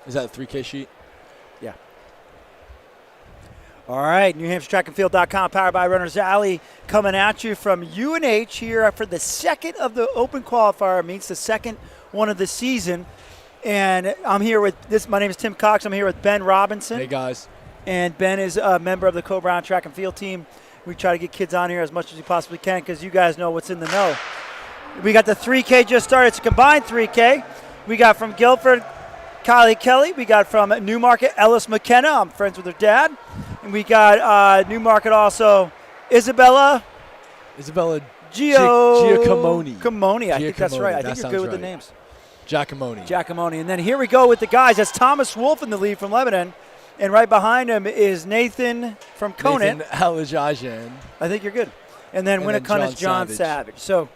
Is that a 3K sheet? Yeah. All right, NewHampshireTrackandField.com, powered by Runners Alley, coming at you from UNH here for the second of the Open Qualifier meets, the second one of the season. And I'm here with this. My name is Tim Cox. I'm here with Ben Robinson. Hey, guys. And Ben is a member of the Co-Brown Track and Field team. We try to get kids on here as much as we possibly can because you guys know what's in the know. We got the 3K just started. It's a combined 3K. We got from Guilford, Kylie Kelly. We got from Newmarket, Ellis McKenna. I'm friends with her dad. And we got Newmarket also, Isabella Giacomoni. I think that's right. I think you're good with the names. Giacomoni. And then here we go with the guys. That's Thomas Wolf in the lead from Lebanon. And right behind him is Nathan from Conant. Nathan Alajajan. I think you're good. And then Winnicunn's John Savage. So,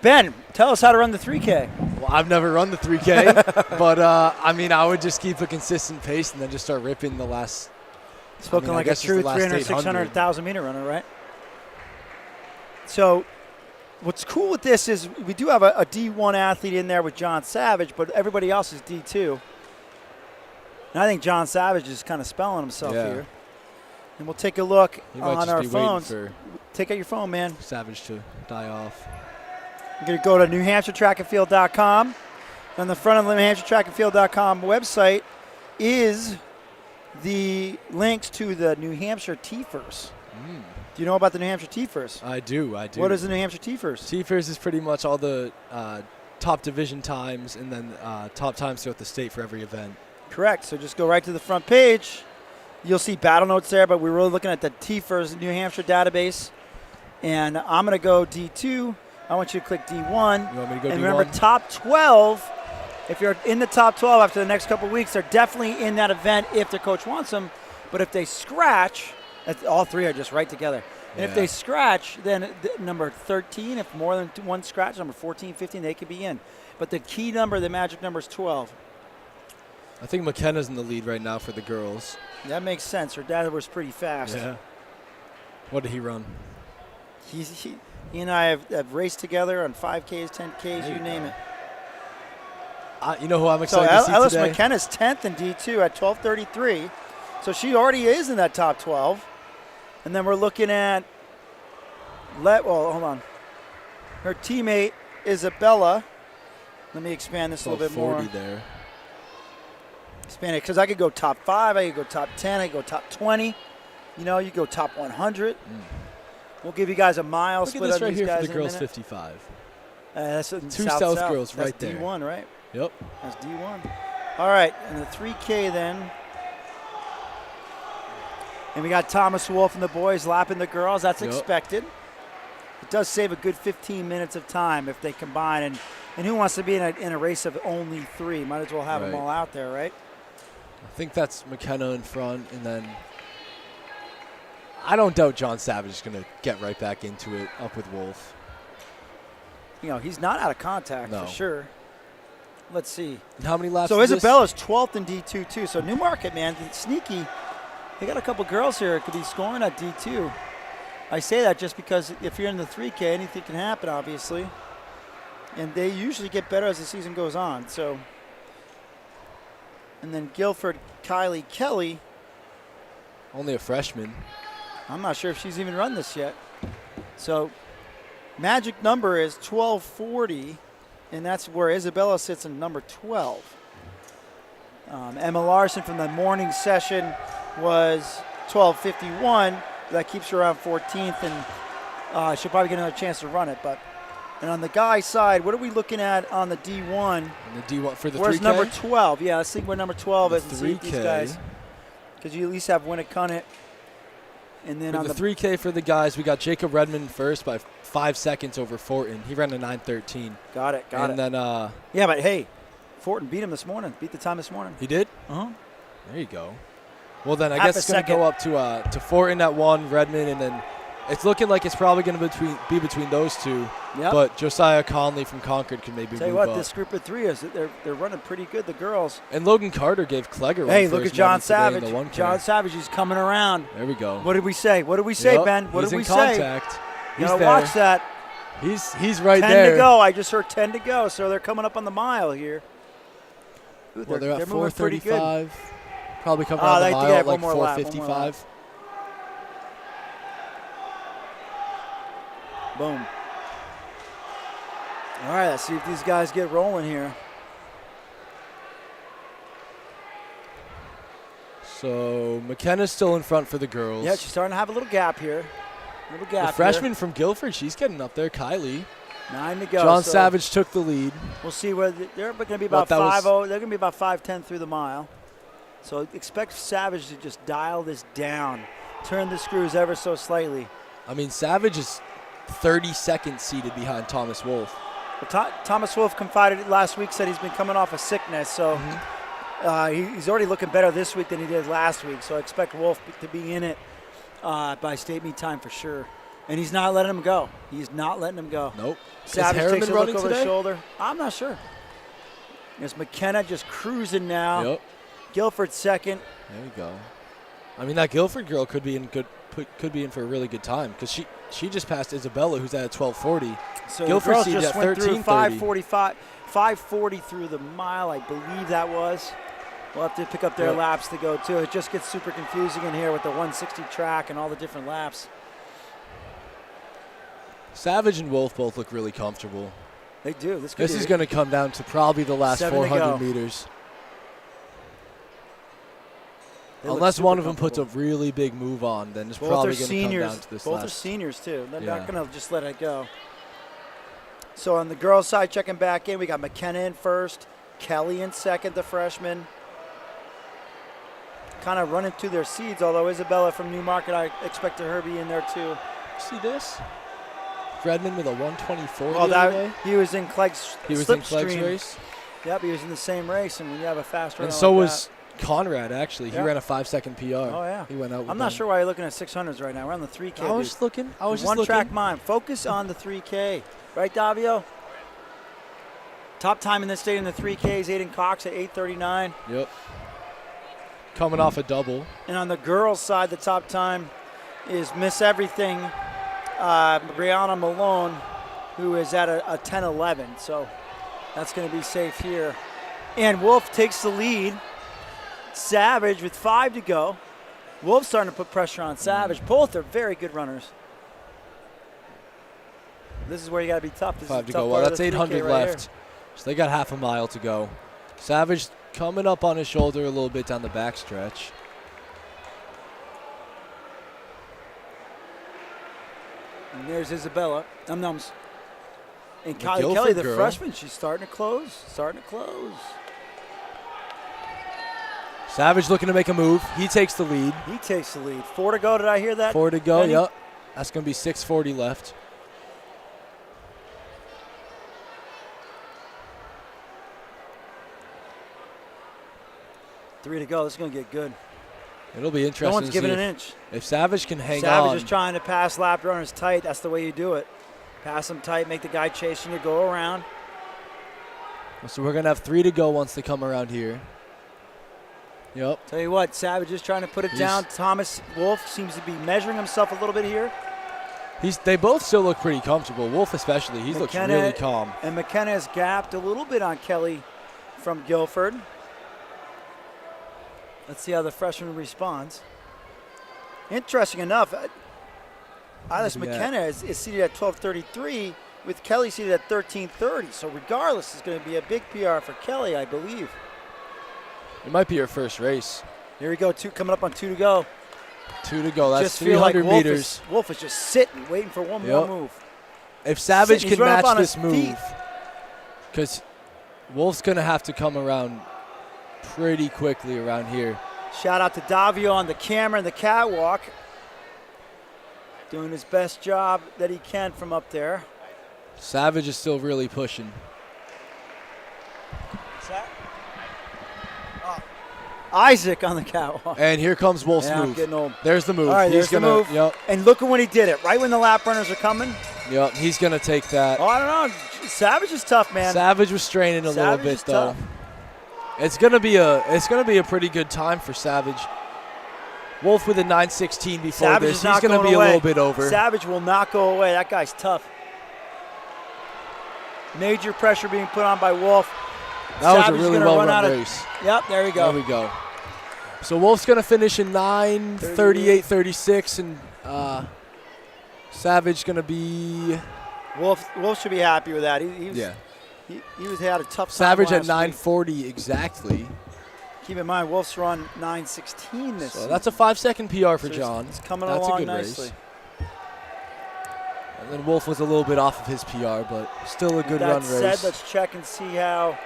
Ben, tell us how to run the 3K. Well, I've never run the 3K, but, I would just keep a consistent pace and then just start ripping the last. Spoken like a true 300, 600,000 meter runner, right? So, what's cool with this is we do have a D1 athlete in there with John Savage, but everybody else is D2. And I think John Savage is kind of spelling himself here. And we'll take a look on our phones. Take out your phone, man. Savage to die off. You're going to go to NewHampshireTrackandField.com. On the front of the NewHampshireTrackandField.com website is the links to the New Hampshire TFers. Do you know about the New Hampshire TFers? I do. What is the New Hampshire TFers? TFers is pretty much all the top division times and then top times throughout the state for every event. Correct. So just go right to the front page. You'll see battle notes there, but we're really looking at the TFers New Hampshire database. And I'm going to go D2. I want you to click D1. You want me to go and D1? Remember, top 12, if you're in the top 12 after the next couple of weeks, they're definitely in that event if their coach wants them. But if they scratch, all three are just right together. And if they scratch, then number 13, if more than one scratch, number 14, 15, they could be in. But the key number, the magic number is 12. I think McKenna's in the lead right now for the girls. That makes sense. Her dad was pretty fast. Yeah. What did he run? He and I have raced together on 5Ks, 10Ks, you name it. You know who I'm excited to see Ellis today? McKenna's 10th in D2 at 12:33. So she already is in that top 12. And then we're looking at, hold on. Her teammate, Isabella. Let me expand this a little bit more. 40 there. Expand it, because I could go top 5, I could go top 10, I could go top 20. You know, you go top 100. We'll give you guys a mile split Look at this on right these here guys for the girls 55. That's Two South girls right there. That's D1, right? Yep. That's D1. All right, and the 3K then. And we got Thomas Wolf and the boys lapping the girls. That's expected. It does save a good 15 minutes of time if they combine. And who wants to be in a race of only 3? Might as well have them all out there, right? I think that's McKenna in front, and then I don't doubt John Savage is going to get right back into it, up with Wolf. You know, he's not out of contact for sure. Let's see. And how many laps? So Isabella's 12th in D2 too. So Newmarket, man, sneaky. They got a couple girls here that could be scoring at D2. I say that just because if you're in the 3K, anything can happen, obviously. And they usually get better as the season goes on. So, and then Guilford, Kylie Kelly. Only a freshman. I'm not sure if she's even run this yet. So, magic number is 1240, and that's where Isabella sits in number 12. Emma Larson from the morning session was 1251. That keeps her around 14th, and she'll probably get another chance to run it. And on the guy's side, what are we looking at on the D1? On the D1 for the 3K? Where's number 12? Yeah, let's see where number 12 is and see 3K. these guys. Because you at least have Winnicunnit. And then for on the 3K for the guys, we got Jacob Redmond first by 5 seconds over Fortin. He ran a 9:13. Got it. And then yeah, but hey, Fortin beat him this morning. Beat the time this morning. He did? Uh-huh. There you go. Well, then I guess it's going to go up to Fortin at 1, Redmond, and then it's looking like it's probably going to be between those two. Yep. But Josiah Conley from Concord can maybe Tell you move what, up. this group of 3 is they're running pretty good, the girls. And Logan Carter gave Clegger Hey, look at John Savage. John Savage is coming around. There we go. What did we say? What did we say, Ben? What did we say? He's in contact. You gotta watch that. He's right 10 there. 10 to go. I just heard 10 to go, so they're coming up on the mile here. Ooh, Well, they're at moving pretty good. 4:35. Probably come around the mile at like 4:55. Boom. All right, let's see if these guys get rolling here. So McKenna's still in front for the girls. Yeah, she's starting to have a little gap here. The freshman from Guilford, she's getting up there, Kylie. 9 to go. John Savage took the lead. We'll see where they're going to be about 5:0. They're going to be about 5:10 through the mile. So expect Savage to just dial this down, turn the screws ever so slightly. I mean, Savage is 32nd seated behind Thomas Wolf. Well, Thomas Wolf confided last week, said he's been coming off a sickness, so he's already looking better this week than he did last week. So I expect Wolf to be in it by state meet time for sure. And he's not letting him go. He's not letting him go. Nope. Savage takes a look over his shoulder. I'm not sure. There's McKenna just cruising now. Yep. Guilford second. There you go. I mean, that Guilford girl could be in for a really good time because she just passed Isabella, who's at 12:40. So Guilford the girls just went through 13:30. 5:40 through the mile, I believe that was. We'll have to pick up their laps to go too. It just gets super confusing in here with the 160 track and all the different laps. Savage and Wolf both look really comfortable. They do. This is going to come down to probably the last 400 meters. Unless one of them puts a really big move on, then it's probably going to come down to this Both are seniors, too. They're not going to just let it go. So on the girls' side, checking back in, we got McKenna in first, Kelly in second, the freshman. Kind of running to their seeds, although Isabella from Newmarket, I expected her to be in there, too. See this? Redmond with a 124 he was in Clegg's race. Yep, he was in the same race, and when you have a fast runner and so like was Conrad, actually. He ran a 5-second PR. Oh, yeah. He went out with I'm not sure why you're looking at 600s right now. We're on the 3K. I was just looking. One track mind. Focus on the 3K. Right, Davio? Top time in this state in the 3K is Aiden Cox at 8:39. Yep. Coming off a double. And on the girls' side, the top time is Miss Everything, Brianna Malone, who is at a 10:11. So that's going to be safe here. And Wolf takes the lead. Savage with 5 to go. Wolf's starting to put pressure on Savage. Both are very good runners. This is where you got to be tough. This 5 to go. Well, that's 800 left. So they got half a mile to go. Savage coming up on his shoulder a little bit down the backstretch. And there's Isabella. And Kelly, the freshman, she's starting to close. Savage looking to make a move. He takes the lead. 4 to go. Did I hear that? 4 to go, yep. That's going to be 6:40 left. Three to go. This is going to get good. It'll be interesting. No one's giving an inch. If Savage can hang on. Savage is trying to pass lap runners tight. That's the way you do it. Pass them tight, make the guy chasing you go around. So we're going to have 3 to go once they come around here. Yep. Tell you what, Savage is trying to put it down. Thomas Wolf seems to be measuring himself a little bit here. They both still look pretty comfortable. Wolf especially. He looks really calm. And McKenna has gapped a little bit on Kelly from Guilford. Let's see how the freshman responds. Interesting enough, Eilish McKenna is seated at 12:33 with Kelly seated at 13:30. So regardless, it's going to be a big PR for Kelly, I believe. It might be her first race. Here we go, coming up on 2 to go. 2 to go. That's just 300 meters. Wolf is just sitting, waiting for one more move. If Savage can match this move, because Wolf's going to have to come around pretty quickly around here. Shout out to Davio on the camera and the catwalk. Doing his best job that he can from up there. Savage is still really pushing. What's that? Isaac on the catwalk. And here comes Wolf's move. I'm getting old. There's the move. All right, there's the move. Yep. And look at when he did it. Right when the lap runners are coming. Yep, he's going to take that. Oh, I don't know. Savage is tough, man. Savage was straining a little bit, though. It's going to be a pretty good time for Savage. Wolf with a 9:16 before this. He's going to be a little bit over. Savage will not go away. That guy's tough. Major pressure being put on by Wolf. That was a Savage is really gonna run well-run out of- race. Yep, there we go. There we go. So Wolf's going to finish in 9:38.36, and Savage going to be Wolf should be happy with that. He had a tough time Savage at last week. 9:40 exactly. Keep in mind, Wolf's run 9:16 this So season. that's a 5-second PR for So John. It's coming That's along a good nicely. race. And then Wolf was a little bit off of his PR, but still a good That run said, race. let's check and see how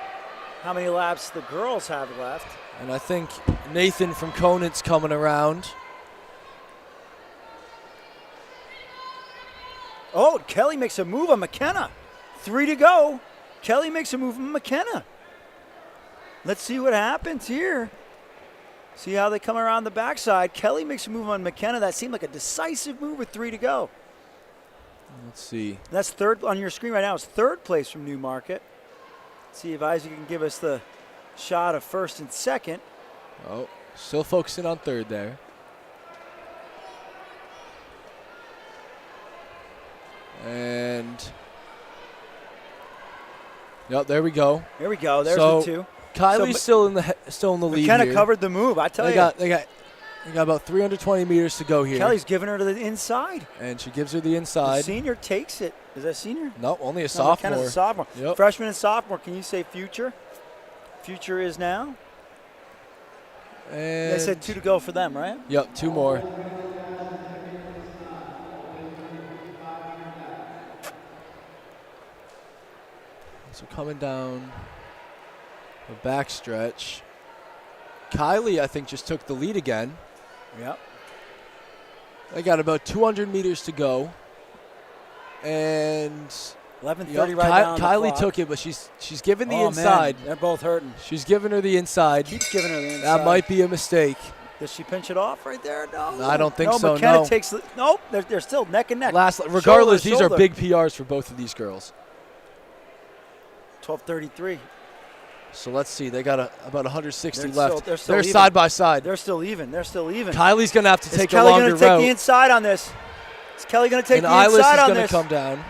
many laps the girls have left. And I think Nathan from Conant's coming around. Oh, Kelly makes a move on McKenna. 3 to go. Kelly makes a move on McKenna. Let's see what happens here. See how they come around the backside. Kelly makes a move on McKenna. That seemed like a decisive move with 3 to go. Let's see. That's third on your screen right now. It's third place from Newmarket. See if Isaac can give us the shot of first and second. Oh, still focusing on third there. And yep, there we go. There we go. There's So, the 2. Kylie's still in the lead McKenna here. covered the move. I tell They you. got about 320 meters to go here. Kelly's giving her to the inside. And she gives her the The inside. senior takes it. Is that senior? No, only a No, sophomore. McKenna's a sophomore. Yep. Freshman and sophomore. Can you say future? Future is now. And They said 2 to go for them, right? Yep, 2 more. So coming down the backstretch. Kylie, I think, just took the lead again. Yep. They got about 200 meters to go. And 11:30 yep, right now on the Kylie clock. took it, but she's giving the Oh, inside. Man, they're both hurting. She's giving her the inside. Keeps giving her the inside. That might be a mistake. Does she pinch it off right there? No. I don't think no, so, McKenna no. takes the, nope. They're still neck and neck. Regardless, Shoulder, these are shoulder. big PRs for both of these girls. 12:33. So let's see. They got about 160 They're left. still- they're still even. side by side. They're still even. They're still even. Kylie's going to have to Is take Kelly a longer gonna take route. the inside on this? Is Kelly going to take And the Eilers inside is on going to this? come down.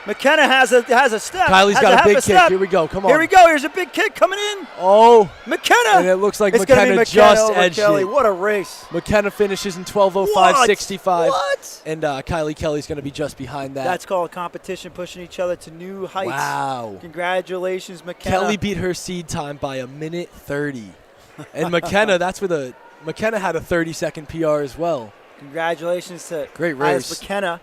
McKenna has a step. Kylie's has got a half big kick. step. Here we go. Come on. Here we go. Here's a big kick coming in. Oh. McKenna. And it looks like It's gonna be McKenna McKenna just over edged Kelly. it. What a race. McKenna finishes in 12:05.65. What? And Kylie Kelly's going to be just behind that. That's called competition, pushing each other to new heights. Wow. Congratulations, McKenna. Kelly beat her seed time by a minute 30. And McKenna, McKenna had a 30-second PR as well. Congratulations to Great Iris race. McKenna,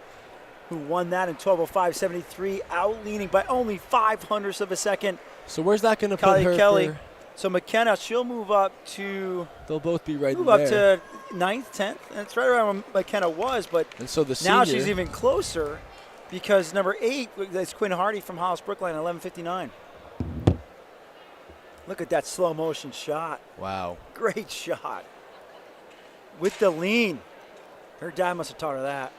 who won that in 12:05.73, out-leaning by only 0.05 of a second. So where's that going to put Kylie her? Kelly. So McKenna, she'll move up to They'll both be right move in up there. to 9th, 10th. That's right around where McKenna was, but And so the now senior, she's even closer because number 8 is Quinn Hardy from Hollis Brookline, 11:59. Look at that slow motion shot. wow. Great shot. With the lean. Her dad must have taught her that.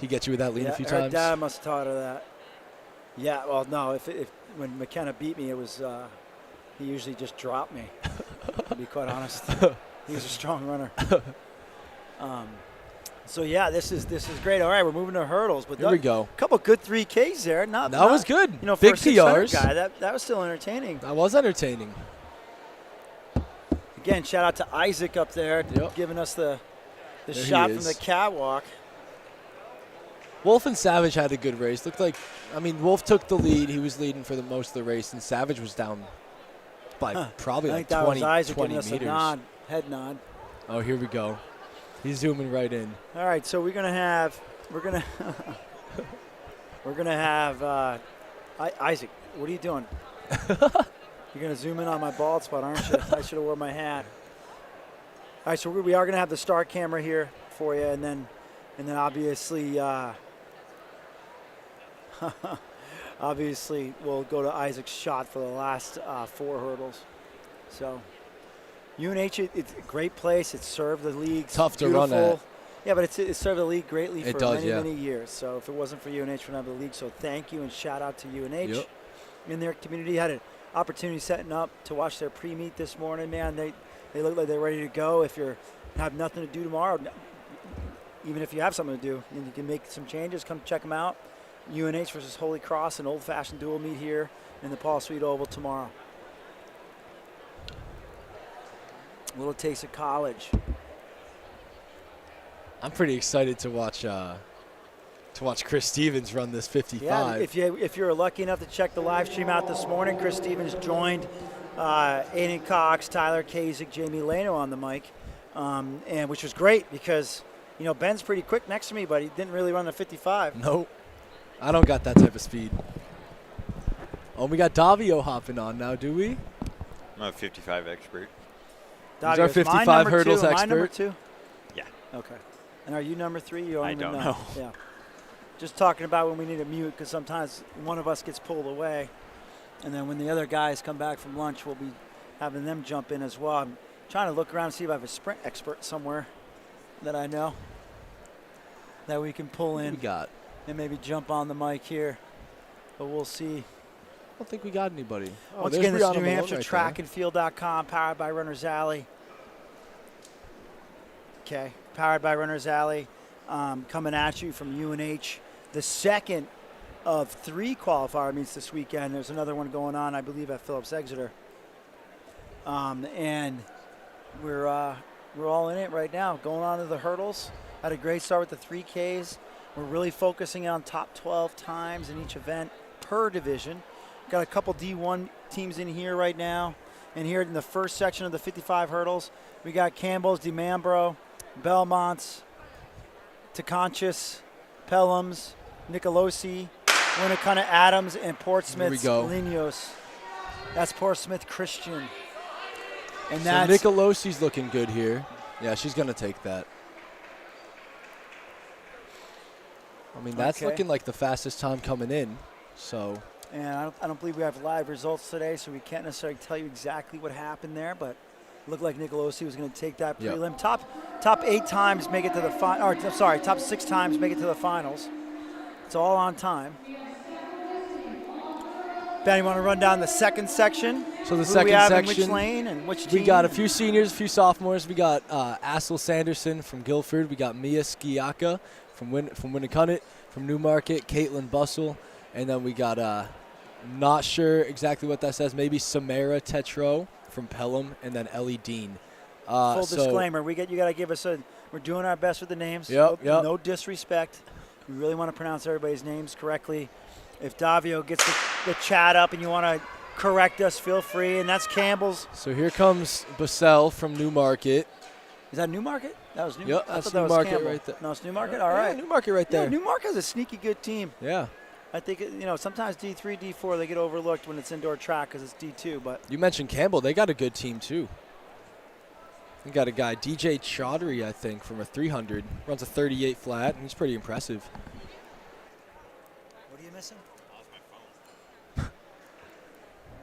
He gets you with that lean a few her times. dad must have taught her that. Yeah, well, no, if when McKenna beat me, it was he usually just dropped me. To be quite honest, he was a strong runner. So yeah, this is great. All right, we're moving to hurdles, but Here we go. A couple good 3Ks there. That was good. You know, Big for a 600 PRs. guy, that was still entertaining. That was entertaining. Again, shout out to Isaac up there, Yep. giving us the There shot he from the is. catwalk. Wolf and Savage had a good race. Looked like, Wolf took the lead. He was leading for the most of the race, and Savage was down by probably I like think that 20, was Isaac 20 giving us meters. a nod, head nod. Oh, here we go. He's zooming right in. All right, so we're gonna have Isaac. What are you doing? You're gonna zoom in on my bald spot, aren't you? I should have worn my hat. All right, so we are gonna have the star camera here for you, and then obviously we'll go to Isaac's shot for the last 4 hurdles. So UNH, it's a great place. It's served the league. Tough to run at. Yeah, but it's served the league greatly It for does, many years. So if it wasn't for UNH, we wouldn't have the league. So thank you and shout out to UNH. Yep. In their community, had an opportunity setting up to watch their pre-meet this morning. Man, they look like they're ready to go. If you have nothing to do tomorrow, even if you have something to do, and you can make some changes, come check them out. UNH versus Holy Cross, an old-fashioned dual meet here in the Paul Sweet Oval tomorrow. A little taste of college. I'm pretty excited to watch Chris Stevens run this 55. Yeah, if you're lucky enough to check the live stream out this morning, Chris Stevens joined Aiden Cox, Tyler Kasich, Jamie Lano on the mic, and which was great because Ben's pretty quick next to me, but he didn't really run the 55. Nope, I don't got that type of speed. Oh, we got Davio hopping on now, do we? I'm a 55 expert. He's our 55 hurdles expert. Am I number 2? Yeah. Okay. And are you number 3? I don't know. Yeah. Just talking about when we need a mute because sometimes one of us gets pulled away, and then when the other guys come back from lunch, we'll be having them jump in as well. I'm trying to look around and see if I have a sprint expert somewhere that I know that we can pull in. We got. And maybe jump on the mic here, but we'll see. I don't think we got anybody. Once again, this is New Hampshire trackandfield.com, powered by Runners Alley. Okay, powered by Runners Alley, coming at you from UNH. The second of 3 qualifier meets this weekend. There's another one going on, I believe, at Phillips Exeter. And we're all in it right now. Going on to the hurdles. Had a great start with the 3Ks. We're really focusing on top 12 times in each event per division. Got a couple D1 teams in here right now. And here in the first section of the 55 hurdles, we got Campbell's, DeMambro, Belmont's, Teconchis, Pelham's, Nicolosi, Winnacunnet Adams, and Portsmouth's Linios. That's Portsmouth Christian. And so Nicolosi's looking good here. Yeah, she's going to take that. I mean, that's looking like the fastest time coming in. So. And I don't believe we have live results today, so we can't necessarily tell you exactly what happened there, but it looked like Nicolosi was going to take that prelim. Yep. Top 8 times make it to the top 6 times make it to the finals. It's all on time. Ben, you want to run down the second section? So the second section, which lane and which team? We got a few seniors, a few sophomores. We got Assel Sanderson from Guilford. We got Mia Skiaka from Winnacunnet. From Newmarket, Caitlin Bussell. And then we got, not sure exactly what that says, maybe Samara Tetro from Pelham, and then Ellie Dean. Full disclaimer, you got to give us we're doing our best with the names. Yep. No disrespect. We really want to pronounce everybody's names correctly. If Davio gets the chat up and you want to correct us, feel free. And that's Campbell's. So here comes Bussell from Newmarket. Is that Newmarket? That was Newmarket. Yep, that's Newmarket right there. No, it's Newmarket? All right. Yeah, Newmarket right there. Yeah, Newmarket has a sneaky good team. Yeah. I think, sometimes D3, D4, they get overlooked when it's indoor track because it's D2. But you mentioned Campbell. They got a good team, too. They got a guy, DJ Chaudhry, I think, from a 300. Runs a 38 flat, and he's pretty impressive. What are you missing?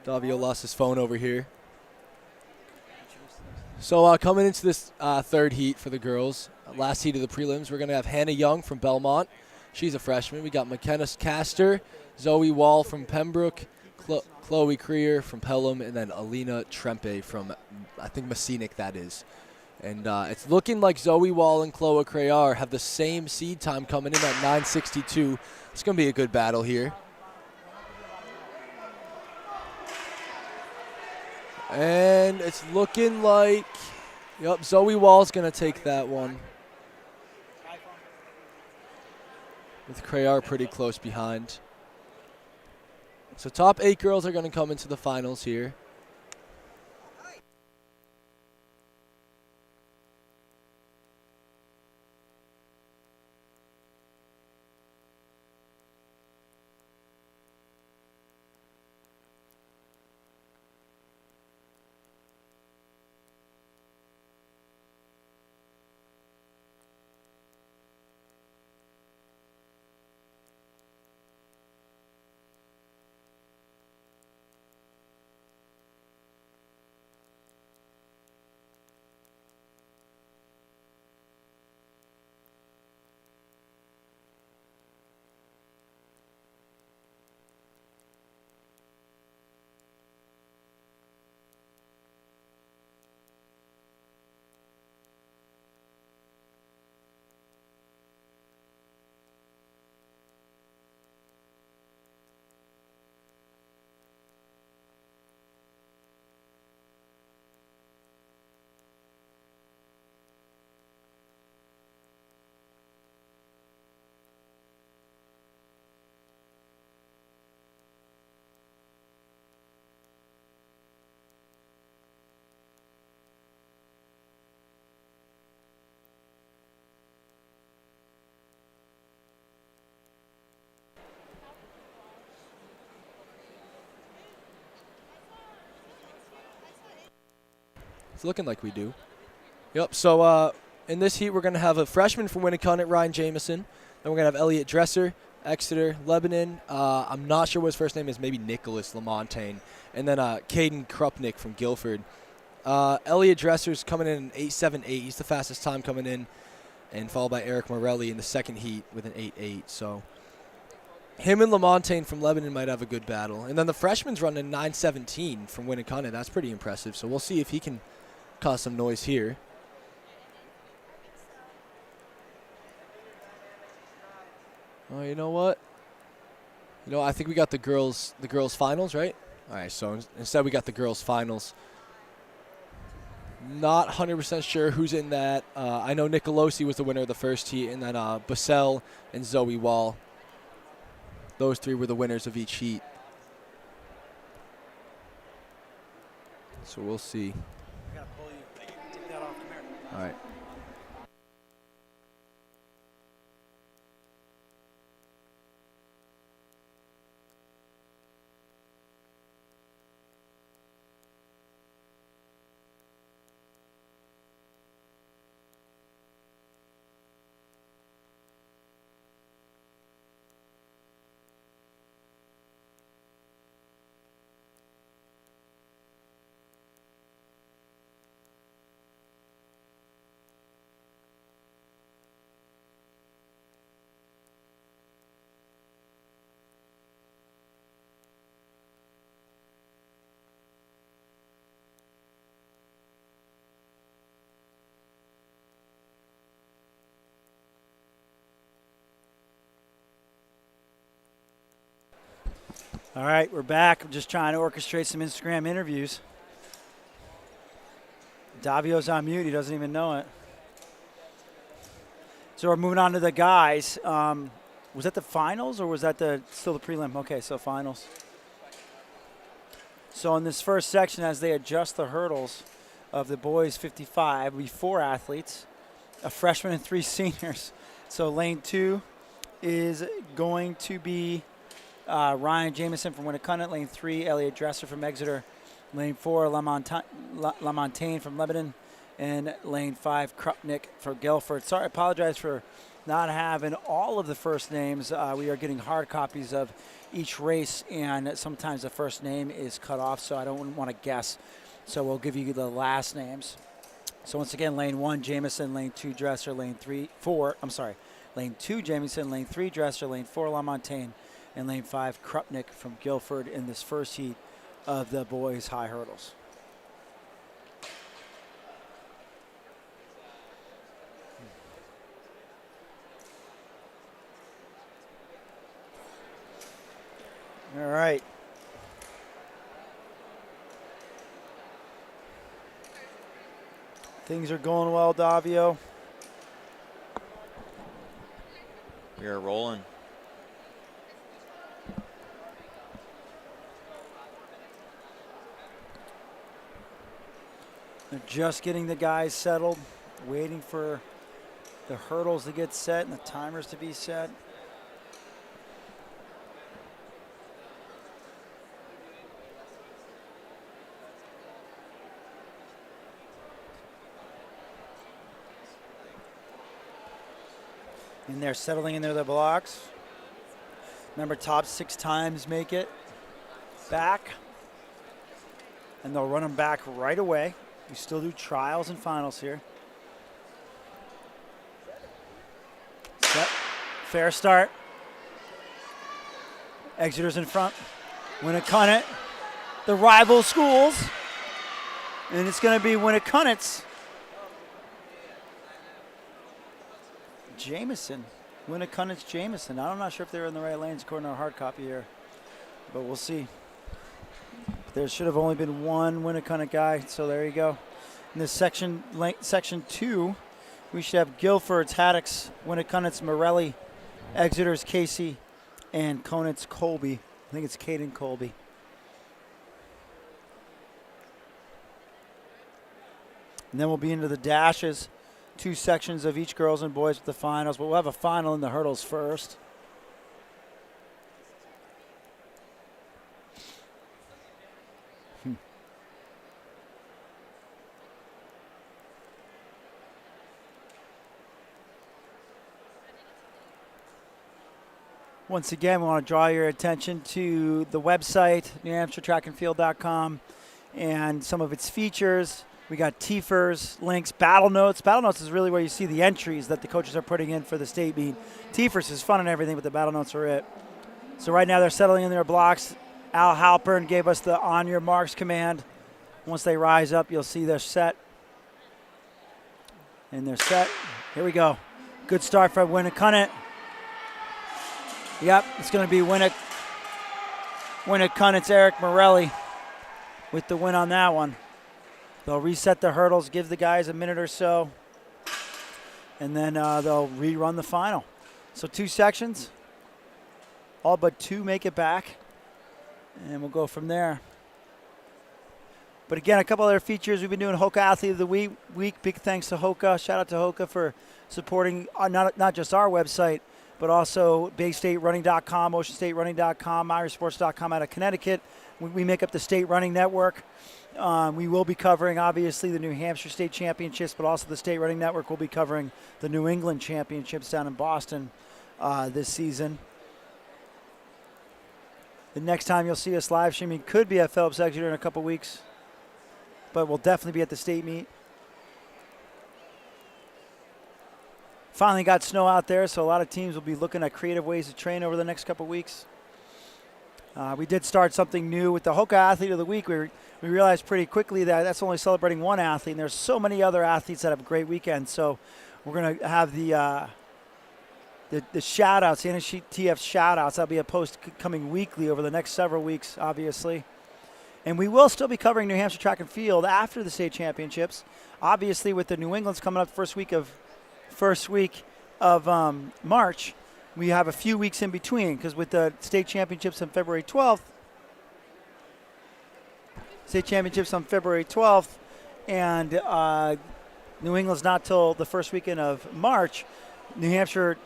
Davio lost his phone over here. So coming into this third heat for the girls, last heat of the prelims, we're going to have Hannah Young from Belmont. She's a freshman. We got McKenna Castor, Zoe Wall from Pembroke, Chloe Creer from Pelham, and then Alina Trempe from, I think, Messinic, that is. And it's looking like Zoe Wall and Chloe Creer have the same seed time coming in at 9:62. It's going to be a good battle here. And it's looking like, Zoe Wall's going to take that one. With Crear pretty close behind. So top 8 girls are going to come into the finals here. It's looking like we do. Yep. So in this heat, we're going to have a freshman from Winnicott, Ryan Jamison. Then we're going to have Elliot Dresser, Exeter, Lebanon. I'm not sure what his first name is. Maybe Nicholas Lamontagne. And then Caden Krupnick from Guilford. Elliot Dresser's coming in an 8.78. He's the fastest time coming in. And followed by Eric Morelli in the second heat with an 8.8. So him and Lamontagne from Lebanon might have a good battle. And then the freshman's running 9.17 from Winnicott. That's pretty impressive. So we'll see if he can cause some noise here. Oh, you know what? I think we got the girls finals, right? All right, so instead we got the girls finals. Not 100% sure who's in that. I know Nicolosi was the winner of the first heat, and then Bassell and Zoe Wall. Those three were the winners of each heat. So we'll see. I gotta pull you. Take that off. Come here. All right. All right, we're back. I'm just trying to orchestrate some Instagram interviews. Davio's on mute. He doesn't even know it. So we're moving on to the guys. Was that the finals or was that still the prelim? Okay, so finals. So in this first section, as they adjust the hurdles of the boys 55, we 4 athletes, a freshman and 3 seniors. So lane 2 is going to be Ryan Jamison from Winnicott. Lane 3, Elliot Dresser from Exeter. Lane 4, Lamontagne from Lebanon. And lane 5, Krupnick from Guilford. Sorry, I apologize for not having all of the first names. We are getting hard copies of each race, and sometimes the first name is cut off, so I don't want to guess. So we'll give you the last names. So once again, lane 1, Jamison, lane 2, Dresser, lane 2, Jamison, lane 3, Dresser, lane 4, Lamontagne, and lane 5, Krupnick from Guilford in this first heat of the boys' high hurdles. All right. Things are going well, Davio. We are rolling. They're just getting the guys settled, waiting for the hurdles to get set and the timers to be set. And they're settling into their blocks. Remember, top 6 times make it back. And they'll run them back right away. We still do trials and finals here. Set. Fair start. Exeter's in front. Winnicott, the rival schools. And it's going to be Winnicott's Jamison. Winnicott's Jamison. I'm not sure if they're in the right lanes according to our hard copy here, but we'll see. There should have only been one Winnicott guy, so there you go. In this section 2, we should have Guilford's Haddocks, Winnicott's Morelli, Exeter's Casey, and Conant's Colby. I think it's Caden Colby. And then we'll be into the dashes. 2 sections of each girls and boys with the finals, but we'll have a final in the hurdles first. Once again, we want to draw your attention to the website, NewHampshireTrackandField.com, and some of its features. We got TFers, links, battle notes. Battle notes is really where you see the entries that the coaches are putting in for the state meet. TFers is fun and everything, but the battle notes are it. So right now they're settling in their blocks. Al Halpern gave us the on your marks command. Once they rise up, you'll see they're set. And they're set. Here we go. Good start for Winnicott. Yep, it's going to be Winnicott's Eric Morelli with the win on that one. They'll reset the hurdles, give the guys a minute or so, and then they'll rerun the final. So 2 sections, all but 2 make it back, and we'll go from there. But again, a couple other features. We've been doing Hoka Athlete of the Week. Big thanks to Hoka. Shout out to Hoka for supporting not just our website, but also BayStateRunning.com, OceanStateRunning.com, IRISports.com out of Connecticut. We make up the state running network. We will be covering, obviously, the New Hampshire State Championships, but also the State Running Network will be covering the New England Championships down in Boston this season. The next time you'll see us live streaming could be at Phillips Exeter in a couple weeks, but we'll definitely be at the state meet. Finally got snow out there, so a lot of teams will be looking at creative ways to train over the next couple weeks. We did start something new with the Hoka Athlete of the Week. We realized pretty quickly that that's only celebrating one athlete, and there's so many other athletes that have great weekends. So we're going to have the shout-outs, the NHTF shout-outs. That'll be a post coming weekly over the next several weeks, obviously. And we will still be covering New Hampshire Track and Field after the state championships. Obviously, with the New England's coming up first week of March, we have a few weeks in between, because with the state championships on February 12th, and New England's not till the first weekend of March. New Hampshire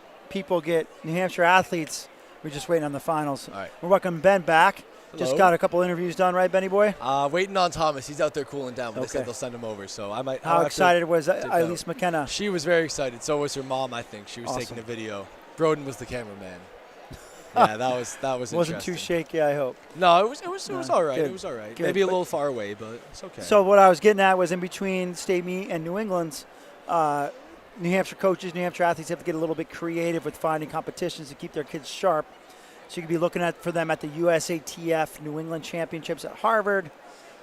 athletes, we're just waiting on the finals. All right. We're welcoming Ben back. Hello. Just got a couple interviews done, right, Benny boy? Waiting on Thomas. He's out there cooling down, but Okay. they said they'll send him over. So I might. How excited was Elise McKenna? She was very excited. So was her mom, I think. She was Awesome. taking a video. Broden was the cameraman. Yeah, that was Wasn't interesting. too shaky, I hope. No, it was all right. Good. It was all right. Good. Maybe a little far away, but it's okay. So what I was getting at was in between state meet and New England's, New Hampshire coaches, New Hampshire athletes have to get a little bit creative with finding competitions to keep their kids sharp. So you could be looking for them at the USATF New England Championships at Harvard,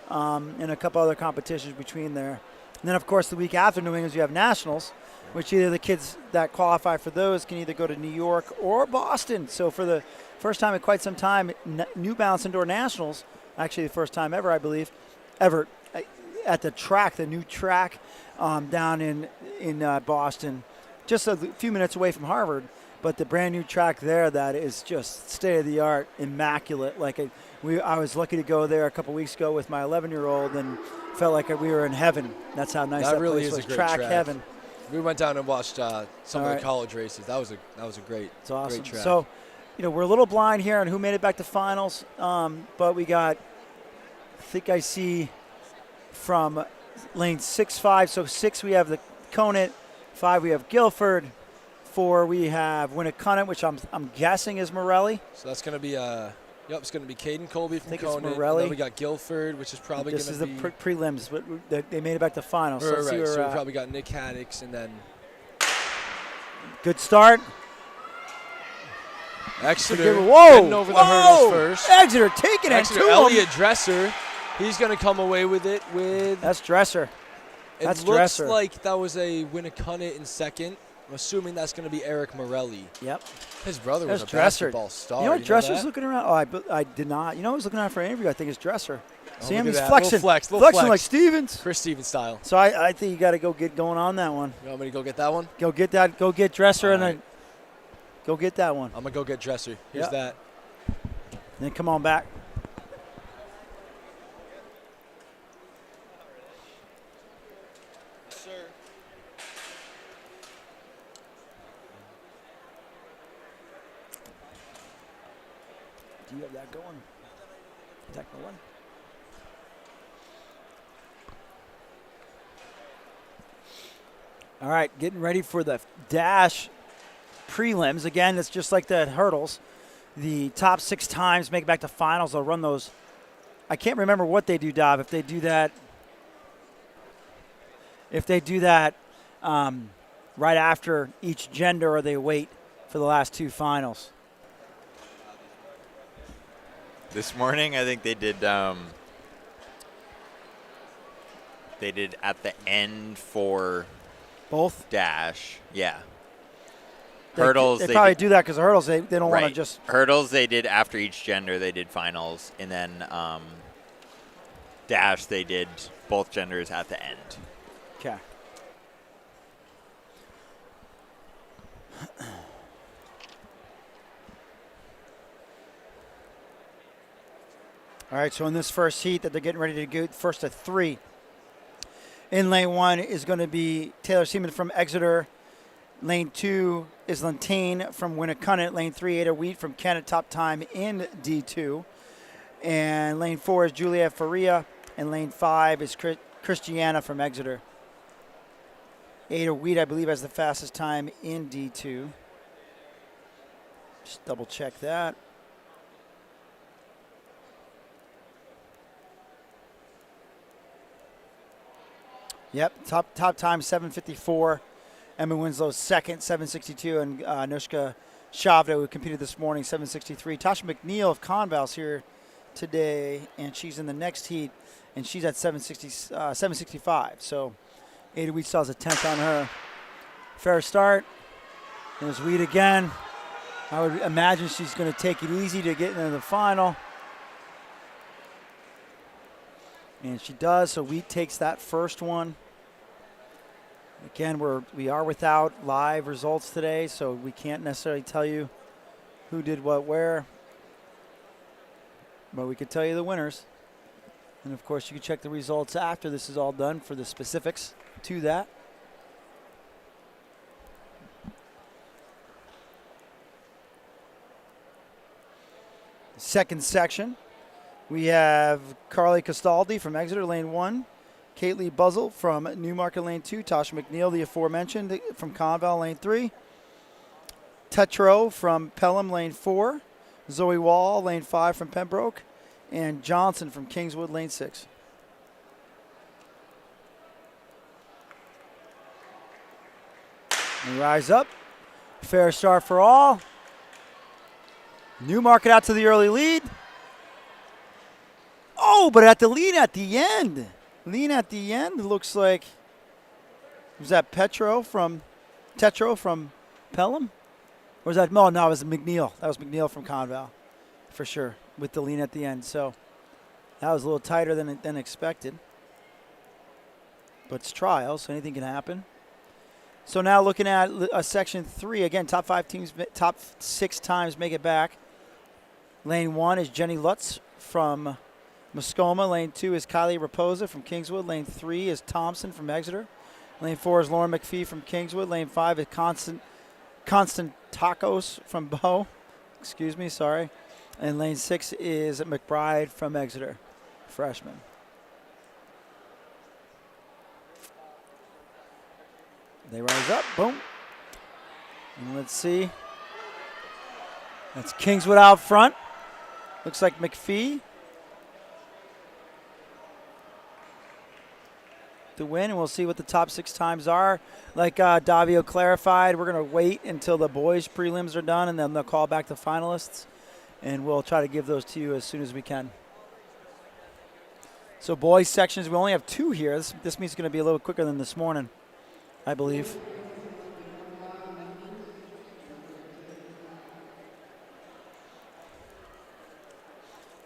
and a couple other competitions between there. And then, of course, the week after New England's, you have nationals, which either the kids that qualify for those can either go to New York or Boston. So for the first time in quite some time, New Balance Indoor Nationals, actually the first time ever, I believe, ever at the track, the new track down in Boston, just a few minutes away from Harvard. But the brand new track there that is just state of the art, immaculate. I was lucky to go there a couple weeks ago with my 11-year-old and felt like we were in heaven. That's how nice that really place is was. a great track track. heaven. We went down and watched some All of right. the college races. That was a great, It's awesome. great track. So, we're a little blind here on who made it back to finals, but we got, I think I see from lane 6-5. So 6 we have the Conant, 5 we have Guilford, 4 we have Winnicott, which I'm guessing is Morelli. So that's going to be it's going to be Caden Colby from think it's Conant. Morelli. Then we got Guilford, which is probably going This to is be. the prelims, but they made it back to finals. So, let's see Right. where, So we probably got Nick Haddix, and then good start. Exeter Whoa! getting over the hurdles first. Exeter taking it Exeter, to him. Elliot Dresser, he's going to come away with it with. That's Dresser. It That's looks Dresser. like that was a Winnicott in second. I'm assuming that's going to be Eric Morelli. Yep. His brother was That's a Dresser. basketball star. You know what Dresser's that? looking around? Oh, I did not. You know who was looking around for an interview? I think it's Dresser. Oh, See him? look He's at that. flexing. Little flexing flex. like Stevens. Chris Stevens style. So I think you got to go get going on that one. You want me to go get that one? Go get that. Go get Dresser All and then go get that one. I'm going to go get Dresser. Here's Yeah. that. Then come on back. Yes, sir. Do you have that going? Techno one. All right, getting ready for the dash prelims. Again, it's just like the hurdles. the top 6 times make it back to finals. They'll run those. I can't remember what they do, Dob. If they do that right after each gender, or they wait for the last 2 finals. This morning, I think they did at the end for Both? dash. Yeah. They, Hurdles. They probably do that because the hurdles, they don't want to right. just. Hurdles they did after each gender. They did finals, and then dash they did both genders at the end. Okay. All right, so in this first heat that they're getting ready to go, first of 3. In lane 1 is going to be Taylor Seaman from Exeter. Lane 2 is Lantane from Winnicott. Lane 3, Ada Wheat from Kent, top time in D2. And lane 4 is Juliet Faria. And lane 5 is Christiana from Exeter. Ada Wheat, I believe, has the fastest time in D2. Just double check that. Yep, top time 7:54. Emma Winslow's second, 7:62, and Anushka Shavda, who competed this morning, 7:63. Tasha McNeil of Conval's here today, and she's in the next heat, and she's at 7:65. So Ada Wheat still has a 10th on her. Fair start. There's Wheat again. I would imagine she's going to take it easy to get into the final. And she does, so Wheat takes that first one. Again, we are without live results today, so we can't necessarily tell you who did what where. But we can tell you the winners. And, of course, you can check the results after this is all done for the specifics to that. Second section, we have Carly Castaldi from Exeter, lane 1. Caitley Buzzle from Newmarket, lane 2. Tasha McNeil, the aforementioned, from Conval, lane 3. Tetro from Pelham, lane 4. Zoe Wall, lane 5 from Pembroke. And Johnson from Kingswood, lane 6. And rise up. Fair start for all. Newmarket out to the early lead. Oh, but at the lead at the end. Lean at the end, looks like, was that Tetro from Pelham? Or was that, no, it was McNeil. That was McNeil from Conval, for sure, with the lean at the end. So that was a little tighter than expected. But it's trials, so anything can happen. So now looking at section 3, again, top 6 times make it back. Lane 1 is Jenny Lutz from Muskoma. Lane 2 is Kylie Raposa from Kingswood. Lane 3 is Thompson from Exeter. Lane 4 is Lauren McPhee from Kingswood. Lane 5 is Constant Tacos from Bow. Excuse me, sorry. And lane 6 is McBride from Exeter, freshman. They rise up, boom. And let's see. That's Kingswood out front. Looks like McPhee to win, and we'll see what the top 6 times are. Like Davio clarified, we're going to wait until the boys' prelims are done, and then they'll call back the finalists, and we'll try to give those to you as soon as we can. So boys' sections, we only have 2 here. This means it's going to be a little quicker than this morning, I believe.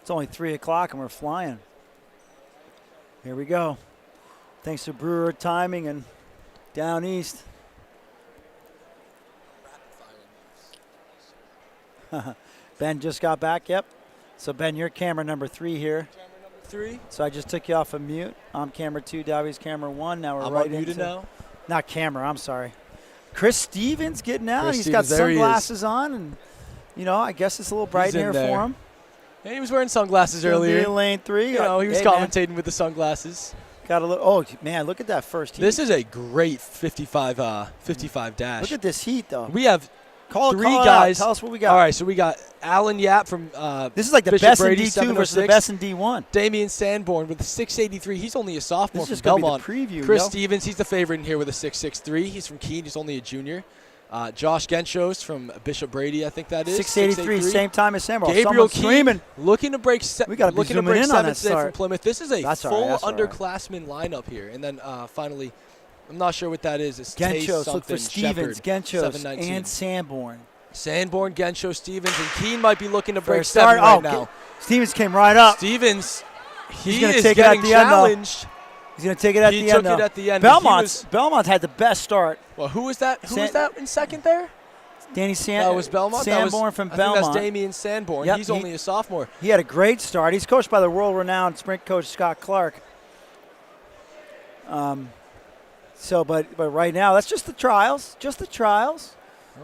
It's only 3 o'clock, and we're flying. Here we go. Thanks to Brewer timing and down east. Ben just got back, yep. So, Ben, you're camera number 3 here. Camera number 3. So I just took you off of mute. I'm camera 2, Davey's camera 1. Now we're I'm right muted into now. Not camera, I'm sorry. Chris Stevens getting out. Chris He's got Stevens, there he is. sunglasses on, and, I guess it's a little bright He's in in here there. for him. Yeah, he was wearing sunglasses Gonna be earlier. in lane 3. He was Hey, man, commentating with the sunglasses. got a little. Oh, man, look at that first heat. This is a great 55 dash. Look at this heat, though. We have Call three it out. guys. Tell us what we got. All right, so we got Alan Yap from This is like the Bishop best Brady, in D2 versus the 706. best in D1. Damian Sanborn with a 683. He's only a sophomore This is from just Belmont. going to be the preview, Chris yo. Stevens, he's the favorite in here with a 663. He's from Keene. He's only a junior. Josh Genshos from Bishop Brady, I think that is. 683, same time as Sanborn. Gabriel Someone's screaming. Keene looking to break We gotta be looking to zooming break in on that seventh today from start. Plymouth. This is a That's all right, full that's all right. underclassmen lineup here. And then finally, I'm not sure what that is. It's Tay Genshos, look something, for Stevens, Shepherd, Genshos, 719. and Sanborn. Sanborn, Genshos, Stevens, and Keene might be looking to break Fair start. seven right now. Stevens came right up. Stevens, He's he gonna is take it at getting the end, though. challenged. He's going to take it at He the end. took it though. at the end, but he Belmont had the best start. Well, who was that? Who was that in second there? Danny That was Belmont. Sanborn from I Belmont. think that's Damian Sanborn. Yep, He's only a sophomore. He had a great start. He's coached by the world-renowned sprint coach Scott Clark. But right now, that's just the trials.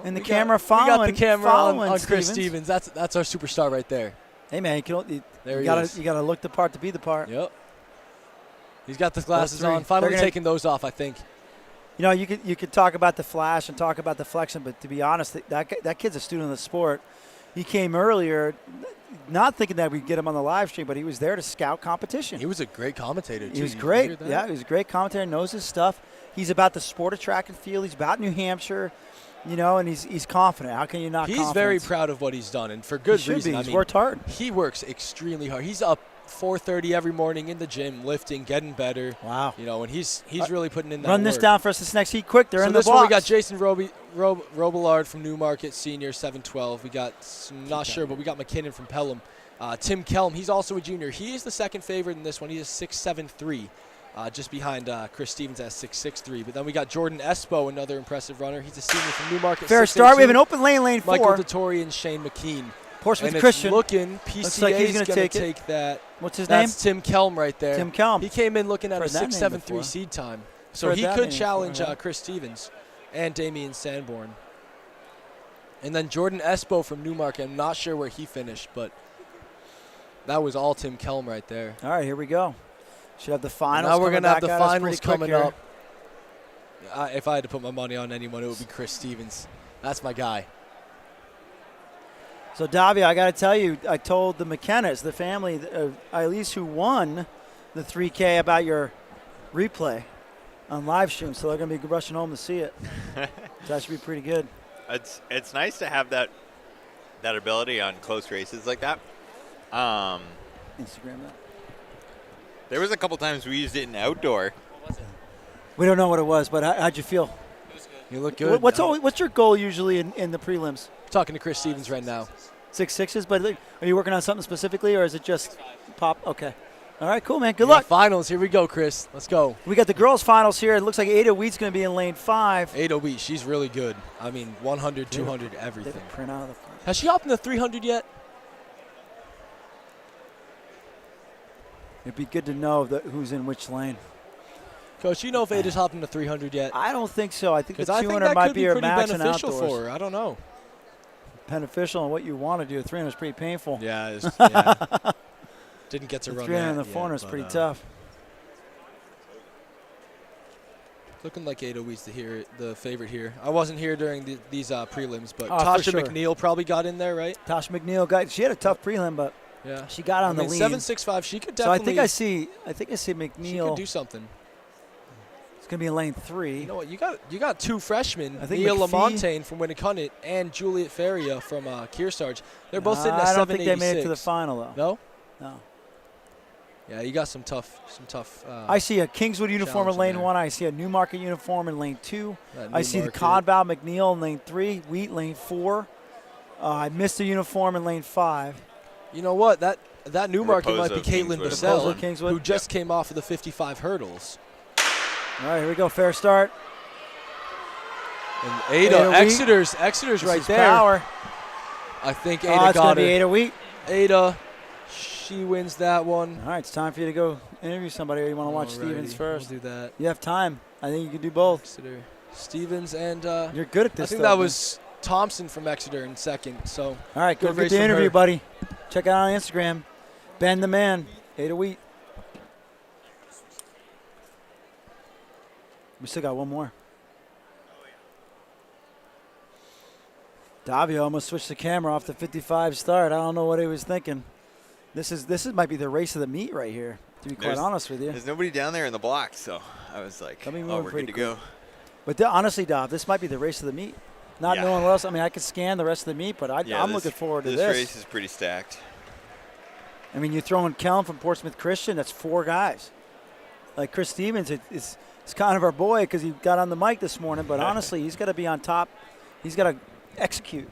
And the camera following. We got the camera on Chris Stevens. Stevens. That's our superstar right there. Hey man, you gotta look the part to be the part. Yep. He's got the glasses three. on. Finally They're taking those off, I think. You know, you could talk about the flash and talk about the flexing, but to be honest, that kid's a student of the sport. He came earlier, not thinking that we'd get him on the live stream, but he was there to scout competition. He was a great commentator, too. He was You great. hear that? Yeah, he was a great commentator, knows his stuff. He's about the sport of track and field. He's about New Hampshire, and he's confident. How can you not He's confident? very proud of what he's done, and for good He should reason. be. I He's mean, worked hard. He works extremely hard. He's up 4:30 every morning in the gym, lifting, getting better. Wow. And he's really putting in that Run this work. down for us this next heat quick. They're So in the this box. one we got Jason Robillard from Newmarket, senior, 712. We got, not sure, but we got McKinnon from Pelham. Tim Kelm, he's also a junior. He is the second favorite in this one. He is 6'7", just behind Chris Stevens at 6'6". But then we got Jordan Espo, another impressive runner. He's a senior from Newmarket. Fair 6'8". start. We have an open lane 4. Michael Dettori and Shane McKean. Portsmouth And Christian. it's looking, PCA Looks like he's is gonna going to take take that. What's his That's name? Tim Kelm right there. Tim Kelm. He came in looking at a Heard that name 6'7" before. seed time. So Heard he that could name challenge before, yeah. Chris Stevens and Damian Sanborn. And then Jordan Espo from Newmarket. I'm not sure where he finished, but that was all Tim Kelm right there. All right, here we go. Should have the finals. Now we're going to to have the finals coming up. If I had to put my money on anyone, it would be Chris Stevens. That's my guy. So, Davia, I got to tell you, I told the McKennas, the family of Eileen who won the 3K, about your replay on live stream, so they're going to be rushing home to see it. So that should be pretty good. It's nice to have that ability on close races like that. Instagram that. There was a couple times we used it in outdoor. We don't know what it was, but how'd you feel? You look good. What's your goal usually in the prelims? Talking to Chris Stevens right now. 6.6s, but are you working on something specifically, or is it just pop? Okay. All right, cool, man. Good We got luck. Finals. Here we go, Chris. Let's go. We got the girls' finals here. It looks like Ada Wheat's going to be in lane 5. Ada Wheat, she's really good. I mean, 100, 200, They everything. didn't print out of the front. Has she hopped in the 300 yet? It'd be good to know who's in which lane. Coach, you know if Ada's hopped in the 300 yet? I don't think so. I think the Because I think 200 that might could be be her pretty max and beneficial outdoors. for her. I don't know. Beneficial in what you want to do. 300 is pretty painful. Yeah, yeah. Didn't get to The run 300 that in the yet, 400 is but, pretty tough. Looking like Ada Wheat's the favorite here. I wasn't here during these prelims, but Oh, for Tasha sure. McNeil probably got in there, right? Tasha McNeil she had a tough prelim, but Yeah. she got on the lean. 7.65. She could So I definitely. think I see she McNeil. could do something. It's going to be in lane 3. You know what? You got two freshmen, I think Nia McPhee- Lamontagne from Winnicott and Juliet Feria from Kearsarge. They're both sitting at I don't 7.86. think they made it to the final, though. No? No. Yeah, you got some tough. I see a Kingswood uniform in challenge in lane there. 1. I see a Newmarket uniform in lane 2. that I see the Newmarket. Conval McNeil in lane 3. Wheat lane 4. I missed the uniform in lane 5. You know what? That Newmarket might be Raposo Caitlin Kingswood. Bissell, Raposo Kingswood. who just came off of the 55 hurdles. All right, here we go. Fair start. And Ada Ada, Wheat. Exeter's This right is there. Power. I think Oh, Ada it's going got to be her. Ada Wheat. Ada, she wins that one. All right, it's time for you to go interview somebody, or you want to watch Alrighty, Stevens first? We'll do that. You have time. I think you can do both. Exeter, Stevens, and You're good at I this. think though, that man. was Thompson from Exeter in second. So All right, go good get race the from interview, her. buddy. Check it out on Instagram. Ben the Man, Ada Wheat. We still got one more. Davio almost switched the camera off the 55 start. I don't know what he was thinking. This might be the race of the meet right here, to be quite honest with you. There's nobody down there in the block, so I was like, oh, we're good to go. But honestly, Dav, this might be the race of the meet. Not knowing what else. I mean, I could scan the rest of the meet, but I'm looking forward to this. This race is pretty stacked. I mean, you're throwing Kelm from Portsmouth Christian. That's 4 guys. Like Chris Stevens, it's kind of our boy because he got on the mic this morning. But honestly, he's got to be on top. He's got to execute.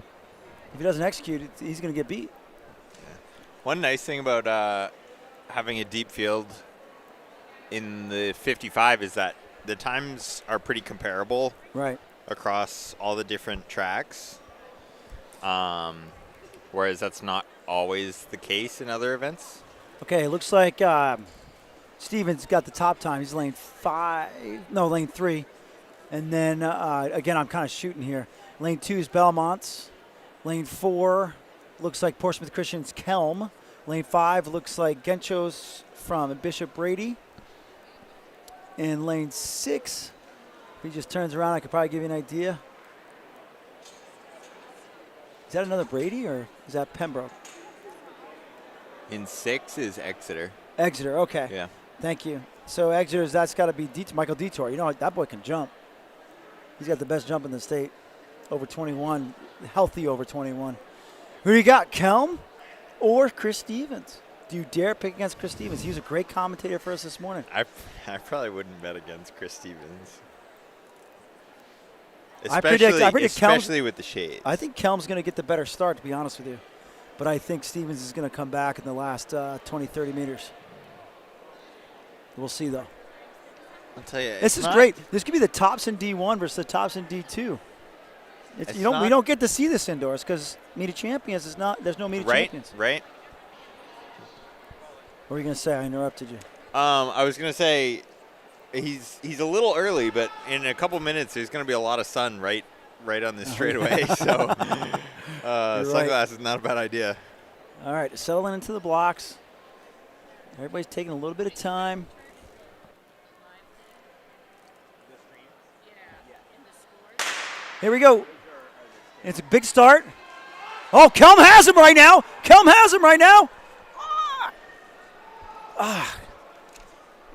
If he doesn't execute, he's going to get beat. Yeah. One nice thing about having a deep field in the 55 is that the times are pretty comparable. Right. Across all the different tracks. Whereas that's not always the case in other events. Okay, it looks like Stevens got the top time. He's lane 3. And then, again, I'm kind of shooting here. Lane 2 is Belmont's. Lane 4 looks like Portsmouth Christian's Kelm. Lane 5 looks like Gencho's from Bishop Brady. And lane 6, if he just turns around, I could probably give you an idea. Is that another Brady or is that Pembroke? In 6 is Exeter. Exeter, okay. Yeah. Thank you. So Exeter's, that's got to be Michael Detour. You know, that boy can jump. He's got the best jump in the state. Over 21, healthy over 21. Who do you got, Kelm or Chris Stevens? Do you dare pick against Chris Stevens? He was a great commentator for us this morning. I probably wouldn't bet against Chris Stevens. I predict especially with the shades. I think Kelm's going to get the better start, to be honest with you. But I think Stevens is going to come back in the last 20, 30 meters. We'll see, though. I'll tell you. This is great. This could be the tops in D1 versus the tops in D2. We don't get to see this indoors because Meet of Champions is not. There's no Meet of Champions. Right. What were you going to say? I interrupted you. I was going to say he's a little early, but in a couple minutes there's going to be a lot of sun right on this straightaway. So sunglasses is not a bad idea. All right, settling into the blocks. Everybody's taking a little bit of time. Here we go. It's a big start. Oh, Kelm has him right now.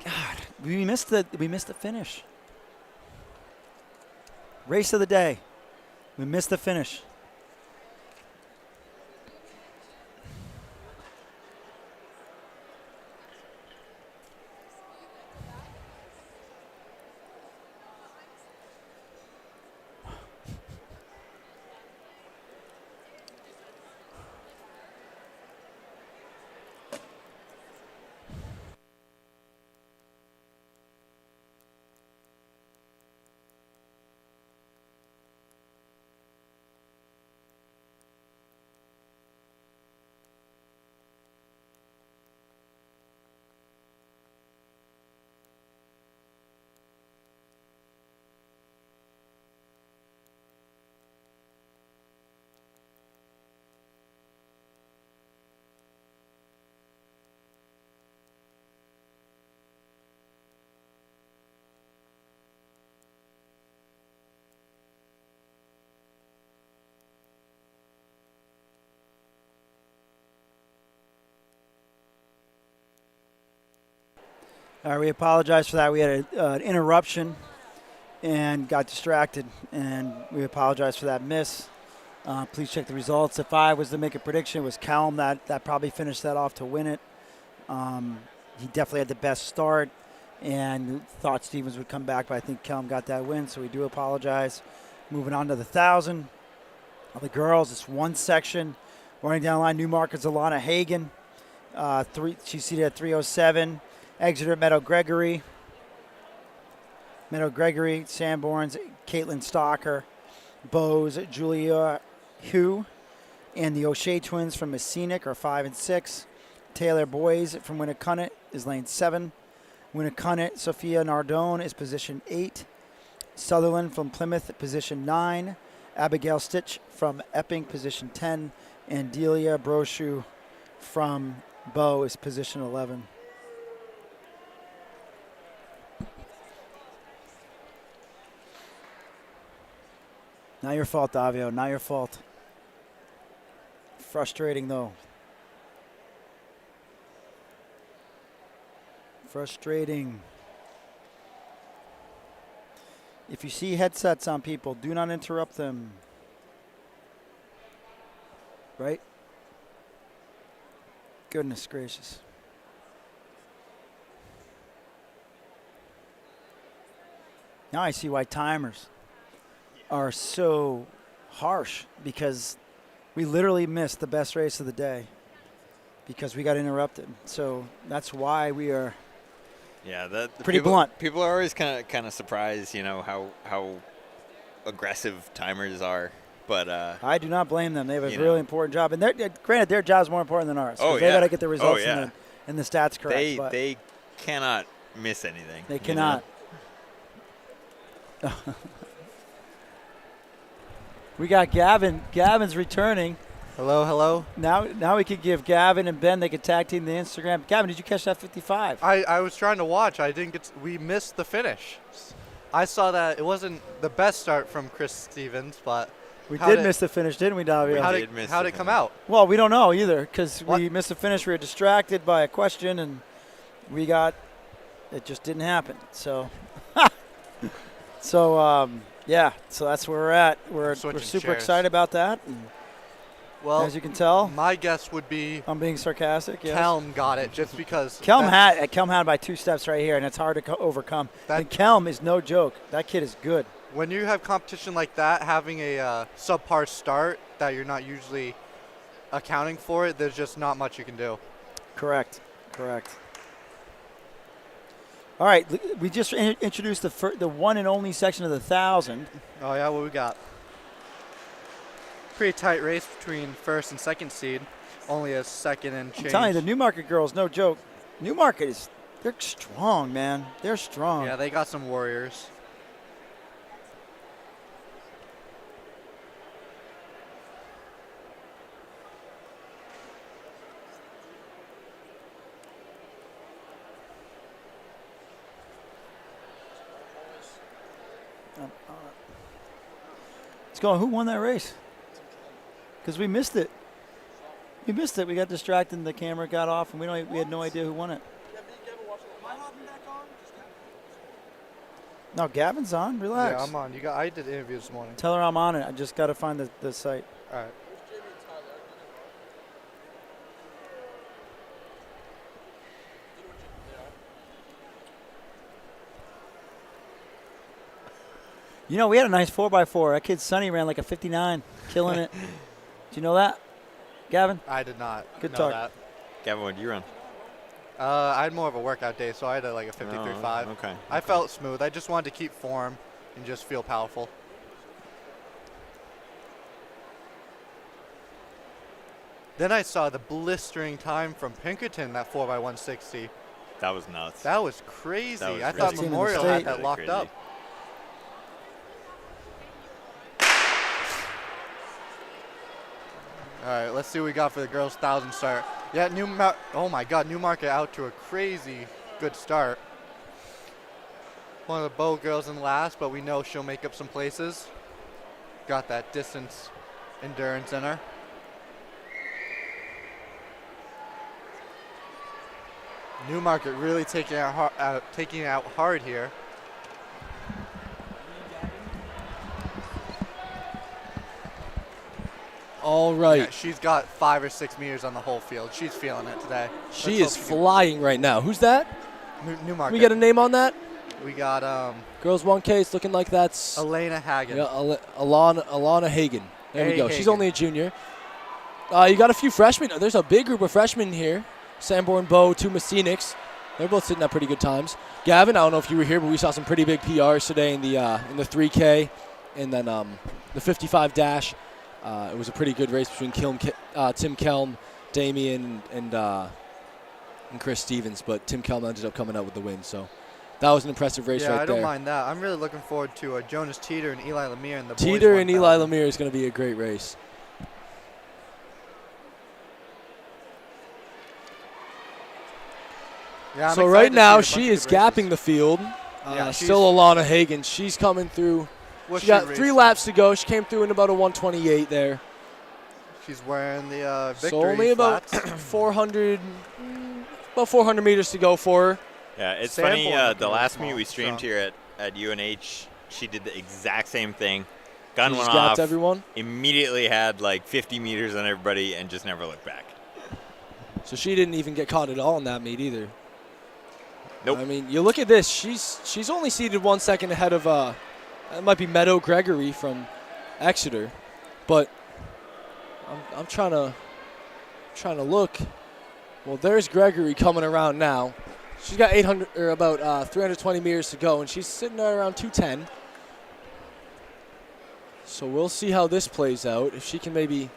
God, we missed the finish. Race of the day. We missed the finish. All right, we apologize for that. We had an interruption and got distracted, and we apologize for that miss. Please check the results. If I was to make a prediction, it was Kelm that probably finished that off to win it. He definitely had the best start and thought Stevens would come back, but I think Kelm got that win, so we do apologize. Moving on to the 1,000. The girls, it's one section. Running down the line, Newmarket's Alana Hagan. She's seated at 307. Exeter, Meadow Gregory, Sanborn's, Caitlin Stalker, Bowes, Julia Hu, and the O'Shea twins from Messinic are 5 and 6. Taylor Boys from Winnacunnet is lane 7. Winnacunnet, Sophia Nardone is position 8. Sutherland from Plymouth, position 9. Abigail Stitch from Epping, position 10. And Delia Brochu from Bow is position 11. Not your fault, Davio. Not your fault. Frustrating, though. Frustrating. If you see headsets on people, do not interrupt them. Right? Goodness gracious. Now I see why timers are so harsh, because we literally missed the best race of the day because we got interrupted. So that's why we are pretty blunt. People are always kind of surprised, how aggressive timers are. But I do not blame them. They have a really important job, and granted, their job's more important than ours. Oh, they got to get the results and the stats correct. They cannot miss anything. They cannot. We got Gavin. Gavin's returning. Hello, hello. Now we could give Gavin and Ben. They could tag team the Instagram. Gavin, did you catch that 55? I was trying to watch. I didn't get. We missed the finish. I saw that it wasn't the best start from Chris Stevens, but we did miss the finish, didn't we, Davio? How did it come out? Well, we don't know either, because we missed the finish. We were distracted by a question, and it just didn't happen. So, so that's where we're at. We're super excited about that. And well, as you can tell, my guess would be I'm being sarcastic. Yes. Kelm got it just because Kelm had by 2 steps right here, and it's hard to overcome. And Kelm is no joke. That kid is good. When you have competition like that, having a subpar start that you're not usually accounting for it, there's just not much you can do. Correct. All right, we just introduced the one and only section of the 1,000. Oh, yeah, what we got? Pretty tight race between first and second seed. Only a second and change. I'm telling you, the Newmarket girls, no joke. Newmarket they're strong, man. They're strong. Yeah, they got some warriors. Let's go. Who won that race? Because we missed it. We got distracted and the camera got off, and we had no idea who won it. No, Gavin's on. Relax. Yeah, I'm on. I did the interview this morning. Tell her I'm on it. I just got to find the site. All right. You know, we had a nice 4x4. That kid Sonny ran like a 59, killing it. Did you know that, Gavin? I did not. Good know talk. That. Gavin, what did you run? I had more of a workout day, so I had like a 53.5. Okay. I felt smooth. I just wanted to keep form and just feel powerful. Then I saw the blistering time from Pinkerton, that 4x160. That was nuts. That was crazy. That was I thought crazy. Memorial had that locked crazy. up. All right, let's see what we got for the girls' 1,000 start. Yeah, oh my God, Newmarket out to a crazy good start. One of the Bow girls in last, but we know she'll make up some places. Got that distance endurance in her. Newmarket really taking it out hard here. All right. Yeah, she's got 5 or 6 meters on the whole field. She's feeling it today. She is flying right now. Who's that? Newmarket. We get a name on that? We got Girls 1K. It's looking like that's Elena Hagen. Yeah, Alana Hagen. There we go. Hagen. She's only a junior. You got a few freshmen. There's a big group of freshmen here. Sanborn Bow, 2 Messinics. They're both sitting at pretty good times. Gavin, I don't know if you were here, but we saw some pretty big PRs today in the 3K and then the 55 dash. It was a pretty good race between Tim Kelm, Damian, and Chris Stevens, but Tim Kelm ended up coming out with the win. So that was an impressive race right there. Yeah, I don't mind that. I'm really looking forward to Jonas Teeter and Eli Lemire in the boys Teeter and 1,000. Eli Lemire is going to be a great race. Yeah, so right now she is gapping the field. Still Alana Hagen. She's coming through. She got 3 laps to go. She came through in about a 128 there. She's wearing the victory So only about flats. 400 meters to go for her. Yeah, it's Sanborn funny. looking The really last small, meet we streamed strong. here at UNH, she did the exact same thing. Gun She went just gapped off. everyone. Immediately had like 50 meters on everybody and just never looked back. So she didn't even get caught at all in that meet either. Nope. I mean, you look at this. She's only seated 1 second ahead of it might be Meadow Gregory from Exeter, but I'm trying to look. Well, there's Gregory coming around now. She's got 800 or about 320 meters to go, and she's sitting at around 210. So we'll see how this plays out. If she can maybe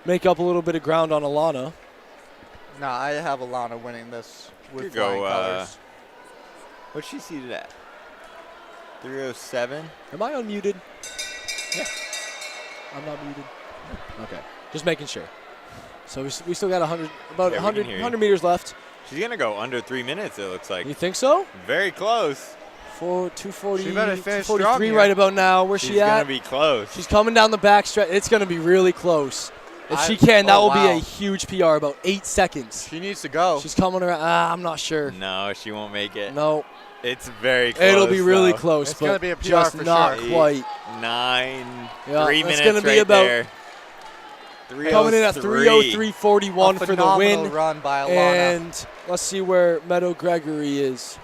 make up a little bit of ground on Alana. No, I have Alana winning this with Here flying go, colors. What's she seated at? 307. Am I unmuted? Yeah. I'm not muted. Okay. Just making sure. So we still got about Yeah, we can 100, hear you. 100 meters left. She's gonna go under 3 minutes. It looks like You think so? very close. 240, She better finish strong 243 here. right about now. Where's She's she at? gonna be close. She's coming down the back stretch. It's going to be really close. If she can, that will be a huge PR, about 8 seconds. She needs to go. She's coming around. I'm not sure. No, she won't make it. No, It's very close. it'll be really though. close, It's but gonna be a PR just for not sure. quite. 9, Yeah, 3 that's minutes gonna be right about- there. Coming in at 3:03. 3:03.41 A for the phenomenal win. run by Alana. And let's see where Meadow Gregory is.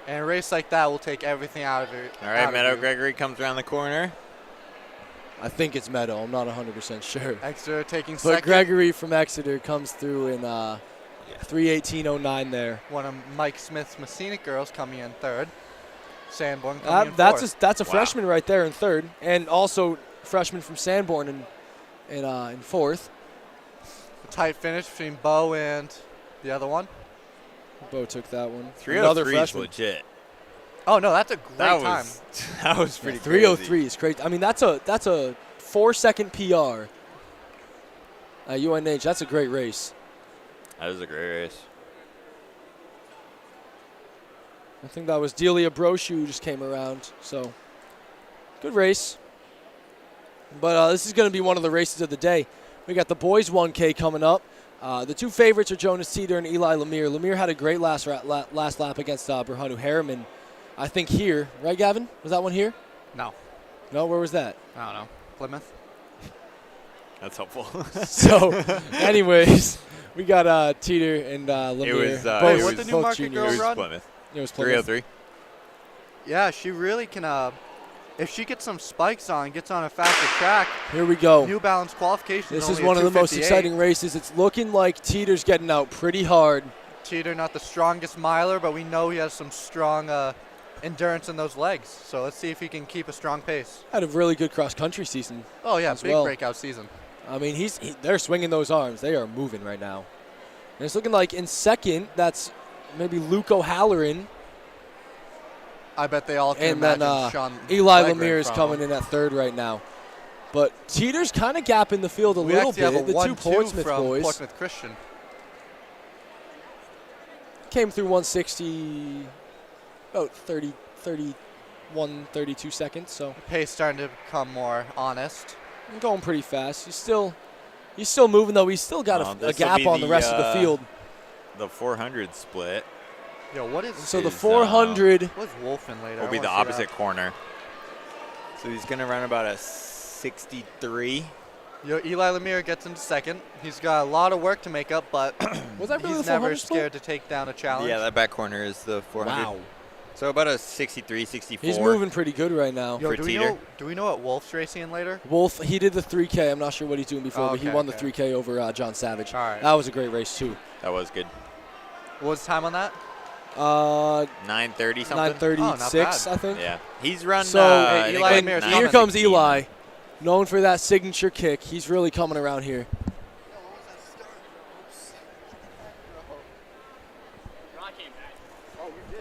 And a race like that will take everything out of it. All right, Meadow Gregory comes around the corner. I think it's Meadow. I'm not 100% sure. Exeter taking But second. Gregory from Exeter comes through in 3:18.09 there. One of Mike Smith's Messina girls coming in third. Sanborn coming in That's fourth. a Wow. freshman right there in third, and also freshman from Sanborn in fourth. A tight finish between Bo and the other one. Bo took that one. 303 is freshman. legit. Oh no, that's a great That time. was that was pretty Yeah, crazy. 3:03 is crazy. I mean, that's a 4-second PR at UNH. That's a great race. That was a great race. I think that was Delia Brochu who just came around. So, good race. But this is going to be one of the races of the day. We got the boys 1K coming up. The two favorites are Jonas Teeter and Eli Lemire. Lemire had a great last lap against Berhanu Harriman. I think here, right, Gavin? Was that one here? No, No, where was that? I don't know. Plymouth. That's helpful. So, anyways, we got Teeter and Lemire. It was, both, it was- what the both Newmarket juniors. it girl was run? Plymouth. It was Plymouth. 303. Yeah, she really can. If she gets some spikes on, gets on a faster track, Here we go. New Balance qualification. This is only a one of the most 2:58. exciting races. It's looking like Teeter's getting out pretty hard. Teeter, not the strongest miler, but we know he has some strong endurance in those legs. So let's see if he can keep a strong pace. Had a really good cross-country season. Oh yeah, As big well. breakout season. I mean, they're swinging those arms. They are moving right now. And it's looking like in second, that's maybe Luke O'Halloran. I bet they all can And then imagine Sean Eli Legren Lemire is from coming him. in at third right now. But Teeter's kind of gapping the field a We little actually have bit. a The two 1-2 Portsmouth from boys Portsmouth Christian. came through 160, about 31, 32 seconds. So Pace starting to become more honest. going pretty fast. He's still moving though. He's still got a This'll gap be on the rest of the field. The 400 split Yo, what is So the is, 400. what's Wolf in later? will I be wanna the see opposite that. corner. So he's going to run about a 63. Yo, Eli Lemire gets into second. He's got a lot of work to make up, but Was that really he's the 400 never split? scared to take down a challenge. Yeah, that back corner is the 400. Wow. So about a 63, 64. He's moving pretty good right now. Yo, for do we Teeter. know what Wolf's racing in later? Wolf, he did the 3K. I'm not sure what he's doing before, Oh, but he okay, won the okay. 3K over John Savage. All right. That was a great race too. That was good. What was the time on that? 9:30 something. 9:36, bad. I think. Yeah, he's run. So I Hey, think Eli like Lemire's and 9:16. here comes Eli, known for that signature kick. He's really coming around here.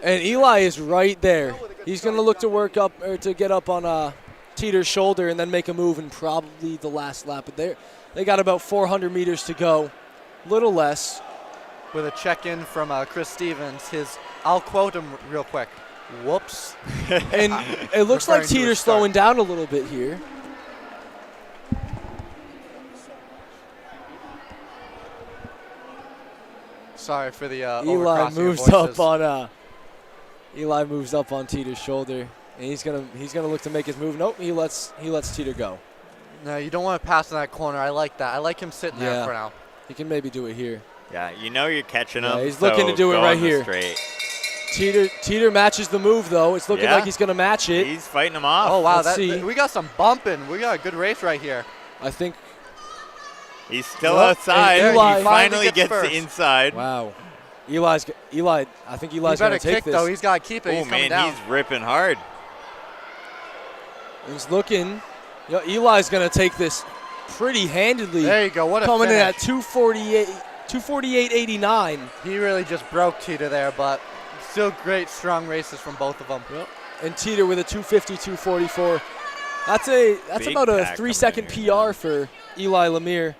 And Eli is right there. He's going to look to work up or to get up on Teeter's shoulder and then make a move in probably the last lap. But they got about 400 meters to go, little less. With a check-in from Chris Stevens. I'll quote him real quick. Whoops. And it looks like Referring to his Teeter's start. slowing down a little bit here. Sorry for the Eli overcrossing moves of up voices. on Eli moves up on Teeter's shoulder, and he's gonna look to make his move. Nope, he lets Teeter go. No, you don't want to pass in that corner. I like that. I like him sitting Yeah. there for now. He can maybe do it here. Yeah, you know you're catching him. Yeah, he's so looking to do it go right on the here. Straight. Teeter matches the move though. It's looking Yeah. like he's gonna match it. He's fighting him off. Oh, wow. Let's see. We got some bumping. We got a good race right here. I think. He's still Yep, outside. and Eli he finally finally gets gets first. inside. Wow. Eli. I think He Eli's better gonna take kick, this. though. He's got to keep it. Oh, He's coming man, down. he's ripping hard. He's looking. Eli's gonna take this pretty handedly. There you go. What a Coming in finish. at 248.89. He really just broke Teeter there, but still great, strong races from both of them. Yep. And Teeter with a 250, 244. That's Big about a pack 3-second coming in here, PR for Eli Lemire.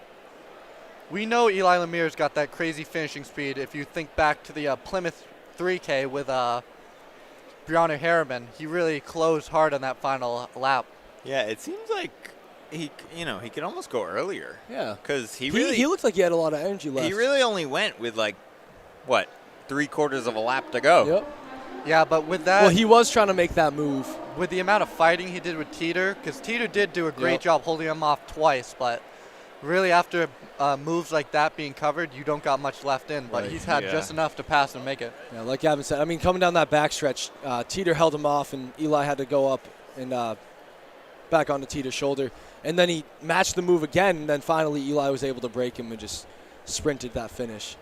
We know Eli Lemire's got that crazy finishing speed. If you think back to the Plymouth 3K with Brianna Harriman, he really closed hard on that final lap. Yeah, it seems like he could almost go earlier. Yeah. Because he looked like he had a lot of energy left. he really only went with like, what, 3/4 of a lap to go. Yep. Yeah, but with that, Well, he was trying to make that move. with the amount of fighting he did with Teeter, because Teeter did do a great Yep. job holding him off twice, but really after moves like that being covered, you don't got much left in. But Right. he's had Yeah. just enough to pass and make it. Yeah, like Gavin said, I mean, coming down that backstretch, Teeter held him off, and Eli had to go up and back onto Teeter's shoulder. And then he matched the move again, and then finally Eli was able to break him and just sprinted that finish.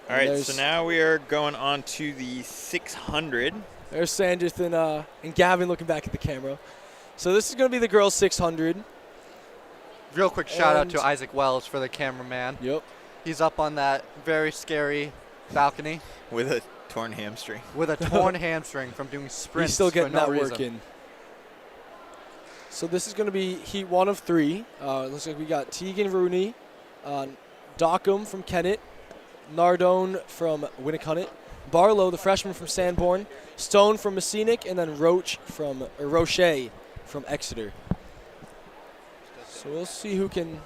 All And right, so now we are going on to the 600. There's Sanders and Gavin looking back at the camera. So this is going to be the girls' 600. Real quick shout out And- to Isaac Wells for the cameraman. Yep. He's up on that very scary balcony With a torn hamstring. with a torn hamstring from doing sprints. He's still getting for no that reason. work in. So this is going to be heat 1 of 3. Looks like we got Tegan Rooney, Dockham from Kennett, Nardone from Winnicott, Barlow, the freshman from Sanborn, Stone from Messinic, and then Roche from Exeter. So we'll see who can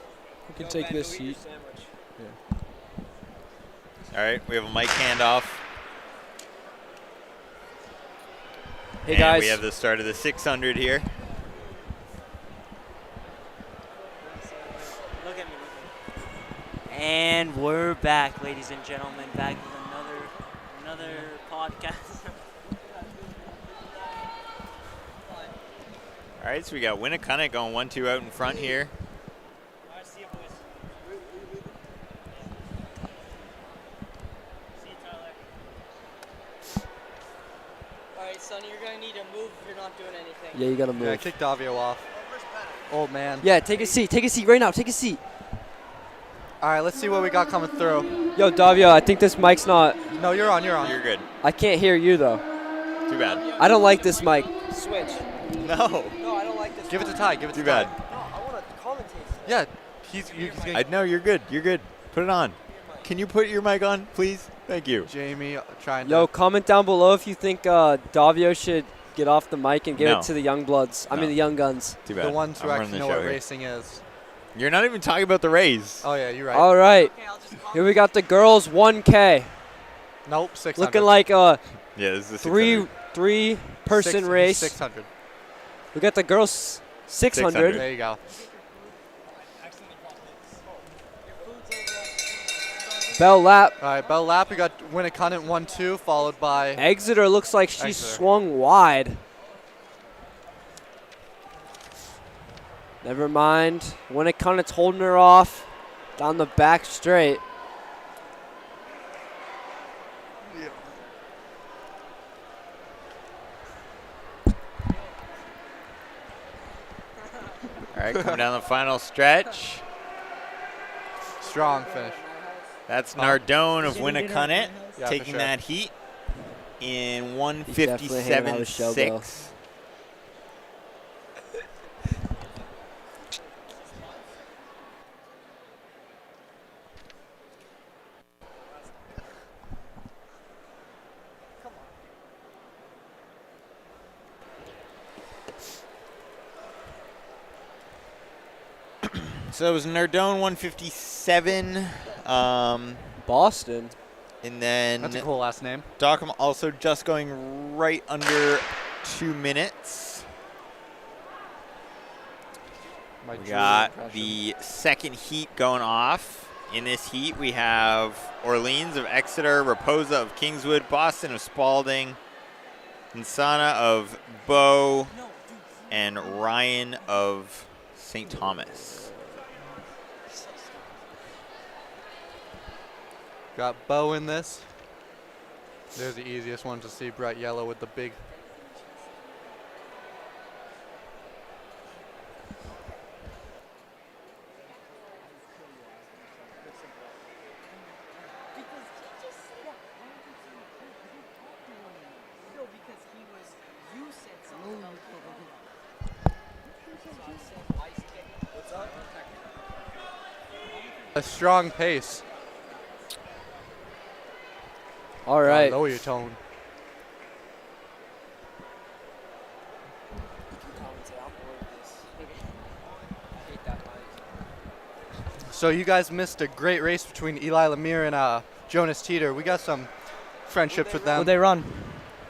take this heat. All right, we have a mic handoff. Hey and guys. we have the start of the 600 here. Look at me. And we're back, ladies and gentlemen, back with another podcast. All right, so we got Winnicott going 1-2 out in front here. Alright, see you boys. See you, Tyler. Alright, Sonny, you're gonna need to move if you're not doing anything. Yeah, you got to move. Yeah, kick Davio off. Old man. Yeah, take a seat. Take a seat right now. Take a seat. All right, let's see what we got coming through. Yo, Davio, I think this mic's not. No, you're on. You're on. You're good. I can't hear you though. Too bad. I don't like this mic. Switch. No. No, I don't like this. Give it to Ty. Give it Too to Ty. bad. No, I want to commentate. Yeah, he's gonna. No, you're good. You're good. Put it on. Can you put your mic on, please? Thank you. Jamie trying Yo, to. comment down below if you think Davio should get off the mic and give No. it to the young bloods. I No. mean the young guns. Too bad. The ones who I'm running actually the know show what here. racing is. You're not even talking about the race. Oh yeah, you're right. All right, Okay, I'll just here we got the girls 1K. Nope, 600. Looking like a Yeah, this is the 3 600. person race. 600. We got the girls 600. There you go. Bell lap. All right, Bell lap. We got Winnicott 1-2, followed by. Exeter looks like she Exeter. swung wide. Never mind. Winnicott's holding her off down the back straight. All right, coming down the final stretch. Strong finish. That's Nardone of Winnicott Yeah, for taking sure. that heat in definitely hanging out with Showbill. 157.6. So it was Nardone 157. Boston. And then That's a cool last name. Dockham also just going right under 2 minutes. My We Julie got impression. the second heat going off. In this heat, we have Orleans of Exeter, Raposa of Kingswood, Boston of Spalding, Insana of Bow, and Ryan of St. Thomas. Got Bo in this. There's the easiest one to see, bright yellow with the big. A strong pace. All right. Lower your tone. So you guys missed a great race between Eli Lemire and Jonas Teeter. We got some friendships with them. What'd they run?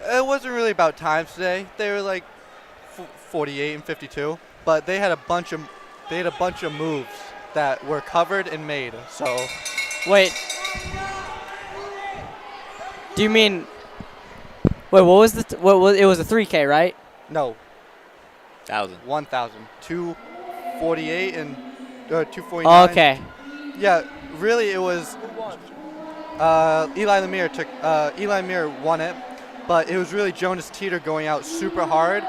It wasn't really about times today. They were like 48 and 52, but they had a bunch of moves that were covered and made. So Wait. Do you mean? Wait, what was the? What was it? Was a 3K, right? no, 1,000. 248 and 249. Oh, okay. Yeah, really, it was. Eli Lemire won it, but it was really Jonas Teeter going out super hard.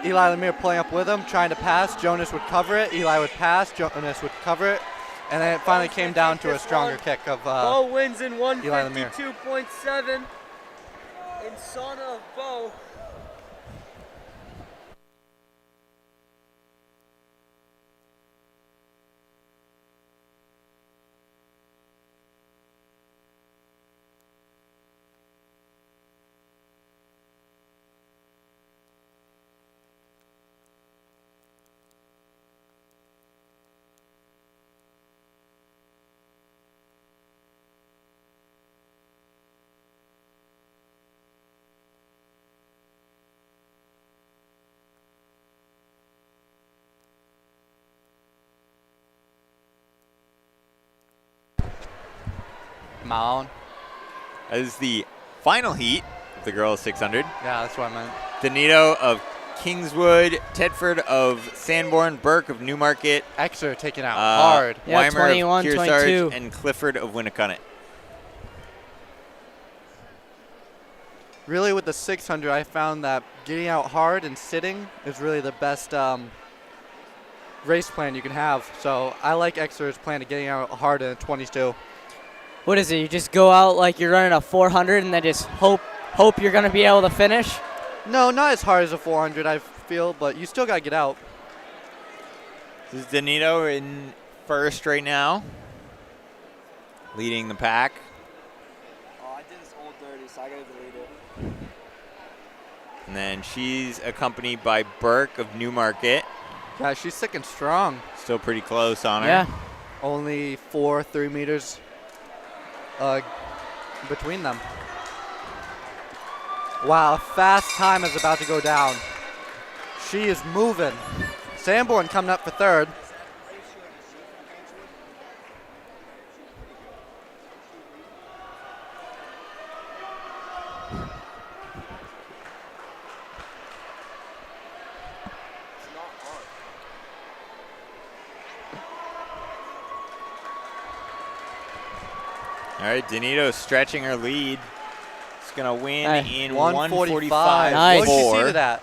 Eli Lemire playing up with him, trying to pass. Jonas would cover it. Eli would pass. Jonas would cover it. And then it finally came down to a stronger kick of Bo wins in Eli Lemire. 152.7. Insana of Bo. Malone. That is the final heat of the girls 600. Yeah, that's what I meant. Danito of Kingswood, Tedford of Sanborn, Burke of Newmarket, Exeter taking out hard. Yeah, Weimer 21, of Kearsarge, 22. and Clifford of Winnicott. Really, with the 600, I found that getting out hard and sitting is really the best race plan you can have. So I like Exeter's plan of getting out hard in a 22. What is it? You just go out like you're running a 400 and then just hope you're gonna be able to finish? No, not as hard as a 400, I feel, but you still got to get out. This is Danito in first right now, leading the pack. Oh, I did this old dirty, so I gotta delete it. And then she's accompanied by Burke of Newmarket. Yeah, she's sick and strong. Still pretty close on her. Yeah. Only 3 meters between them. Wow, a fast time is about to go down. She is moving. Sanborn coming up for third. All right, Danito stretching her lead. She's going to win Hey, in 145. 145. Nice. What'd you see to that?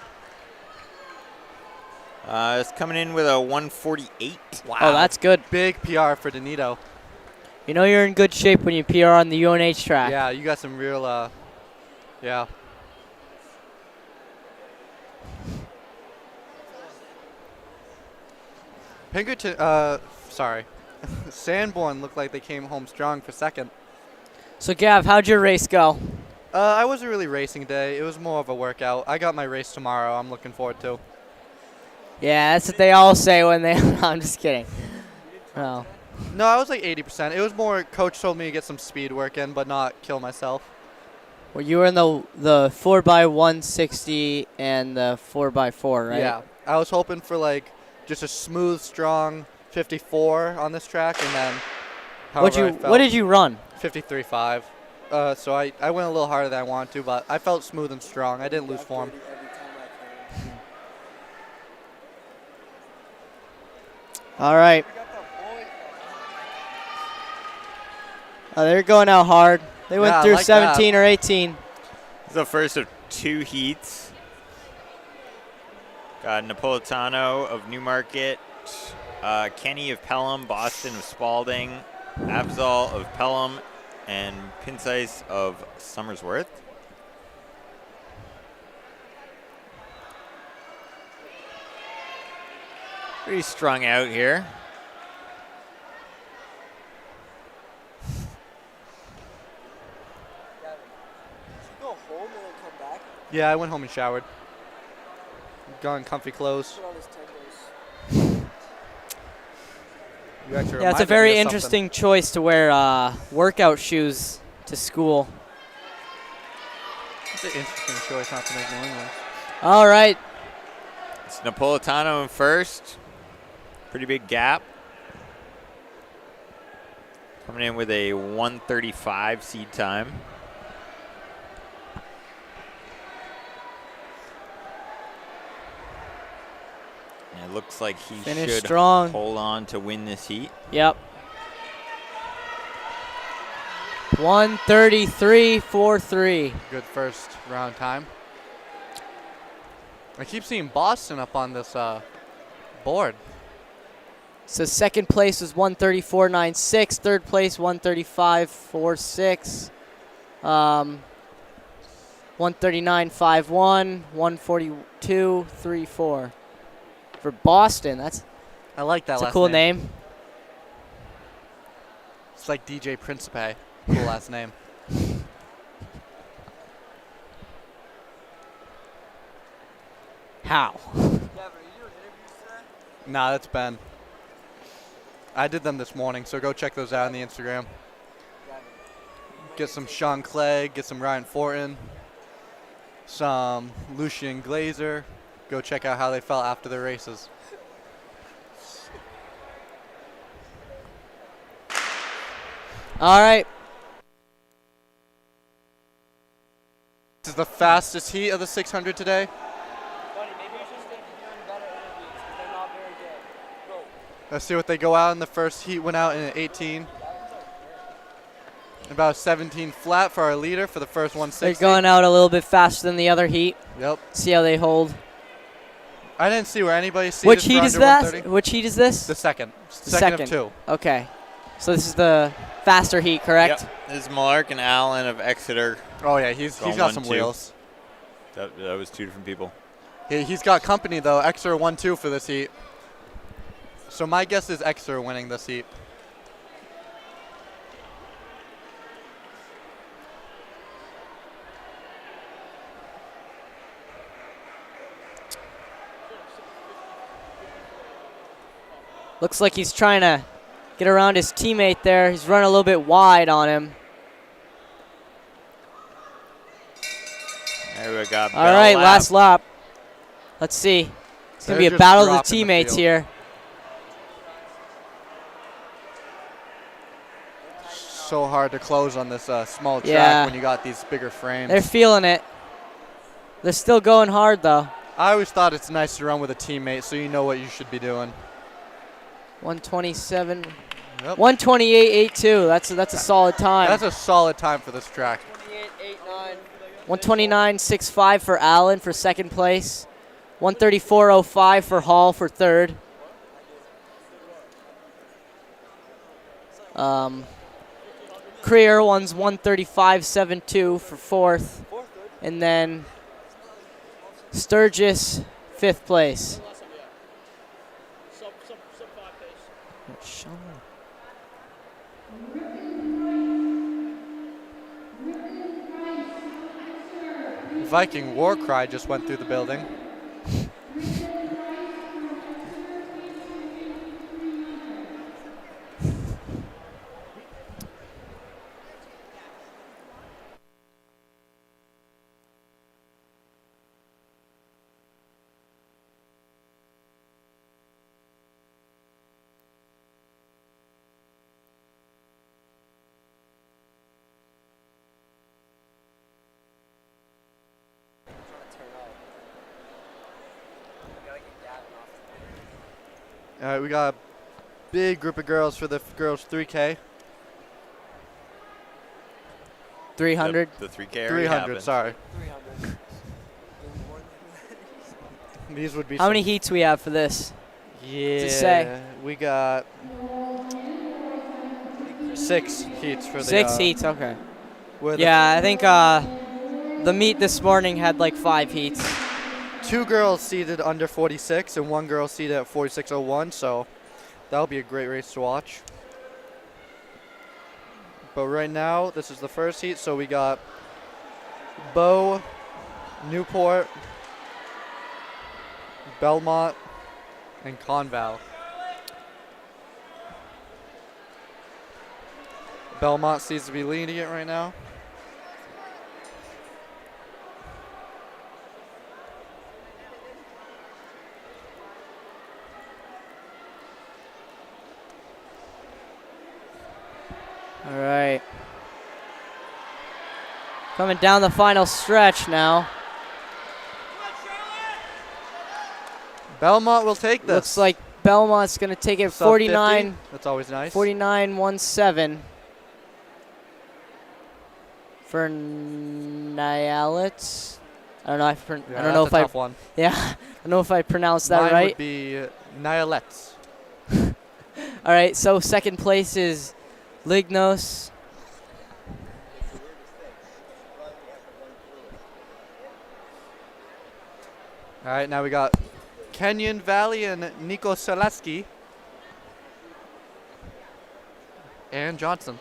It's coming in with a 148. Wow. Oh, that's good. Big PR for Danito. You know you're in good shape when you PR on the UNH track. Yeah, you got some real, yeah. Pinkerton, sorry. Sanborn looked like they came home strong for second. So Gav, how'd your race go? I wasn't really racing today. It was more of a workout. I got my race tomorrow. I'm looking forward to. Yeah, that's what they all say when they. I'm just kidding. Oh. No, I was like 80%. It was more coach told me to get some speed work in, but not kill myself. Well, you were in the 4x160 and the 4x4, right? Yeah. I was hoping for like just a smooth, strong 54 on this track, and then What did you run? 53.5. So I went a little harder than I wanted to, but I felt smooth and strong. I didn't lose form. All right. They're going out hard. They went through 17 or 18. This is the first of 2 heats. Got Napolitano of Newmarket, Kenny of Pelham, Boston of Spalding, Abzal of Pelham, and Pincise of Somersworth. Pretty strung out here. Yeah, I went home and showered. Got in comfy clothes. Yeah, it's a very interesting choice to wear workout shoes to school. It's an interesting choice not to make New England. All right. It's Napolitano in first. Pretty big gap. Coming in with a 1:35 seed time. And it looks like he Finished should strong. hold on to win this heat. Yep. 1:33.43. Good first round time. I keep seeing Boston up on this board. So second place was 1:34.96. Third place 1:35.46. 1:39.51. 1:42.34. For Boston, I like that. that's last a cool name. It's like DJ Principe. Cool last name. How? Nah, that's Ben. I did them this morning, so go check those out on the Instagram. Get some Sean Clegg, get some Ryan Fortin, some Lucian Glazer. Go check out how they felt after their races. All right. This is the fastest heat of the 600 today. Let's see what they go out in. The first heat went out in an 18. About 17 flat for our leader for the first 160. They're going out a little bit faster than the other heat. Yep. See how they hold. I didn't see where anybody seated Which for heat is under that? 130. Which heat is this? The second. The Second of 2. Okay. So this is the faster heat, correct? Yep. This is Malark and Allen of Exeter. Oh, yeah, he's got some 1-2. wheels. That was 2 different people. He's got company, though. Exeter 1-2 for this heat. So my guess is Exeter winning this heat. Looks like he's trying to get around his teammate there. He's running a little bit wide on him. There we go. All right, last lap. Let's see. It's going to be a battle of the teammates here. So hard to close on this small track when you got these bigger frames. They're feeling it. They're still going hard, though. I always thought it's nice to run with a teammate so you know what you should be doing. 127. Yep. 128.82. That's a solid time. That's a solid time for this track. 129.65 for Allen for second place. 134.05 for Hall for third. Creer one's 135.72 for fourth. And then Sturgis, fifth place. Viking war cry just went through the building. All right, we got a big group of girls for the girls 3K. 300. The 3K. 300, sorry. These would be How many heats we have for this? Yeah, say? we got 6 heats for the 6 heats, okay. with Yeah, I think the meet this morning had like 5 heats. 2 girls seated under 46 and 1 girl seated at 46.01, so that'll be a great race to watch. But right now, this is the first heat, so we got Bow, Newport, Belmont, and Conval. Belmont seems to be leading it right now. All right. Coming down the final stretch now. Belmont will take this. Looks like Belmont's going to take it Sub 49. 50. That's always nice. 49.17 for Nyalets. I don't know. I don't know if tough one. Yeah, I don't know if I pronounced that Mine right. would be Nyalets. All right. So second place is Lignos. All right, now we got Kenyon Valley and Nico Selesky. And Johnson.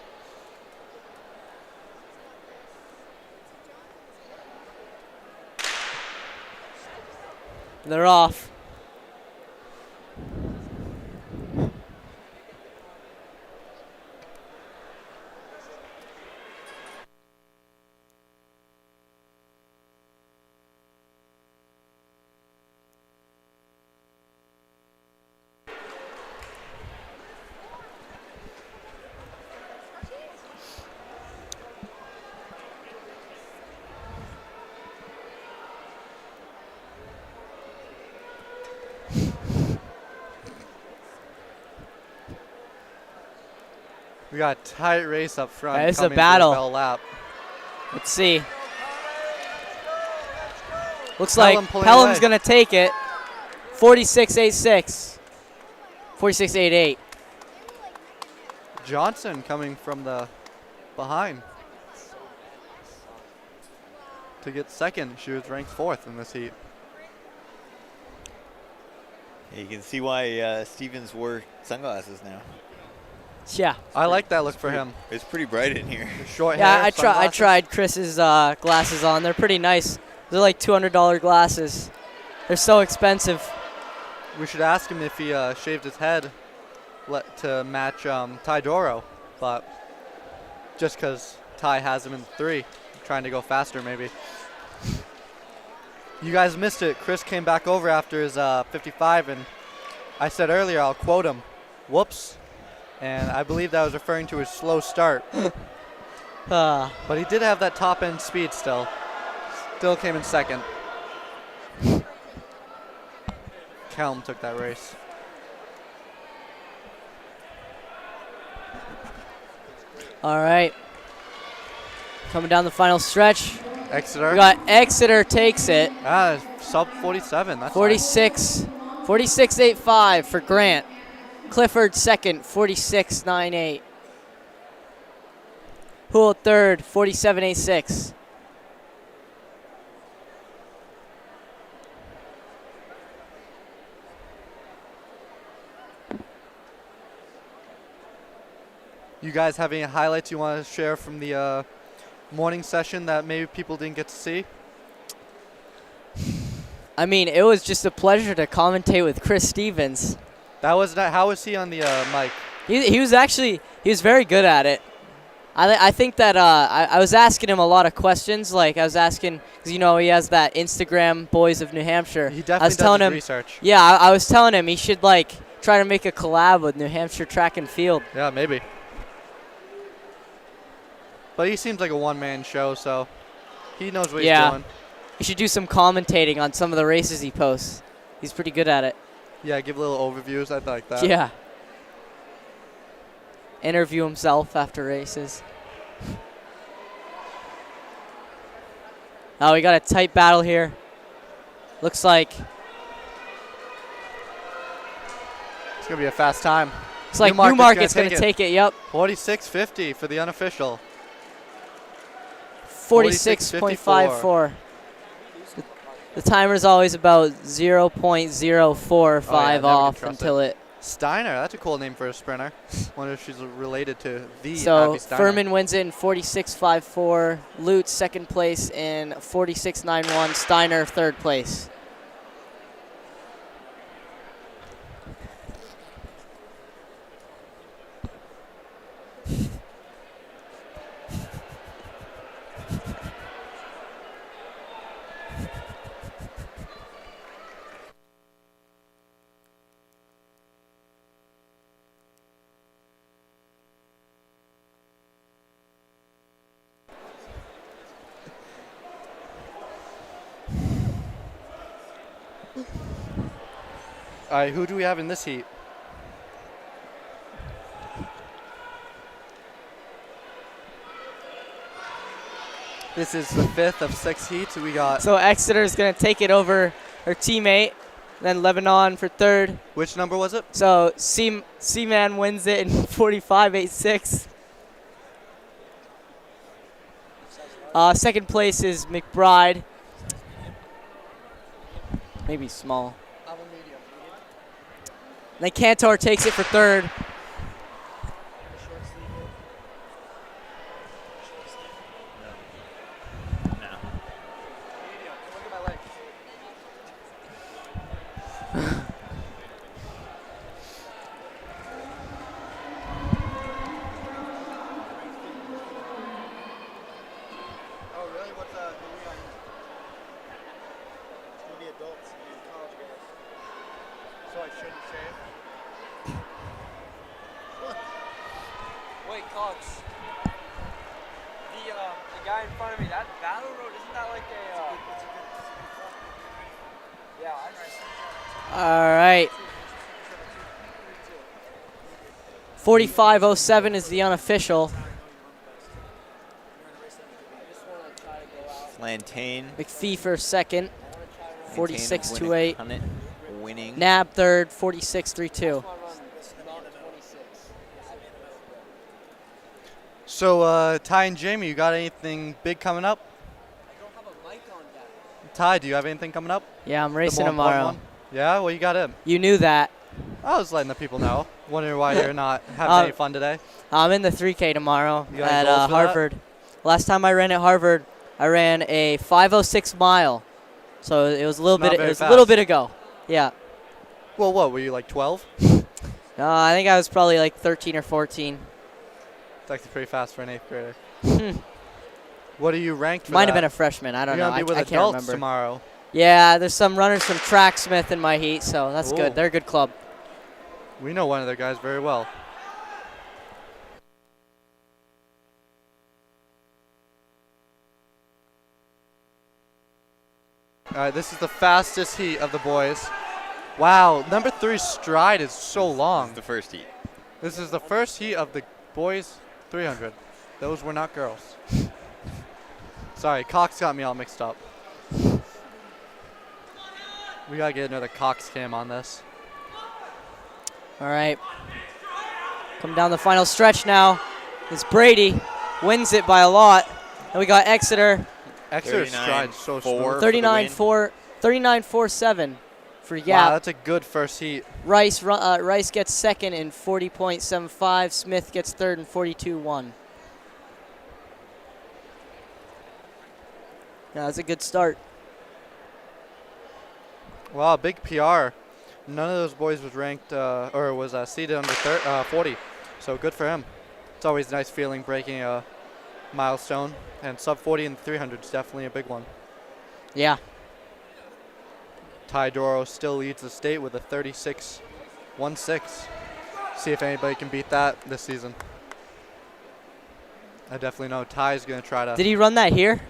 They're off. We got a tight race up front. Yeah, it's a coming to the battle. bell lap. Let's see. Looks Pelham like pulling Pelham's away. going to take it. 46.86. 46.88. Johnson coming from the behind to get second. She was ranked 4th in this heat. You can see why Stevens wore sunglasses now. Yeah. I like that look for him. It's pretty bright in here. Short Yeah, hair, I sunglasses. tried Chris's glasses on. They're pretty nice. They're like $200 glasses. They're so expensive. We should ask him if he shaved his head to match Ty Doro, but just because Ty has him in 3, trying to go faster maybe. You guys missed it. Chris came back over after his 55, and I said earlier, I'll quote him, "Whoops." And I believe that was referring to his slow start. But he did have that top end speed still. Still came in second. Kelm took that race. All right. Coming down the final stretch. Exeter. We got Exeter takes it. Sub 47. That's 46, 46.85 for Grant. Clifford second, 46.98. Poole third, 47.86. You guys have any highlights you want to share from the morning session that maybe people didn't get to see? I mean, it was just a pleasure to commentate with Chris Stevens. That was not. How was he on the mic? He was very good at it. I think that I was asking him a lot of questions. Like I was asking, because he has that Instagram Boys of New Hampshire. He definitely I was telling does him, his research. Yeah, I was telling him he should try to make a collab with New Hampshire Track and Field. Yeah, maybe. But he seems like a one-man show, so he knows what he's doing. He should do some commentating on some of the races he posts. He's pretty good at it. Yeah, give little overviews. I'd like that. Yeah. Interview himself after races. Oh, we got a tight battle here. Looks like It's going to be a fast time. Newmarket's going to take it. Yep. 46.50 for the unofficial. 46.54. The timer's always about 0.045 off until it. Steiner, that's a cool name for a sprinter. Wonder if she's related to the So Abby Steiner. Furman wins it in 46.54. Lutz second place in 46.91. Steiner third place. All right, who do we have in this heat? This is the 5th of 6 heats. We got So Exeter's going to take it over her teammate. Then Lebanon for third. which number was it? So Seaman wins it in 45.86. Second place is McBride. Maybe small. Then Cantor takes it for third. Oh, really? What's the lead on? It's going to be adults and college girls. So I shouldn't say it. Wait, Cox. The guy in front of me, that Battle Road, isn't that like a yeah, All right. 45.07 is the unofficial. Lantain. McPhee for second. 46.28. Winning. Nab third. 46.32. So, Ty and Jamie, you got anything big coming up? Ty, do you have anything coming up? Yeah, I'm The racing more important tomorrow. one? Yeah, well, you got him. You knew that. I was letting the people know. Wondering why you're not having any fun today. I'm in the 3K tomorrow You got any at goals for that? Harvard. Last time I ran at Harvard, I ran a 5:06 mile, so it was a little Not bit. It very was a little fast. bit ago. Yeah. Well, what, were you like 12? I think I was probably like 13 or 14. It's actually pretty fast for an 8th grader. What are you ranked for Might that? have been a freshman. I don't You're know. going to be with I can't adults remember. tomorrow. Yeah, there's some runners from Tracksmith in my heat, so that's Ooh. good. They're a good club. We know one of their guys very well. All right, this is the fastest heat of the boys. Wow, number 3 stride is so long. The first heat. This is the first heat of the boys 300. Those were not girls. Sorry, Cox got me all mixed up. We gotta get another Cox cam on this. All right. Come down the final stretch now. It's Brady. Wins it by a lot. And we got Exeter. Exeter stride so 39-4 smooth. for the 39.47 for Yap. Wow, that's a good first heat. Rice gets second in 40.75. Smith gets third in 42.1. Yeah, that's a good start. Wow, big PR. None of those boys was ranked or was seeded under 40, so good for him. It's always a nice feeling breaking a milestone, and sub 40 in the 300 is definitely a big one. Yeah. Ty Doro still leads the state with a 36.16. See if anybody can beat that this season. I definitely know Ty's gonna try to. Did he run that here?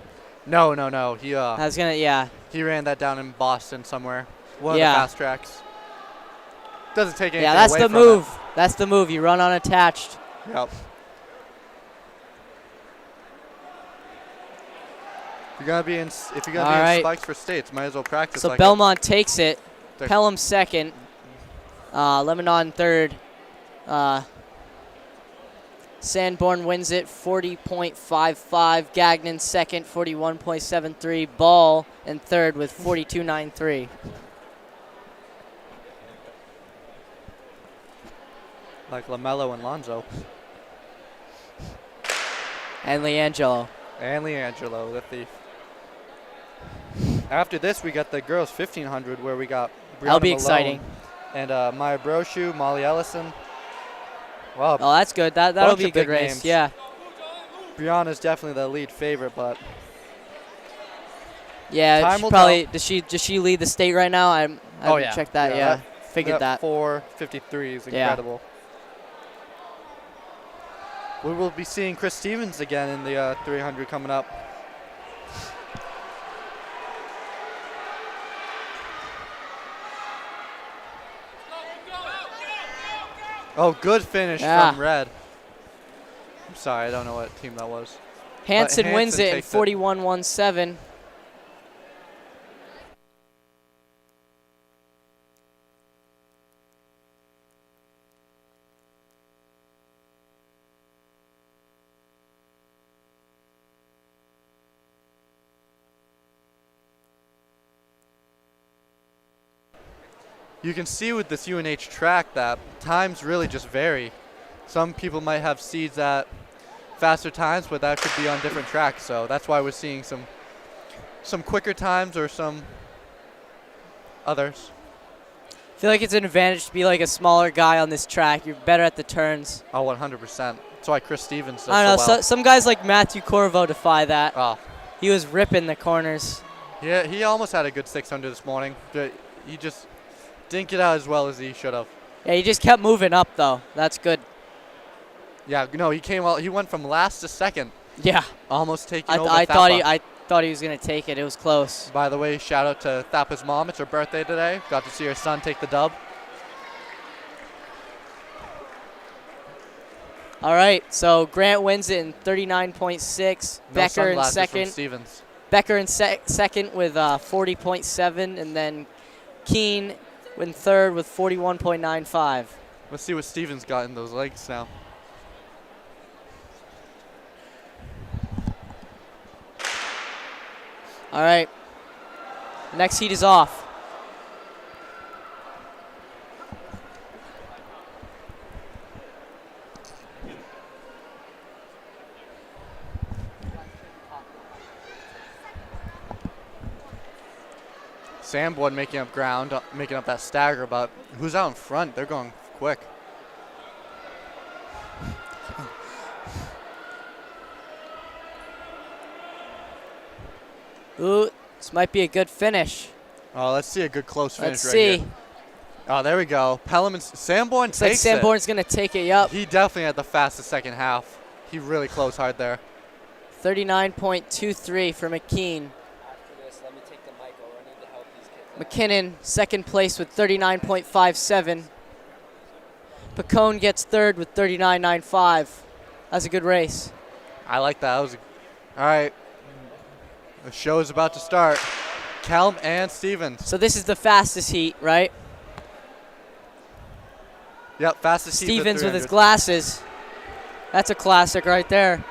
No. He I was gonna, yeah. he ran that down in Boston somewhere. One Yeah. of the fast tracks. Doesn't take anything Yeah, that's away the from move. That's the move. You run unattached. It. Yep. If you're gonna be in spikes for states, might as well practice. So like Belmont takes it. They're- Pelham second. Lebanon third. Sanborn wins it 40.55. Gagnon second, 41.73. Ball in third with 42.93. Like LaMelo and Lonzo. And Leangelo. And LiAngelo, the thief. After this, we got the girls 1500, where we got That'll Brianna be Malone exciting. and Maya Brochu, Molly Ellison. Wow, Oh, that's good. That'll Bunch be a of good big race. names. Yeah. Brianna's definitely the lead favorite, but Yeah. Time She will probably does she lead the state right now? I haven't yeah. checked that. Yeah, Yeah. that- Figured that. 4:53 is Yeah. incredible. We will be seeing Chris Stevens again in the 300 coming up. Oh, good finish Yeah. from Red. I'm sorry, I don't know what team that was. Hansen wins Hansen it in takes it. 41.17. You can see with this UNH track that times really just vary. Some people might have seeds at faster times, but that could be on different tracks. So that's why we're seeing some quicker times or some others. I feel like it's an advantage to be like a smaller guy on this track. You're better at the turns. Oh, 100%. That's why Chris Stevens does I don't know. so well. Some guys like Matthew Corvo defy that. Oh, He was ripping the corners. yeah, he almost had a good 600 this morning. But he just didn't get out as well as he should have. Yeah, he just kept moving up though. That's good. Yeah, no, he came out. He went from last to second, Yeah. almost taking I over thought he was gonna take it. It was close. By the way, shout out to Thappa's mom. It's her birthday today. Got to see her son take the dub. All right. So Grant wins it in 39.6. No Becker in sunglasses from second. Stevens. Becker in second with 40.7, and then Keene in third with 41.95. Let's see what Stevens got in those legs now. All right. Next heat is off. Sanborn making up ground, making up that stagger, but who's out in front? They're going quick. Ooh, this might be a good finish. Oh, let's see a good close finish Let's right see. here. Oh, there we go. Pelham and Sanborn Looks like takes Sanborn's going to take it up. it. He definitely had the fastest second half. He really closed hard there. 39.23 for McKean. After this, let me take the mic over. I need to help these kids. McKinnon, second place with 39.57. Pacone gets third with 39.95. That's a good race. I like that. All right. The show is about to start. Kelm and Stevens. So this is the fastest heat, right? Yep, fastest heat. Stevens with his glasses. That's a classic right there.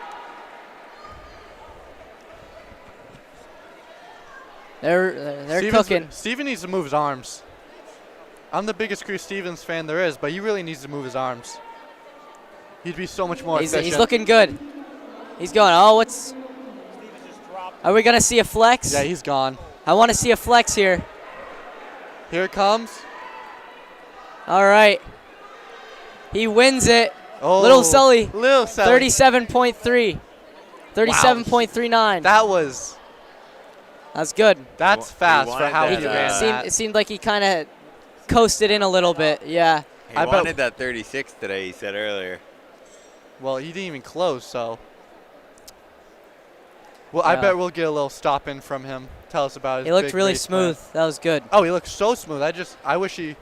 They're cooking. Steven needs to move his arms. I'm the biggest Chris Stevens fan there is, but he really needs to move his arms. He'd be so much more efficient. He's looking good. He's going, oh, what's... Are we going to see a flex? Yeah, he's gone. I want to see a flex here. Here it comes. All right. He wins it. Oh, Little Sully. Little Sully. 37.3. 37.39. That's good. That's fast for wanted how he that, ran that. It seemed like he kind of coasted in a little bit. Yeah. He I bet- wanted that 36 today, he said earlier. Well, he didn't even close, so. Well, I Yeah. bet we'll get a little stop in from him. Tell us about his He looked big really race plan. smooth. That was good. Oh, he looked so smooth. I wish he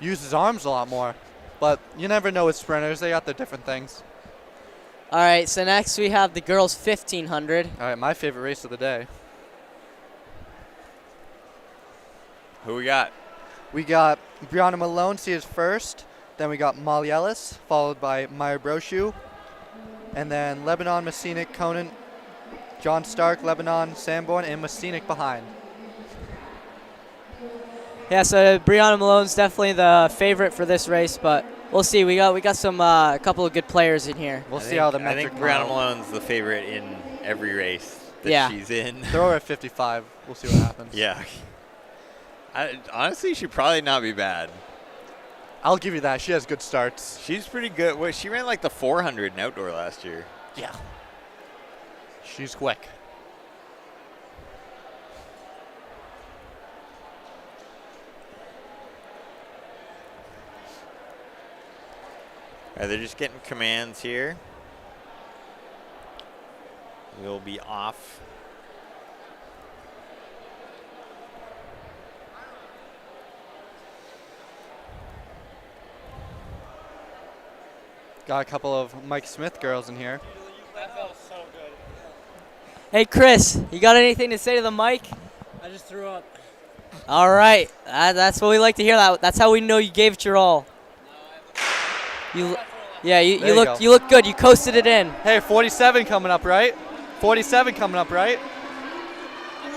use his arms a lot more. But you never know with sprinters. They got their different things. All right, so next we have the girls 1500. All right, my favorite race of the day. Who we got? We got Brianna Malone, she is first. Then we got Molly Ellis, followed by Maya Brochu. And then Lebanon, Messinic, Conan, John Stark, Lebanon, Sanborn, and Messinic behind. Yeah, so Brianna Malone's definitely the favorite for this race, but we'll see. We got some a couple of good players in here. We'll see how the I metric think Brianna model- Malone's the favorite in every race that Yeah. she's in. Throw her at 55. We'll see what happens. Yeah. Honestly, she'd probably not be bad. I'll give you that. She has good starts. She's pretty good. Wait, she ran like the 400 in outdoor last year. Yeah. She's quick. All right, they're just getting commands here. We'll be off. Got a couple of Mike Smith girls in here. That felt so good. Hey, Chris, you got anything to say to the mic? I just threw up. All right, that's what we like to hear. That's how we know you gave it your all. You, yeah, There you go. you look good. You coasted it in. Hey, 47 coming up, right? 47 coming up, right? I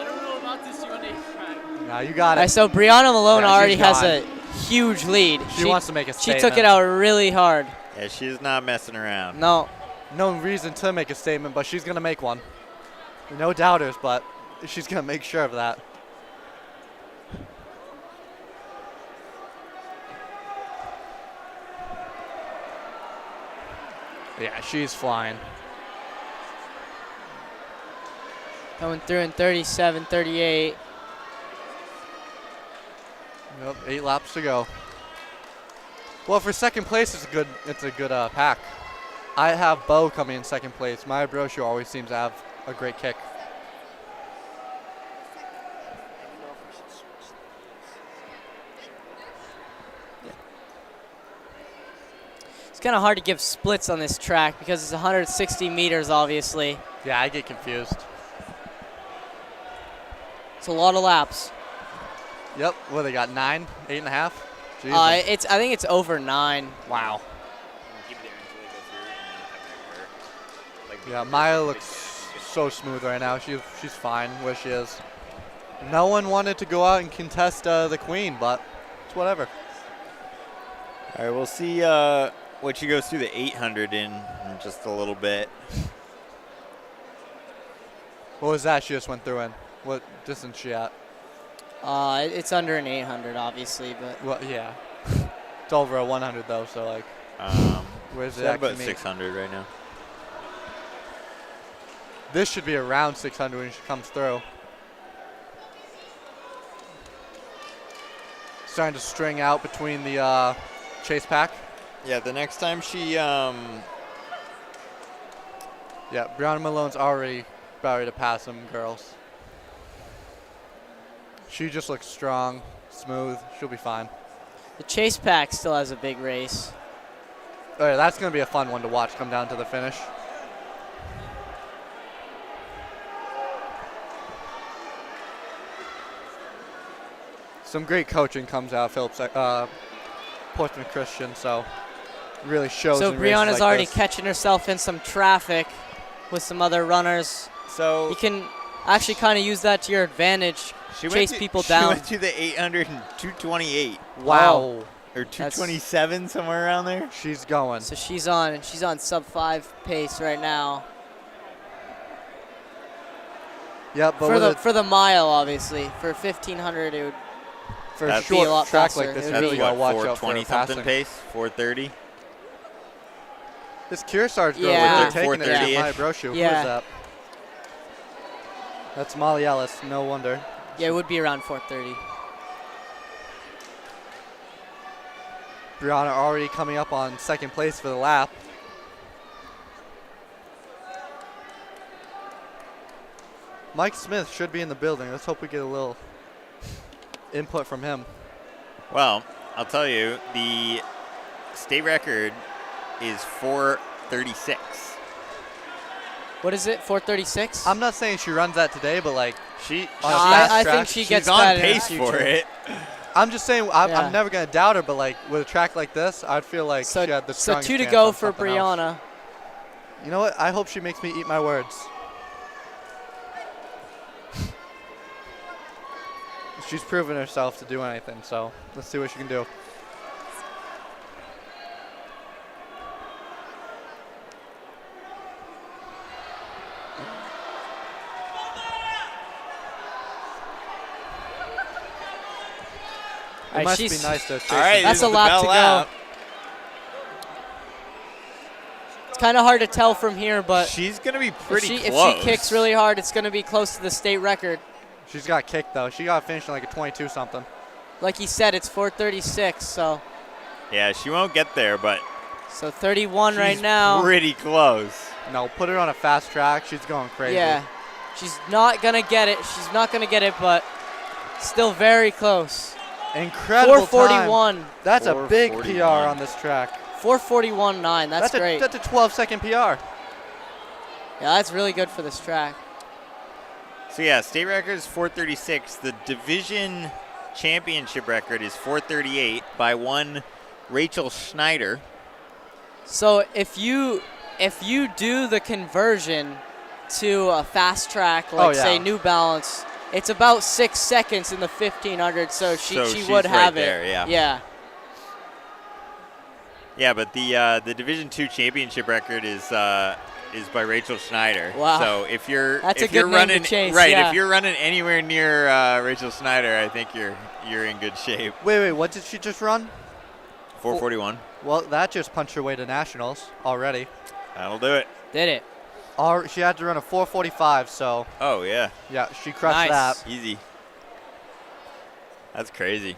don't know about this UNH track. Nah, you got All right, it. so Brianna Malone Yeah, already she's has gone. a huge lead. She wants to make a She statement. took it out really hard. Yeah, she's not messing around. No, No reason to make a statement, but she's going to make one. No doubters, but she's going to make sure of that. Yeah, she's flying. coming through in 37, 38. Yep, 8 laps to go. Well, for second place, it's a good pack. I have Bo coming in second place. Maya Brochu always seems to have a great kick. It's kind of hard to give splits on this track because it's 160 meters, obviously. Yeah, I get confused. It's a lot of laps. Yep, what they got, 9, 8.5? Jesus. I think it's over 9. Wow. Keep it there until they go through and then come back here. Like, Yeah, Maya looks so smooth right now. She's fine where she is. No one wanted to go out and contest the queen, but it's whatever. All right, we'll see what she goes through the 800 in just a little bit. What was that she just went through in? What distance she at? It's under an 800, obviously, but Well, yeah. It's over a 100 though, so like, where's She's it at actually about meet? 600 right now. This should be around 600 when she comes through. Starting to string out between the chase pack. Yeah, the next time she Yeah, Brianna Malone's already about ready to pass them girls. She just looks strong, smooth. She'll be fine. the chase pack still has a big race. All right, that's going to be a fun one to watch come down to the finish. Some great coaching comes out of Phillips, Portsmouth Christian, so really shows. So in races Brianna's like already this. catching herself in some traffic with some other runners. so You can actually kind of use that to your advantage. she chase went to, people she down. went to the 800 and 228 Wow, or 227 somewhere around there. she's going. So she's on sub 5 pace right now. Yep, but For with the mile, obviously. For 1500, it would. for a That's- Be a lot short track faster. like this, It you would really be- got to watch out for 420 passing. something pace, 430. This Kearsarge girl, Yeah. they're taking it to 430-ish. Maya Brochu. Who Yeah. is that? That's Molly Ellis, no wonder. Yeah, it would be around 430. Brianna already coming up on second place for the lap. Mike Smith should be in the building. Let's hope we get a little input from him. Well, I'll tell you, the state record is 4:36. What is it? 4:36. I'm not saying she runs that today, but like She, on a fast I track, think she gets she's on that in the pace for future. it. I'm just saying I'm Yeah. never gonna doubt her, but like with a track like this, I'd feel like So, she had the so strongest 2 to chance go on for something else. Brianna. You know what? I hope she makes me eat my words. She's proven herself to do anything, so let's see what she can do. It Alright, must be she's- nice to chase All right, them. That's this a is the lap bell to go. lap. It's kind of hard to tell from here, but She's going to be pretty if close. she kicks really hard, it's going to be close to the state record. She's got kicked though. She got finished in like a 22 something. Like he said, it's 4:36, so Yeah, she won't get there, but 31 right she's now. pretty close. No, put her on a fast track. She's going crazy. Yeah, she's not gonna get it. She's not gonna get it, but still very close. Incredible 4:41. time. That's a big 4:41. PR on this track. 4:41.9. That's great. That's a 12-second PR. Yeah, that's really good for this track. So yeah, state record is 4:36. The division championship record is 4:38 by one Rachel Schneider. So if you do the conversion to a fast track, like say New Balance, it's about 6 seconds in the 1500. So she she's would have right it. there, yeah. Yeah. Yeah, but the Division II championship record is by Rachel Schneider. Wow. So if you're That's a if you're good name to running chase, right, yeah. if you're running anywhere near Rachel Schneider, I think you're in good shape. Wait, what did she just run? 4:41. Well, that just punched her way to nationals already. That'll do it. Did it. She had to run a 4:45, so Oh yeah, yeah, she crushed Nice. that. easy. That's crazy.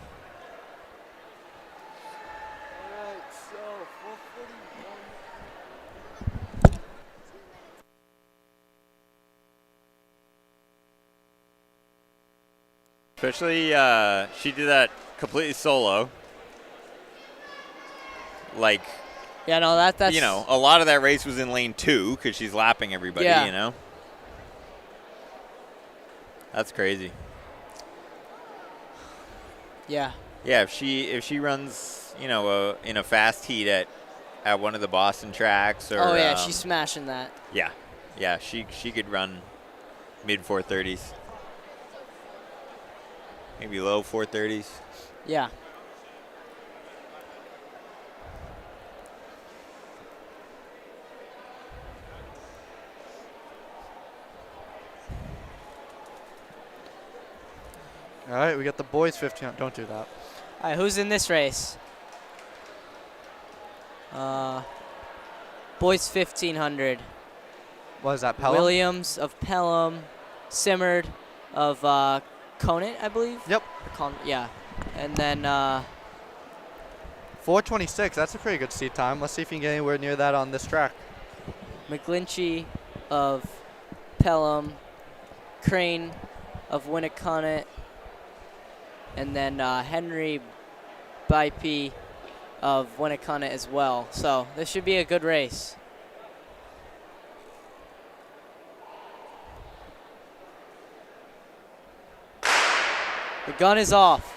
Especially, she did that completely solo. Like, Yeah, no, that's you know, a lot of that race was in lane 2 because she's lapping everybody, Yeah. you know? That's crazy. Yeah. Yeah, if she runs, you know, in a fast heat at one of the Boston tracks or Oh yeah, she's smashing that. yeah, she could run mid 4:30s. Maybe low 4:30s. Yeah. All right, we got the boys 15. Don't do that. All right, who's in this race? Boys 1500. What is that, Pelham? Williams of Pelham, Simmerd of Conant, I believe. Yep. Yeah, and then 4:26. That's a pretty good seat time. Let's see if you can get anywhere near that on this track. McGlinchey of Pelham, Crane of Winnicott, and then Henry Bype of Winnicott as well. So this should be a good race. The gun is off.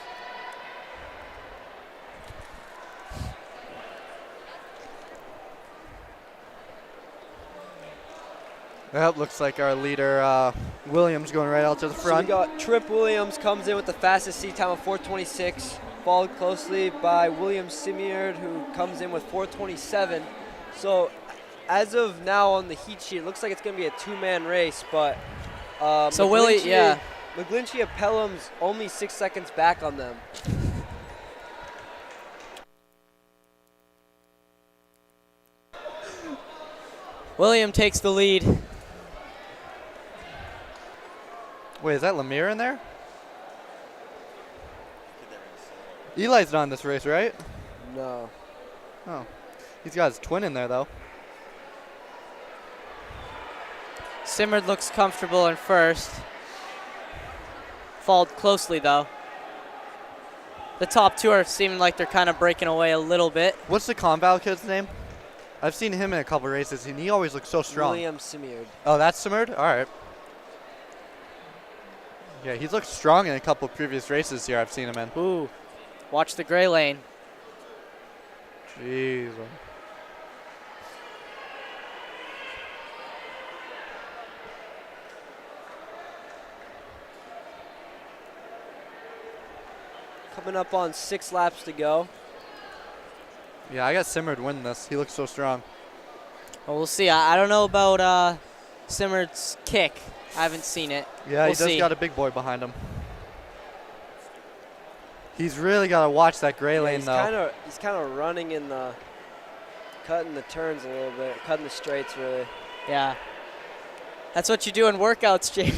That looks like our leader, Williams, going right out to the front. So we got Trip Williams comes in with the fastest seat time of 4:26, followed closely by William Simiard, who comes in with 4:27. So as of now on the heat sheet, it looks like it's going to be a two-man race, but So Willie, yeah. McGlinchey of Pelham's only 6 seconds back on them. William takes the lead. Wait, is that Lemire in there? Eli's not in this race, right? No. Oh. He's got his twin in there, though. Simmerd looks comfortable in first. Followed closely, though. the top two are seeming like they're kind of breaking away a little bit. What's the Conval kid's name? I've seen him in a couple races, and he always looks so strong. William Simiard. Oh, that's Simard? All right. Yeah, he's looked strong in a couple previous races here I've seen him in. Ooh, watch the gray lane. Jeez. Coming up on 6 laps to go. Yeah, I got Simard winning this. He looks so strong. Well, we'll see. I don't know about Simard's kick. I haven't seen it. Yeah, we'll he does see. got a big boy behind him. He's really got to watch that gray lane, though. He's kind of running in the, cutting the turns a little bit, cutting the straights, really. Yeah. That's what you do in workouts, Jamie.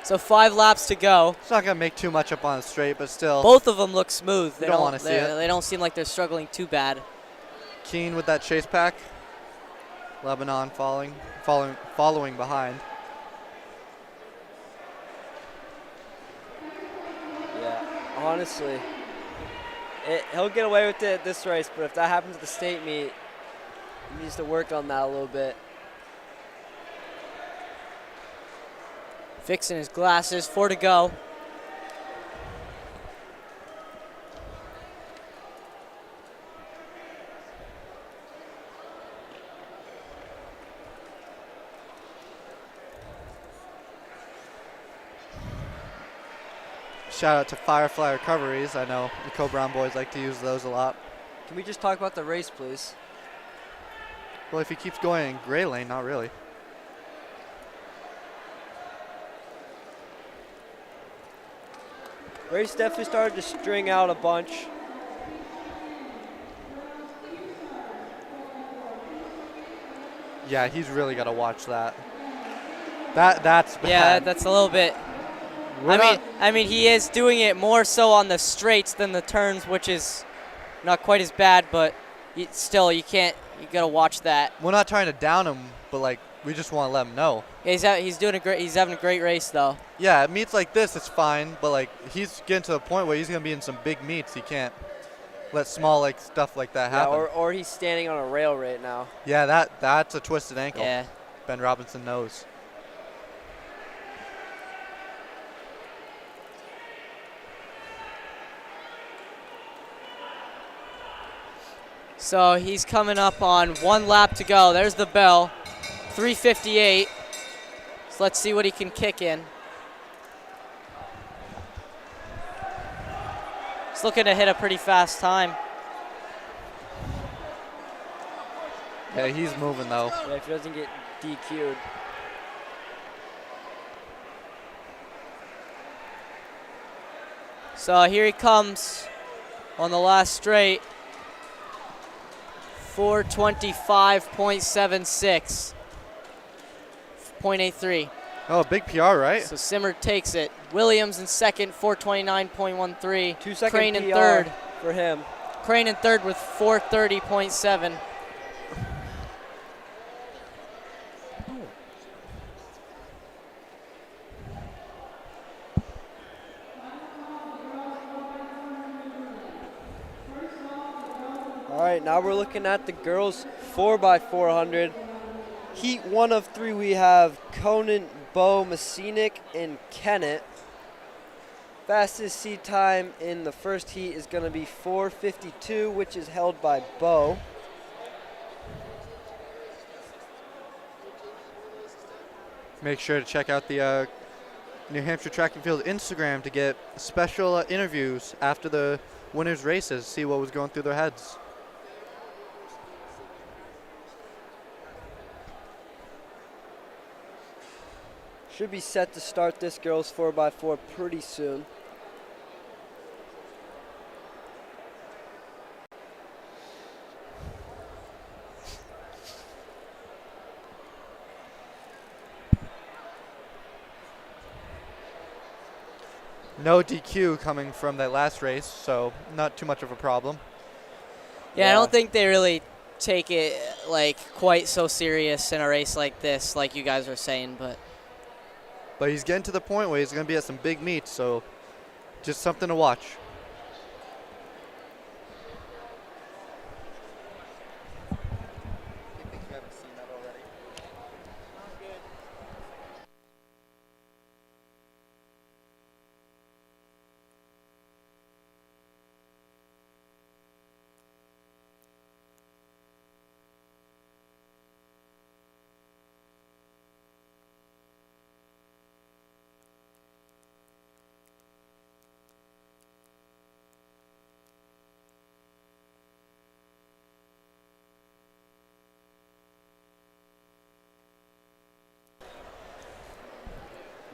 So 5 laps to go. It's not going to make too much up on the straight, but still. Both of them look smooth. They don't want to see it. They don't seem like they're struggling too bad. Keen with that chase pack. Lebanon following behind. Yeah, honestly, he'll get away with it this race, but if that happens at the state meet, he needs to work on that a little bit. Fixing his glasses, 4 to go. Shout out to Firefly Recoveries. I know the Co-Brown boys like to use those a lot. Can we just talk about the race, please? Well, if he keeps going in gray lane, not really. Race definitely started to string out a bunch. Yeah, he's really got to watch that. That's bad. Yeah, that's a little bit. I mean, he is doing it more so on the straights than the turns, which is not quite as bad. But still, you gotta watch that. We're not trying to down him, but like we just want to let him know. Yeah, he's having a great race though. Yeah, at meets like this, it's fine. But like he's getting to the point where he's gonna be in some big meets. He can't let small like stuff like that happen. Or he's standing on a rail right now. Yeah, that's a twisted ankle. Yeah. Ben Robinson knows. So he's coming up on 1 lap to go. There's the bell. 3:58. So let's see what he can kick in. He's looking to hit a pretty fast time. Yeah, he's moving though. Yeah, if he doesn't get DQ'd. So here he comes on the last straight. 425.76. 0.83. Oh, big PR, right? So Simard takes it. Williams in second, 429.13. 2 second Crane in PR third. for him. Crane in third with 430.7. All right, now we're looking at the girls 4x400. Heat 1 of 3, we have Conan, Bo, Messinic, and Kennett. Fastest seat time in the first heat is going to be 4:52, which is held by Bo. Make sure to check out the New Hampshire Track and Field Instagram to get special interviews after the winners' races, see what was going through their heads. Should be set to start this girls 4x4 pretty soon. No DQ coming from that last race, so not too much of a problem. Yeah, I don't think they really take it like quite so serious in a race like this, like you guys were saying, but But he's getting to the point where he's going to be at some big meets, so just something to watch.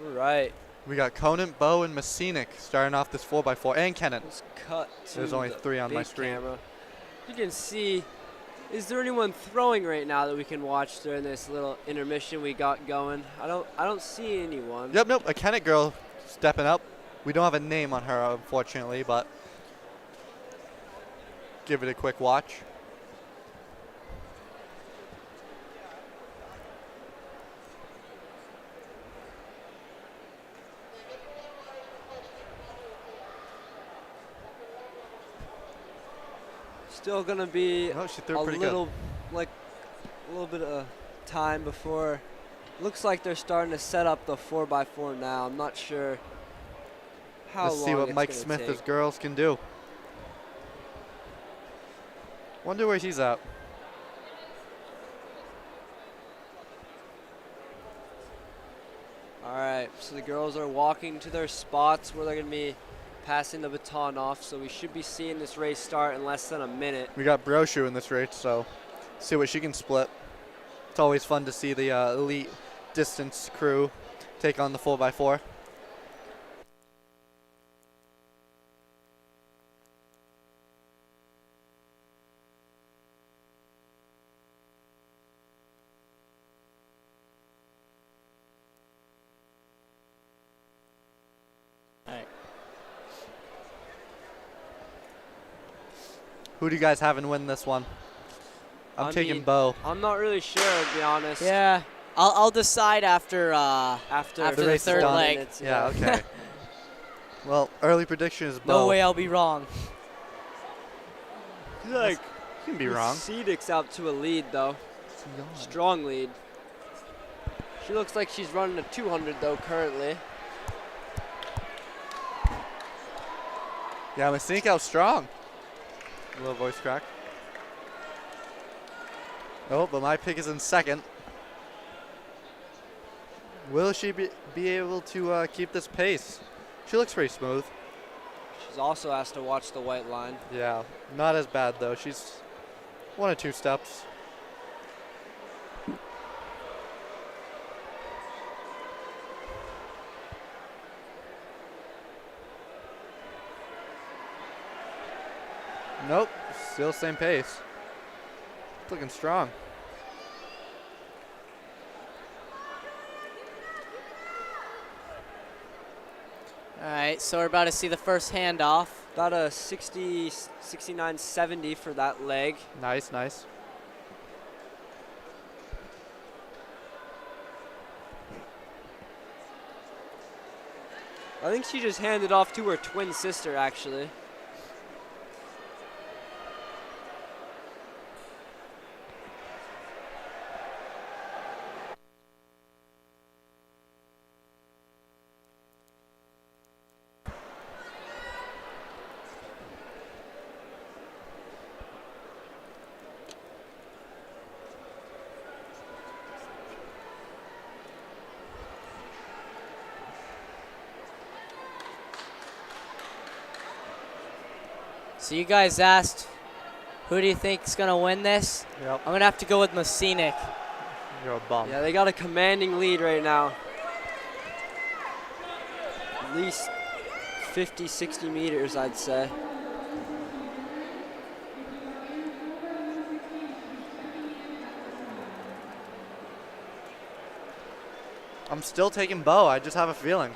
All right. We got Conant, Bo, and Messinic starting off this 4x4, and Kennan. Let's cut to There's only the 3 on my big screen. camera. You can see, is there anyone throwing right now that we can watch during this little intermission we got going? I don't see anyone. Yep, nope, a Kennett girl stepping up. We don't have a name on her, unfortunately, but give it a quick watch. Still gonna be Oh, she threw a pretty little bit of time before. Looks like they're starting to set up the 4x4 now. I'm not sure how Let's long see what it's Mike gonna Smith, take. his girls, can do. Wonder where he's at. All right, so the girls are walking to their spots where they're gonna be passing the baton off. So we should be seeing this race start in less than a minute. We got Brochu in this race, so see what she can split. It's always fun to see the elite distance crew take on the 4x4. Who do you guys have in win this one? I'm taking mean, Bo. I'm not really sure, to be honest. Yeah, I'll decide after After the race is third done. leg. minutes, Yeah, okay. Well, early prediction is Bo. No way I'll be wrong. Like, You can be wrong. Cedic's out to a lead, though. Strong lead. She looks like she's running a 200, though, currently. Yeah, I'm gonna sneak out strong. A little voice crack. Oh, but my pick is in second. Will she be able to keep this pace? She looks pretty smooth. She's also asked to watch the white line. Yeah, not as bad though. She's 1 or 2 steps. Nope, still same pace. It's looking strong. All right, so we're about to see the first handoff. Got a 69.70 for that leg. Nice, nice. I think she just handed off to her twin sister, actually. So you guys asked, who do you think is gonna win this? Yep. I'm gonna have to go with Messinic. You're a bum. Yeah, they got a commanding lead right now. At least 50, 60 meters, I'd say. I'm still taking Bo. I just have a feeling.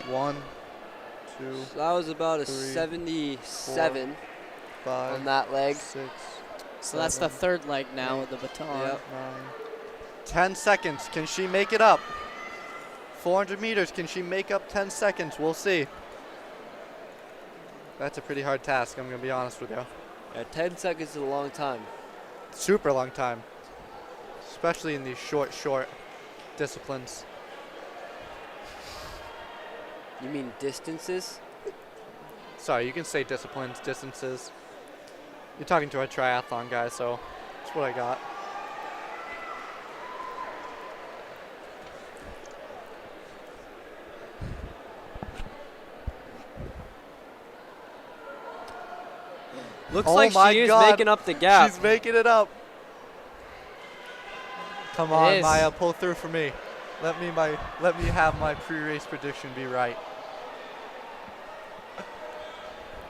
One, two, So that was about a three, 77 5, on that leg. 6, So that's the third leg now with the baton. Yep. 10 seconds. Can she make it up? 400 meters. Can she make up 10 seconds? We'll see. That's a pretty hard task, I'm going to be honest with you. Yeah, 10 seconds is a long time. Super long time. Especially in these short disciplines. You mean distances? Sorry, you can say disciplines, distances. You're talking to a triathlon guy, so that's what I got. Looks Oh like my she is God. making up the gap. She's making it up. Come It on, is. Maya, pull through for me. Let me have my pre-race prediction be right.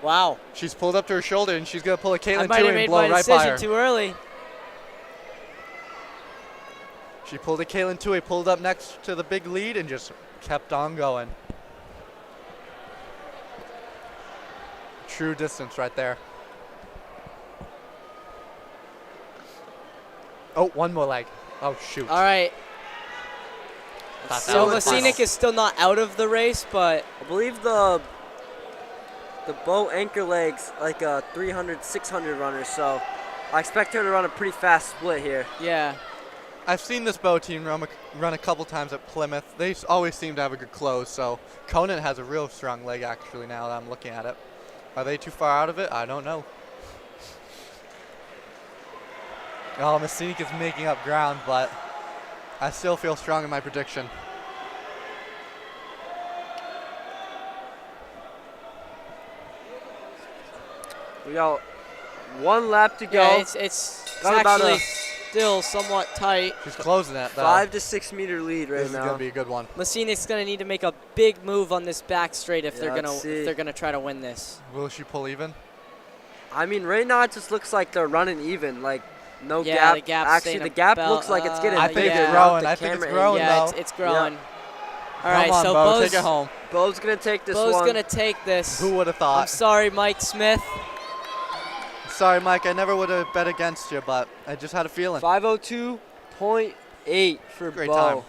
Wow. She's pulled up to her shoulder, and she's gonna pull a I Caitlin might Tui have and made blow my right by her. decision too early. She pulled a Caitlin Tui, pulled up next to the big lead, and just kept on going. True distance right there. Oh, one more leg. Oh, shoot. All right. Thought that So was the Masinek final. is still not out of the race, but I believe the bow anchor leg's like a 300, 600 runner, so I expect her to run a pretty fast split here. yeah. I've seen this bow team run a couple times at Plymouth. They always seem to have a good close, so Conant has a real strong leg actually now that I'm looking at it. Are they too far out of it? I don't know. Oh, Masinek is making up ground, but I still feel strong in my prediction. We got one lap to go. Yeah, it's Got about actually a- still somewhat tight. She's closing it, though. 5 to 6 meter lead right This is now. going to be a good one. Masinek's gonna need to make a big move on this back straight if Yeah, let's see. they're gonna try to win this. Will she pull even? I mean, right now it just looks like they're running even. Like, no Yeah, gap. the gap's Actually, staying the gap about- looks like it's getting I bigger. think yeah. it's now growing. the I think it's camera growing angle. Yeah, now. it's growing. All Come right, on, so Bo, Bo's, take it home. Bo's going to take this Bo's one. gonna take this. Who would have I'm thought? sorry, Mike Smith. Sorry, Mike. I never would have bet against you, but I just had a feeling. 5:02.8 for Great Bo. time.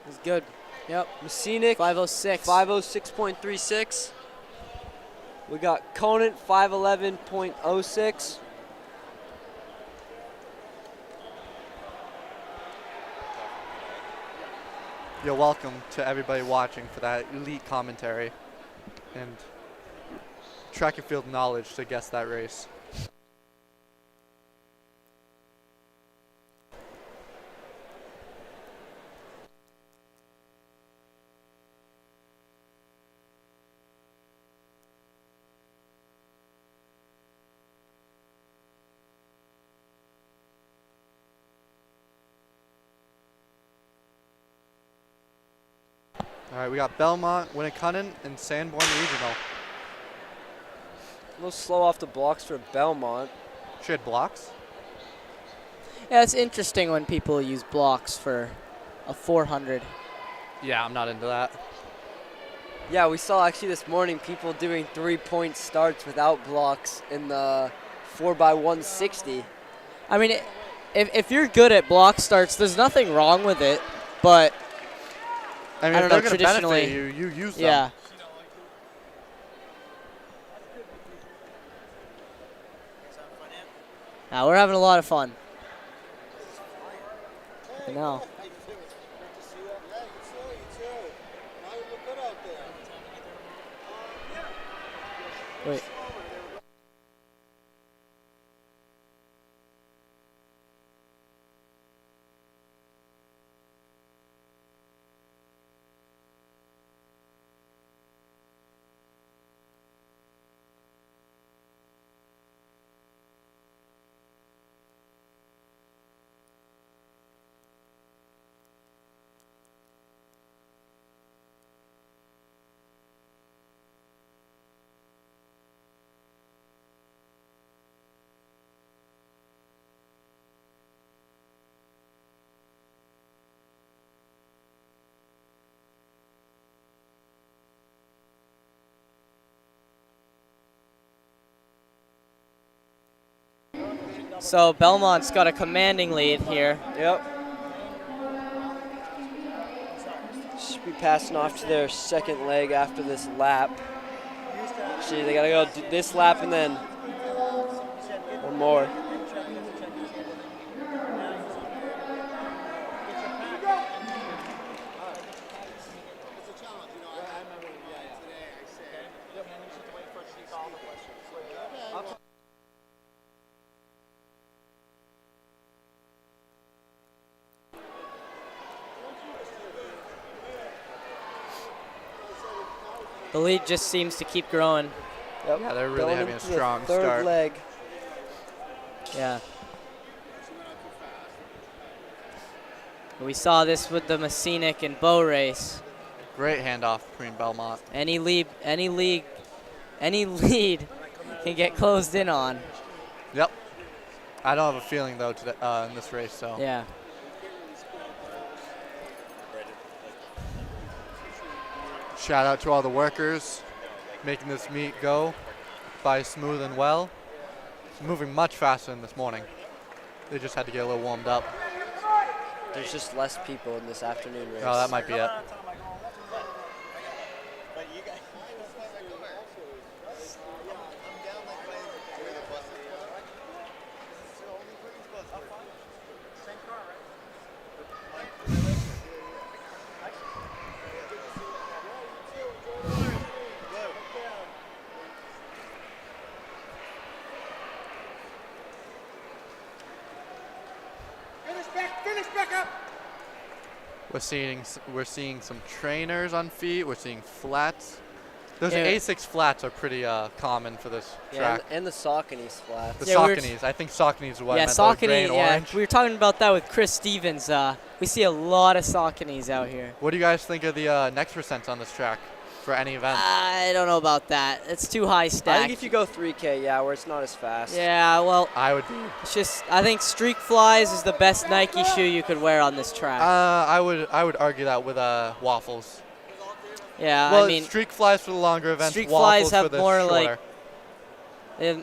It's good. Yep. Masinek, 5:06. 5:06.36. We got Conant, 5:11.06. You're welcome to everybody watching for that elite commentary and track and field knowledge to guess that race. All right, we got Belmont, Winnicunnin, and Sanborn Regional. A little slow off the blocks for Belmont. She had blocks. Yeah, it's interesting when people use blocks for a 400. Yeah, I'm not into that. Yeah, we saw actually this morning people doing 3-point starts without blocks in the 4x160. I mean, if you're good at block starts, there's nothing wrong with it, but I mean, I if don't they're know, going to benefit traditionally- you, you use them. yeah. Now we're having a lot of fun. I know. Wait. So Belmont's got a commanding lead here. Yep. Should be passing off to their second leg after this lap. Actually, they gotta go this lap and then one more. The lead just seems to keep growing. Yep. Yeah, they're really Going having a into the strong third start. leg. Yeah. We saw this with the Messinic and Bow race. Great handoff between Belmont. Any lead can get closed in on. Yep. I don't have a feeling though today, in this race. So. Yeah. Shout out to all the workers making this meet go by smooth and well. It's moving much faster than this morning. They just had to get a little warmed up. There's just less people in this afternoon race. Oh, that might be it. We're seeing some trainers on feet. We're seeing flats. Those A6 flats are pretty common for this track. And the Saucony's flats. The Sauconys. I think Sauconys are what I meant. Saucony. Yeah, orange. we were talking about that with Chris Stevens. We see a lot of Sauconys out here. What do you guys think of the next percents on this track for any event? I don't know about that. It's too high stacked. I think if you go 3K, yeah, where it's not as fast. Yeah, well, I would be. It's just I think Streak Flies is the best Nike shoe you could wear on this track. I would argue that with Waffles. Yeah, well, I mean, Streak Flies for the longer events. Streak Waffles Flies have for the more shorter.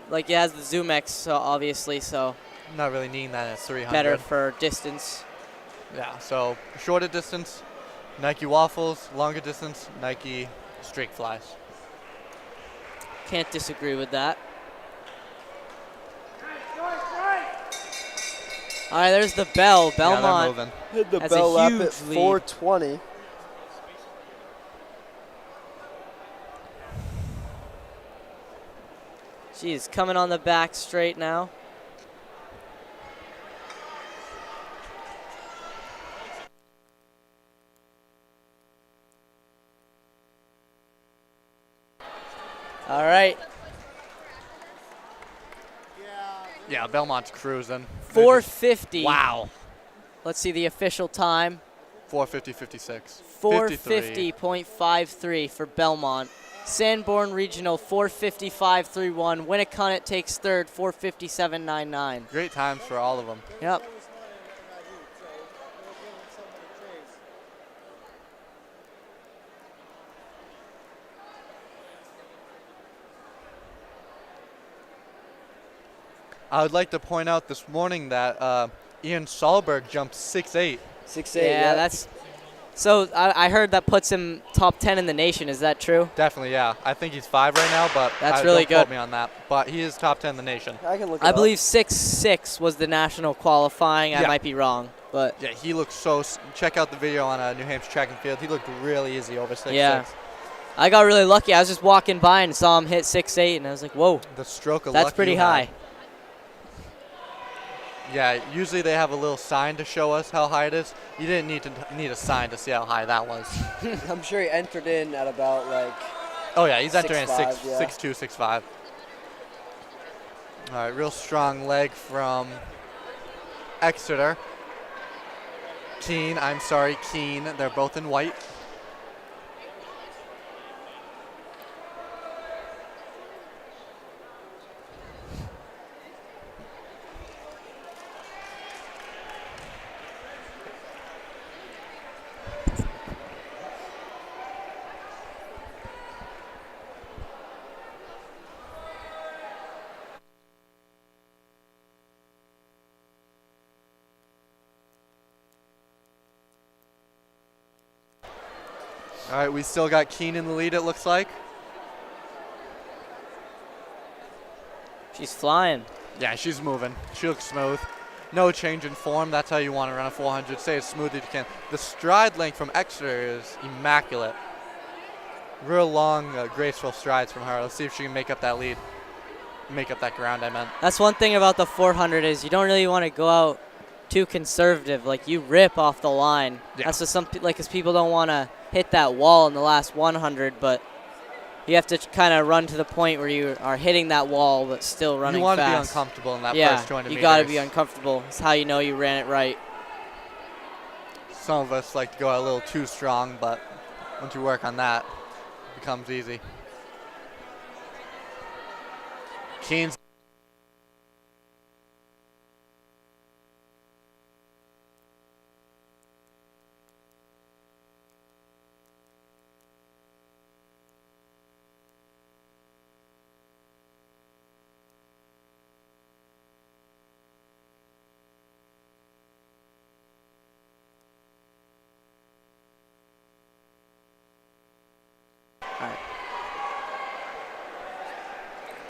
like it has the Zoom X, so obviously, so not really needing that at 300. better for distance. Yeah, so shorter distance, Nike Waffles. Longer distance, Nike Streak Flies. Can't disagree with that. All right, there's the bell. Belmont hit the has bell a lap huge at 4:20. She's coming on the back straight now. All right. Yeah, Belmont's cruising. 450. Wow. Let's see the official time. 450.56. 450.53 for Belmont. Sanborn Regional 455.31. Winnicott takes third, 457.99. Great times for all of them. Yep. I would like to point out this morning that Ian Solberg jumped 6'8". 6'8". Yeah, that's. So I heard that puts him top 10 in the nation. Is that true? Definitely, yeah. I think he's 5 right now, but that's really don't good. quote me on that. But he is top 10 in the nation. I can look. I believe 6'6" was the national qualifying. I might be wrong, but yeah, he looks so. Check out the video on New Hampshire Track and Field. He looked really easy over 6'6". Yeah. I got really lucky. I was just walking by and saw him hit 6'8", and I was like, "Whoa, the stroke of luck that's pretty you high." had. Yeah, usually they have a little sign to show us how high it is. You didn't need a sign to see how high that was. I'm sure he entered in at about like. Oh yeah, he's entering 6'5", yeah. 6'2", 6'5". All right, real strong leg from Exeter. Keene. They're both in white. All right, we still got Keen in the lead, it looks like. She's flying. Yeah, she's moving. She looks smooth. No change in form. That's how you want to run a 400. Stay as smooth as you can. The stride length from Exeter is immaculate. Real long, graceful strides from her. Let's see if she can make up that lead. Make up that ground, I meant. That's one thing about the 400 is you don't really want to go out too conservative. Like, you rip off the line. Yeah. That's what some, like, because people don't want to hit that wall in the last 100, but you have to kind of run to the point where you are hitting that wall but still running fast. You want to be uncomfortable in that first 200 meters. You got to be uncomfortable. It's how you know you ran it right. Some of us like to go a little too strong, but once you work on that, it becomes easy. Keen's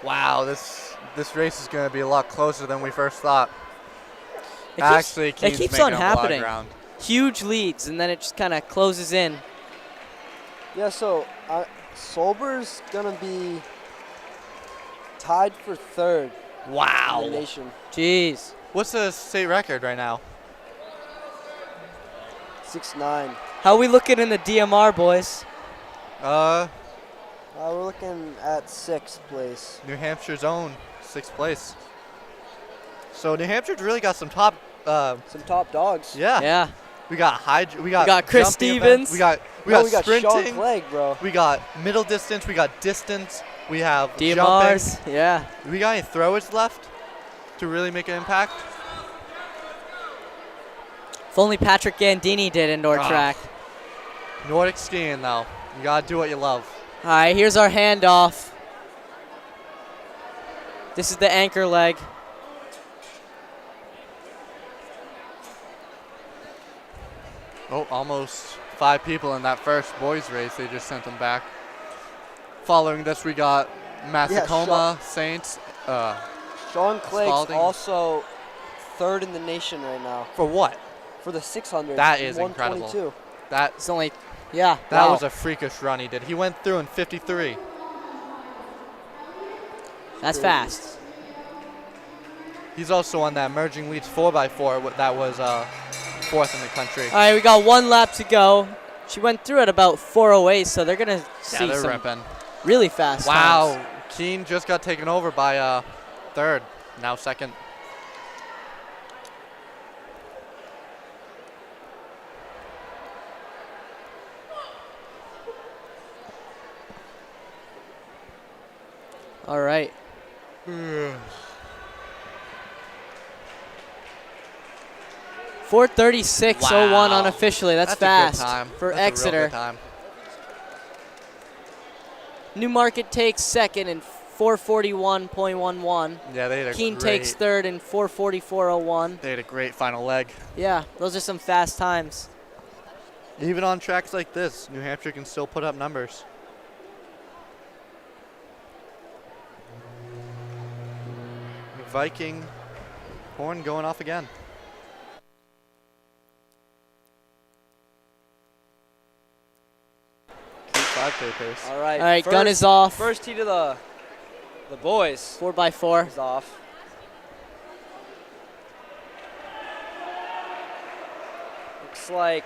wow, this race is going to be a lot closer than we first thought. Actually, Keen's it keeps making on up a lot of happening. ground. Huge leads, and then it just kind of closes in. Yeah, so Solber's going to be tied for third in Wow. the nation. Jeez. What's the state record right now? 6'9". How we looking in the DMR, boys? We're looking at 6th place. New Hampshire's own 6th place. So New Hampshire's really got some top. Some top dogs. Yeah. Yeah. We got we got Chris jumping Stevens. events. We got sprinting. Sean Clegg, bro. We got middle distance. We got distance. We have DMRs. jumping. Yeah. We got any throwers left to really make an impact? If only Patrick Gandini did indoor track. Nordic skiing, though. You gotta do what you love. All right, here's our handoff. This is the anchor leg. Oh, almost 5 people in that first boys race. They just sent them back. Following this, we got Massacoma, Saints. Sean Clegg's Spalding. also third in the nation right now For what? for the 600. That is incredible. 122. It's only, yeah. That wow. was a freakish run he did. He went through in 53. That's fast. He's also on that emerging leads 4x4. That was 4th in the country. All right, we got 1 lap to go. She went through at about 4:08, so they're gonna see they're some ripping. really fast Wow, times. Keene just got taken over by 3rd, now 2nd. All right. 4:36:01 Wow. unofficially. That's a good fast time. for That's a real Exeter. good time. Newmarket takes second in 4:41.11. Yeah, they had a Keene great, takes third in 4:44:01. They had a great final leg. Yeah, those are some fast times. Even on tracks like this, New Hampshire can still put up numbers. Viking horn going off again. Cute 5K pace. All right. All right, gun is off. First heat of the boys 4x4. is off. Looks like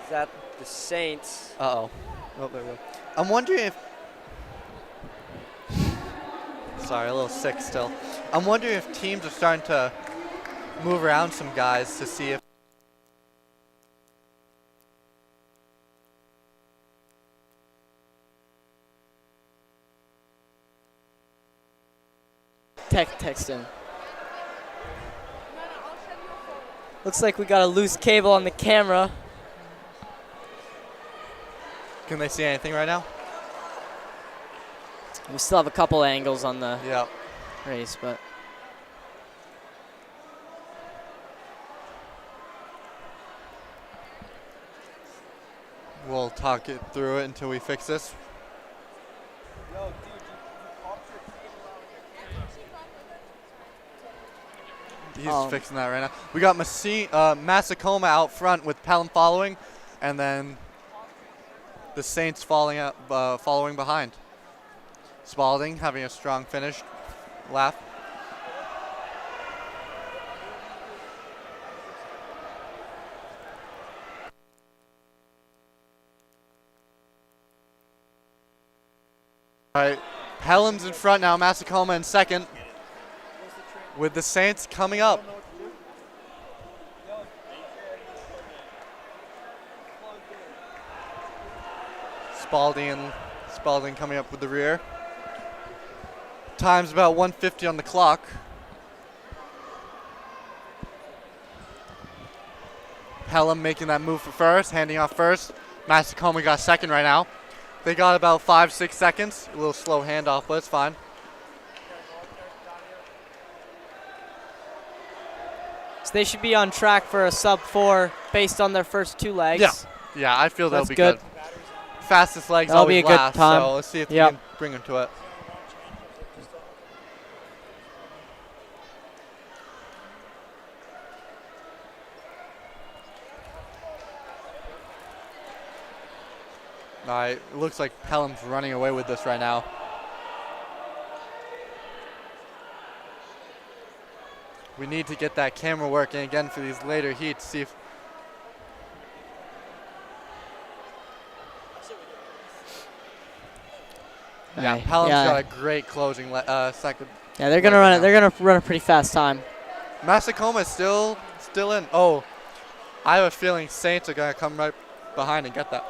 is that the Saints. Uh-oh. Oh, there we go. I'm wondering if... Sorry, a little sick still. I'm wondering if teams are starting to move around some guys to see if... Text him. Looks like we got a loose cable on the camera. Can they see anything right now? We still have a couple angles on the Yeah. race, but We'll talk it through it until we fix this. He's fixing that right now. We got Masakoma out front with Pelham following, and then the Saints following behind. Spalding having a strong finish lap. All right, Pelham's in front now, Masakoma in second, with the Saints coming up. Spalding coming up with the rear. Time's about 1:50 on the clock. Pelham making that move for first, handing off first. Masakoma got second right now. They got about 5-6 seconds. A little slow handoff, but it's fine. So they should be on track for a sub-4 based on their first 2 legs. Yeah, I feel that'll be good. Fastest legs That'll always be a good last, time. so let's see if we can bring them to it. All right, it looks like Pelham's running away with this right now. We need to get that camera working again for these later heats, see if Pelham's got a great closing second. Yeah, they're gonna run it. They're gonna run a pretty fast time. Masakoma is still in. Oh, I have a feeling Saints are gonna come right behind and get that.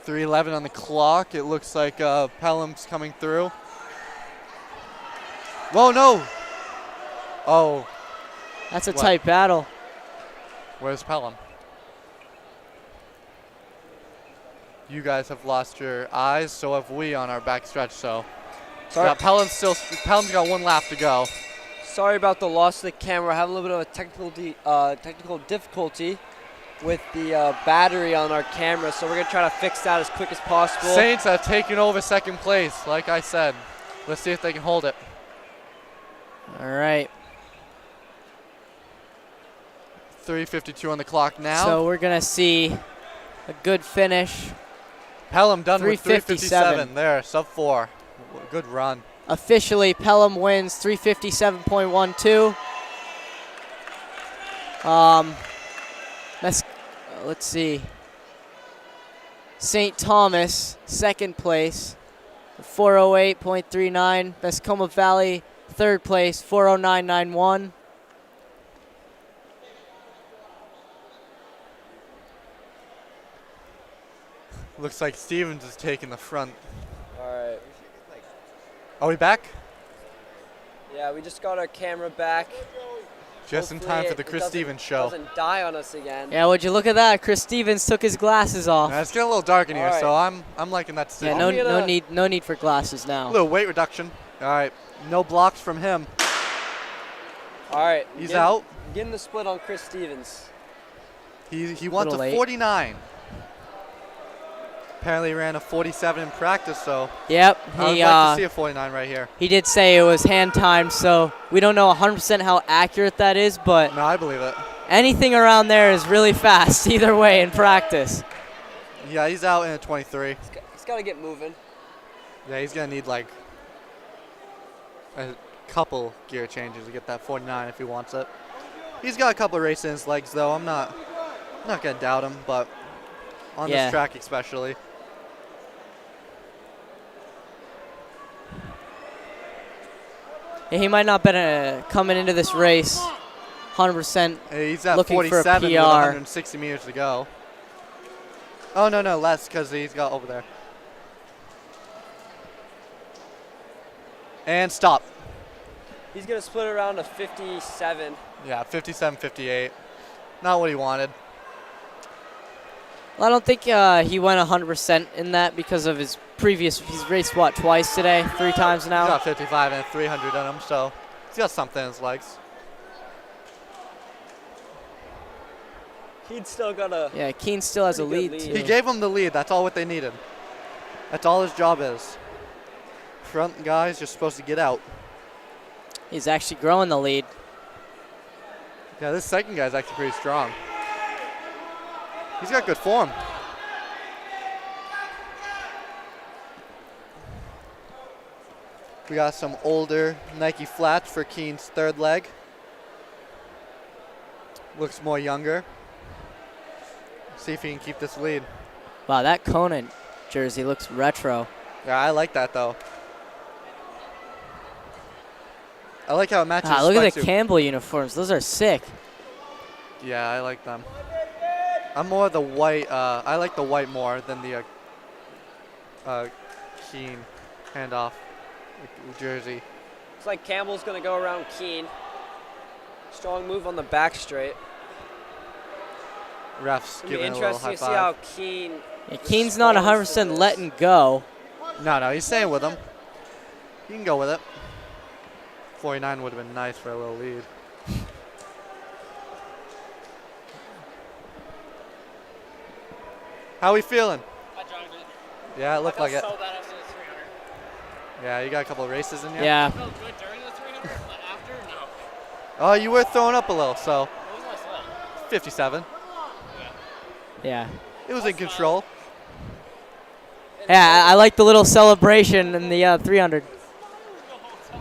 .311 on the clock. It looks like Pelham's coming through. Whoa, no! Oh. That's a tight battle. Where's Pelham? You guys have lost your eyes, so have we on our backstretch, so. Pelham's got 1 lap to go. Sorry about the loss of the camera. I have a little bit of a technical difficulty with the battery on our camera, so we're going to try to fix that as quick as possible. Saints have taken over second place, like I said. Let's see if they can hold it. All right. 3:52 on the clock now. So we're going to see a good finish. Pelham done with 3:57. there, sub-4. Good run. Officially, Pelham wins 3:57.12. Let's see. St. Thomas, second place, 4:08.39. Mascoma Valley, third place, 4:09.91. Looks like Stevens is taking the front. All right. Are we back? Yeah, we just got our camera back. Just in time for the Chris Stevens show. Doesn't die on us again. Yeah, would you look at that? Chris Stevens took his glasses off. It's getting a little dark in here, so I'm liking that decision. Yeah, no need for glasses now. A little weight reduction. All right, no blocks from him. All right, he's out. Getting the split on Chris Stevens. He wants a 49. Apparently ran a 47 in practice, so yep. I would like to see a 49 right here. He did say it was hand timed, so we don't know 100% how accurate that is, but no, I believe it. Anything around there is really fast either way in practice. Yeah, he's out in a 23. He's got to get moving. Yeah, he's going to need like a couple gear changes to get that 49 if he wants it. He's got a couple of races in his legs, though. I'm not going to doubt him, but on this track especially. Yeah, he might not been coming into this race 100%. He's at looking 47 for a PR. with 160 meters to go. Oh, no, less because he's got over there. And stop. He's going to split around to 57. Yeah, 57, 58. Not what he wanted. Well, I don't think he went 100% in that because of his previous. He's raced what, twice today, 3 times now. He's got 55 and 300 in him, so he's got something in his legs. He'd still got a. Yeah, Keen still has a Pretty good lead lead. too. He gave him the lead. That's all what they needed. That's all his job is. Front guy's just supposed to get out. He's actually growing the lead. Yeah, this second guy's actually pretty strong. He's got good form. We got some older Nike flats for Keen's third leg. Looks more younger. See if he can keep this lead. Wow, that Conan jersey looks retro. Yeah, I like that though. I like how it matches. Look at the Spike suit. Campbell uniforms. Those are sick. Yeah, I like them. I'm more the white. I like the white more than the Keen handoff jersey. Looks like Campbell's going to go around Keen. Strong move on the back straight. Refs It'll be giving a little interesting high to see how five. Keen. Yeah, Keen's not responds to 100% this. letting go. No, he's staying with him. He can go with it. 49 would have been nice for a little lead. How we feeling? I jogged it. Yeah, it looked like it. So bad after the 300. Yeah, you got a couple of races in you? Yeah. I felt good during the 300, but after, no. Oh, you were throwing up a little, so What was my sled? 57. Yeah. It was in control. Yeah, I like the little celebration in the 300. So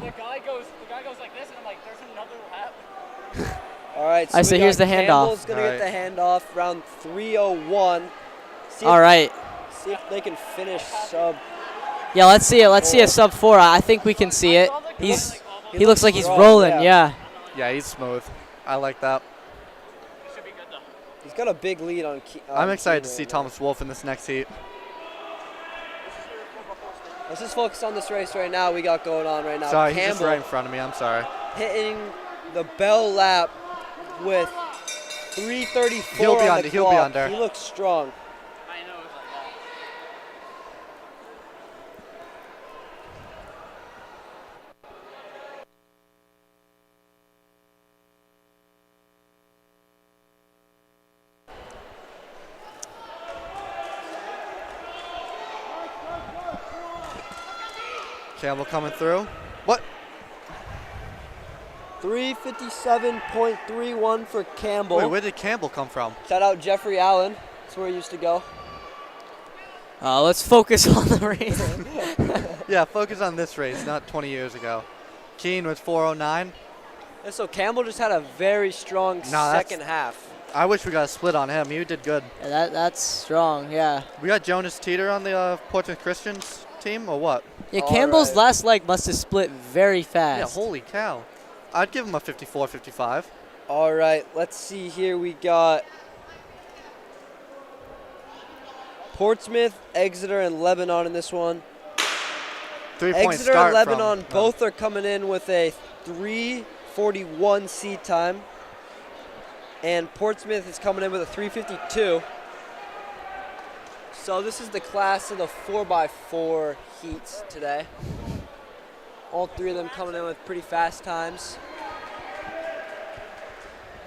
the guy goes like this, and I'm like, there's another lap. All right, I say we here's got the handoff. Campbell's going to All get the handoff, round 301. See if, All right. See if they can finish sub. Yeah, let's see it. Let's see a sub 4. I think we can see it. He looks like he's strong, rolling. yeah. Yeah. Yeah, he's smooth. I like that. It should be good, though. He's got a big lead on Keen. I'm excited to Keen see right now. Thomas Wolfe in this next heat. Let's just focus on this race right now we got going on right now. Sorry, he's just Campbell right in front of me. I'm sorry. hitting the bell lap with 3:34 He'll be on under, the he'll be clock. under. He looks strong. I know it was like that. Campbell coming through. What? 3:57.31 for Campbell. Wait, where did Campbell come from? Shout out Jeffrey Allen. That's where he used to go. Let's focus on the race. Yeah, focus on this race, not 20 years ago. Keen was 409. And so Campbell just had a very strong second half. I wish we got a split on him. He did good. Yeah, that's strong. Yeah. We got Jonas Teeter on the Portsmouth Christians team, or what? Yeah, All Campbell's right. last leg must have split very Yeah, fast. holy cow. I'd give him a 54-55. All right, let's see here. We got Portsmouth, Exeter, and Lebanon in this one. 3-point Exeter start and from Lebanon both are coming in with a 3:41 seed time. And Portsmouth is coming in with a 3:52. So this is the class of the 4x4 heats today. All three of them coming in with pretty fast times.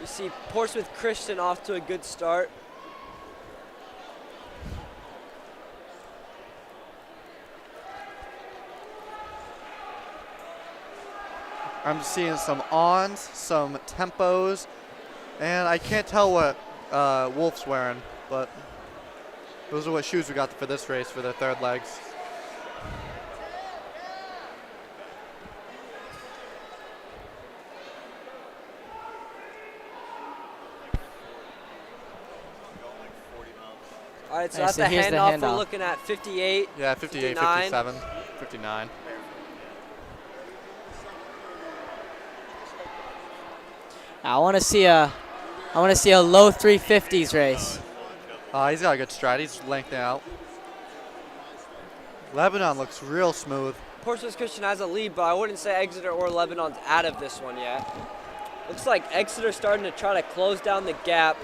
You see Portsmouth Christian off to a good start. I'm seeing some ons, some tempos, and I can't tell what Wolf's wearing, but those are what shoes we got for this race for the third legs. All right, so All right, that's so the here's the handoff. We're handoff. looking at 58. Yeah, 58, 59. 57, 59. I want to see a low 350s race. He's got a good stride. He's lengthening out. Lebanon looks real smooth. Portsmouth Christian has a lead, but I wouldn't say Exeter or Lebanon's out of this one yet. Looks like Exeter starting to try to close down the gap.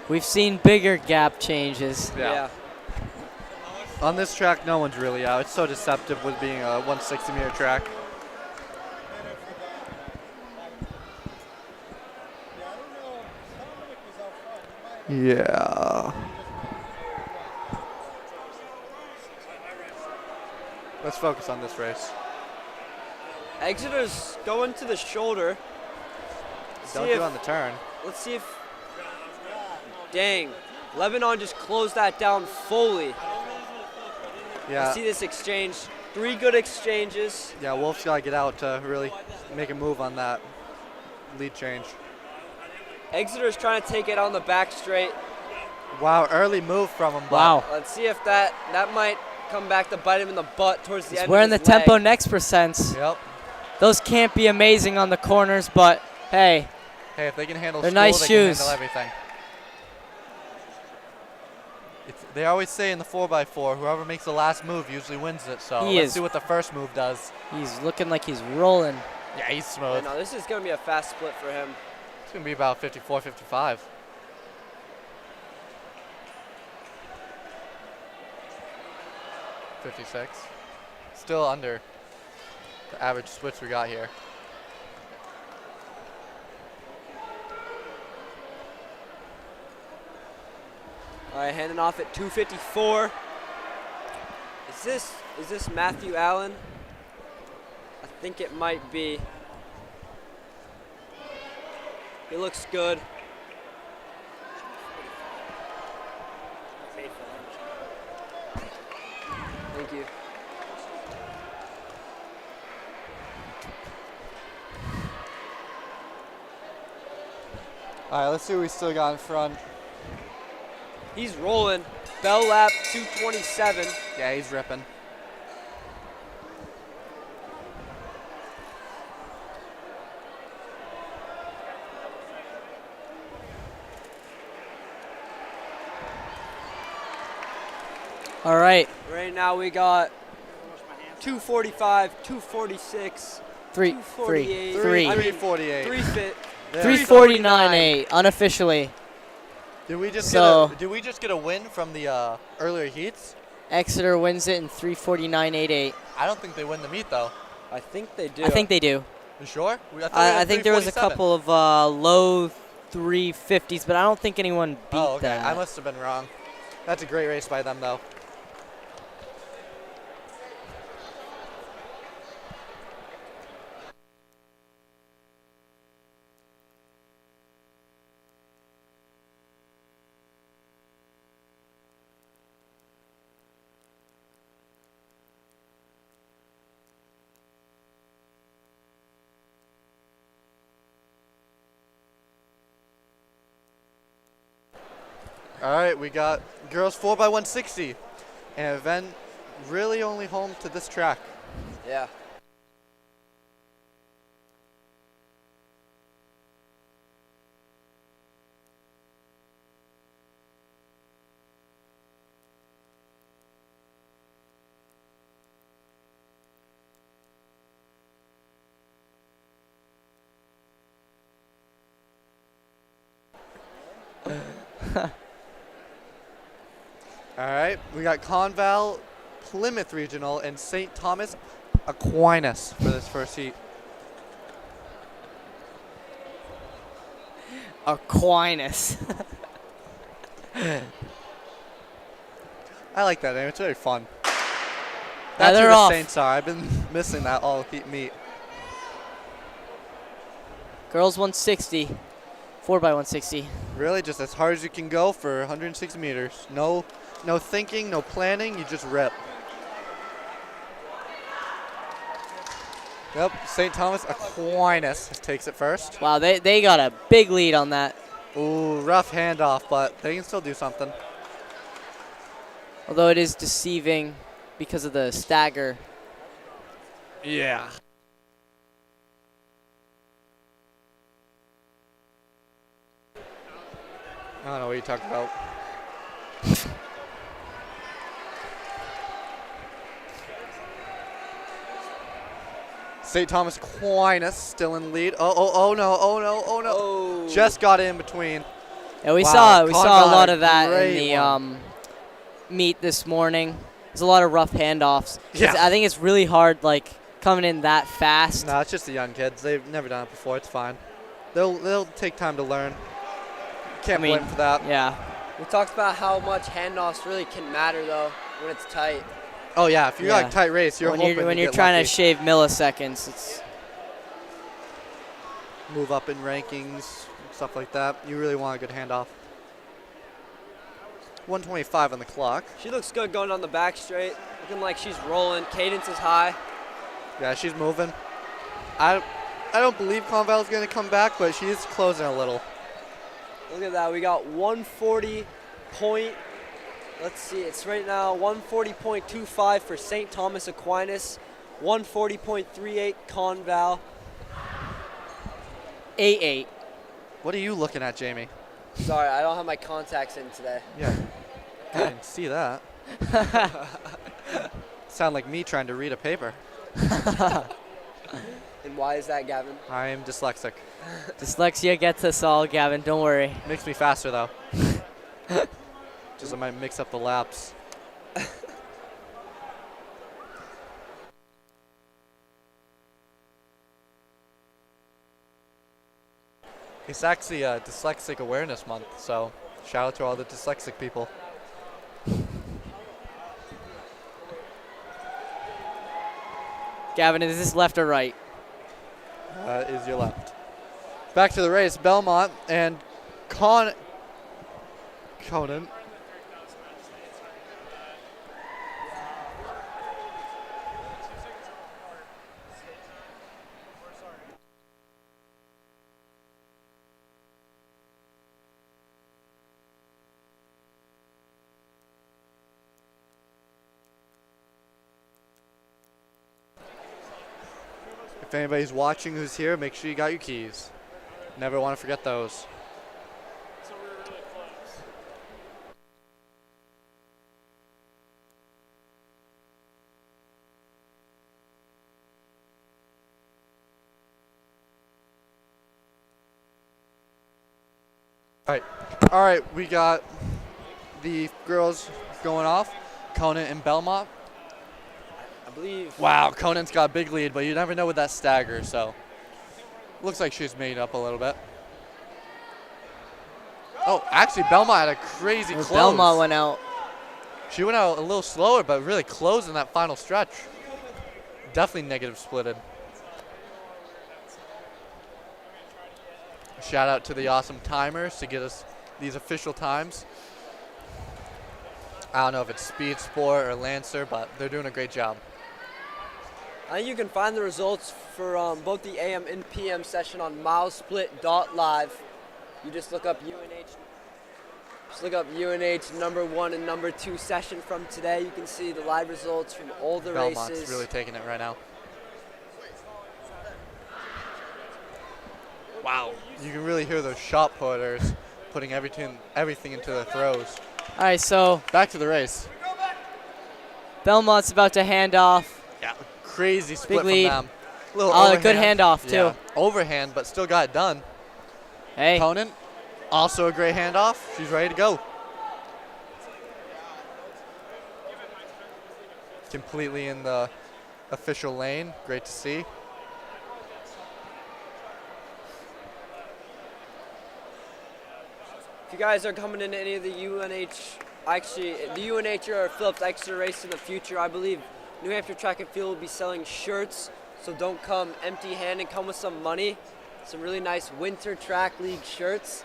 We've seen bigger gap changes. Yeah. On this track, no one's really out. It's so deceptive with being a 160-meter track. Yeah. Let's focus on this race. Exeter's going to the shoulder. Don't do it on the turn. Let's see if. Dang. Lebanon just closed that down fully. Yeah. See this exchange. 3 good exchanges. Yeah, Wolf's got to get out to really make a move on that lead change. Exeter's trying to take it on the back straight. Wow, early move from him. Wow. Let's see if that might come back to bite him in the butt towards the He's end wearing of the his leg. Tempo Next percents. Yep. Those can't be amazing on the corners, but hey. Hey, if they can handle They're school, nice they shoes. can handle everything. They always say in the 4x4, whoever makes the last move usually wins it. So let's see what the first move does. He's looking like he's rolling. Yeah, he's smooth. No, this is going to be a fast split for him. It's going to be about 54, 55. $56. Still under the average switch we got here. All right, handing off at 2:54. Is this Matthew Allen? I think it might be. He looks good. Thank you. All right, let's see what we still got in front. He's rolling. Bell lap 2:27. Yeah, he's ripping. All right. Right now we got 2:45, 2:46, 2:48, 3:48. 3:49.8 unofficially. Did we just get a win from the earlier heats? Exeter wins it in 3:49.88. I don't think they win the meet though. I think they do. I think they do. You sure? I think there was a couple of low 350s, but I don't think anyone beat that. I must have been wrong. That's a great race by them though. All right, we got girls 4x160, an event really only home to this track. Yeah. All right, we got Conval, Plymouth Regional, and St. Thomas Aquinas for this first heat. Aquinas. I like that name. It's very fun. Now That's who they're the off. Saints are. I've been missing that all heat meet. Girls 160. 4x160. Really, just as hard as you can go for 160 meters. No thinking, no planning. You just rip. Yep, St. Thomas Aquinas takes it first. Wow, they got a big lead on that. Ooh, rough handoff, but they can still do something. Although it is deceiving because of the stagger. Yeah. I don't know what you're talking about. St. Thomas Aquinas still in the lead. Oh no. Oh. Just got in between. Yeah, we Wow, saw Con a got lot a of that in great the one. meet this morning. There's a lot of rough handoffs. Yeah. I think it's really hard, like, coming in that fast. No, it's just the young kids. They've never done it before. It's fine. They'll take time to learn. Can't blame for that. Yeah. We talked about how much handoffs really can matter, though, when it's tight. Oh, yeah. If you're like tight race, you're when hoping when to you're get trying lucky. to shave milliseconds, it's Move up in rankings, stuff like that. You really want a good handoff. 125 on the clock. She looks good going on the back straight, looking like she's rolling. Cadence is high. Yeah, she's moving. I don't believe Conval's going to come back, but she's closing a little. Look at that. We got 140 point. Let's see. It's right now 140.25 for St. Thomas Aquinas. 140.38 Conval. 8-8. What are you looking at, Jamie? Sorry, I don't have my contacts in today. Yeah. I didn't see that. Sound like me trying to read a paper. And why is that, Gavin? I am dyslexic. Dyslexia gets us all, Gavin. Don't worry. Makes me faster, though. Just I might mix up the laps. It's actually Dyslexic Awareness Month, so shout out to all the dyslexic people. Gavin, is this left or right? Is your left. Back to the race, Belmont and Conan. If anybody's watching who's here, make sure you got your keys. Never want to forget those. So we're really close. All right, we got the girls going off, Conan and Belmont. I believe. Wow, Conan's got a big lead, but you never know with that stagger, so looks like she's made up a little bit. Oh, actually, Belmont had a crazy close. Belmont went out. She went out a little slower, but really closed in that final stretch. Definitely negative splitted. Shout out to the awesome timers to get us these official times. I don't know if it's Speed Sport or Lancer, but they're doing a great job. I think you can find the results for both the AM and PM session on milesplit.live. You just look up UNH. Just look up UNH number 1 and number 2 session from today. You can see the live results from all the Belmont's races. really taking it right now. Wow. You can really hear those shot putters putting everything into their throws. All right, so back to the race. Belmont's about to hand off. Yeah, crazy split Big lead. from them. Little Oh, a overhand. good handoff, too. Yeah, overhand, but still got it done. Hey. Conan, also a great handoff. She's ready to go. Completely in the official lane. Great to see. If you guys are coming into any of the UNH, actually, the UNH or Phillips Exeter race in the future, I believe New Hampshire Track and Field will be selling shirts, so don't come empty-handed, come with some money. Some really nice Winter Track League shirts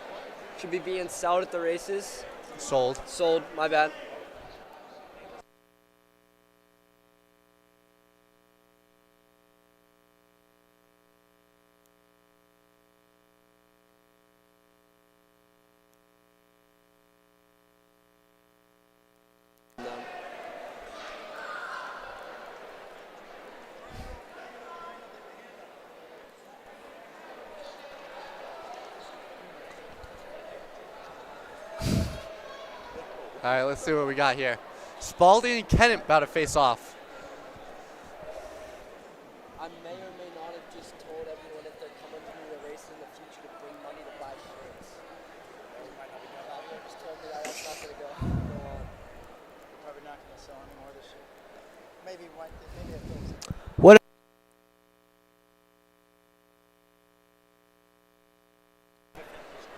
should be being sold at the races. Sold. Sold, my bad. All right, let's see what we got here. Spalding and Kennett about to face off. I may or may not have just told everyone if they're coming through the race in the future to bring money to buy shirts.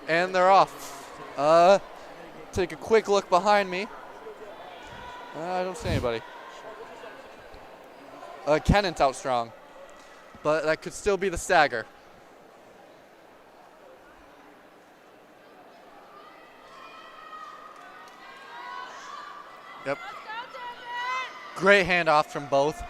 And they're off. Take a quick look behind me. I don't see anybody. Kennan's out strong, but that could still be the stagger. Yep. Great handoff from both.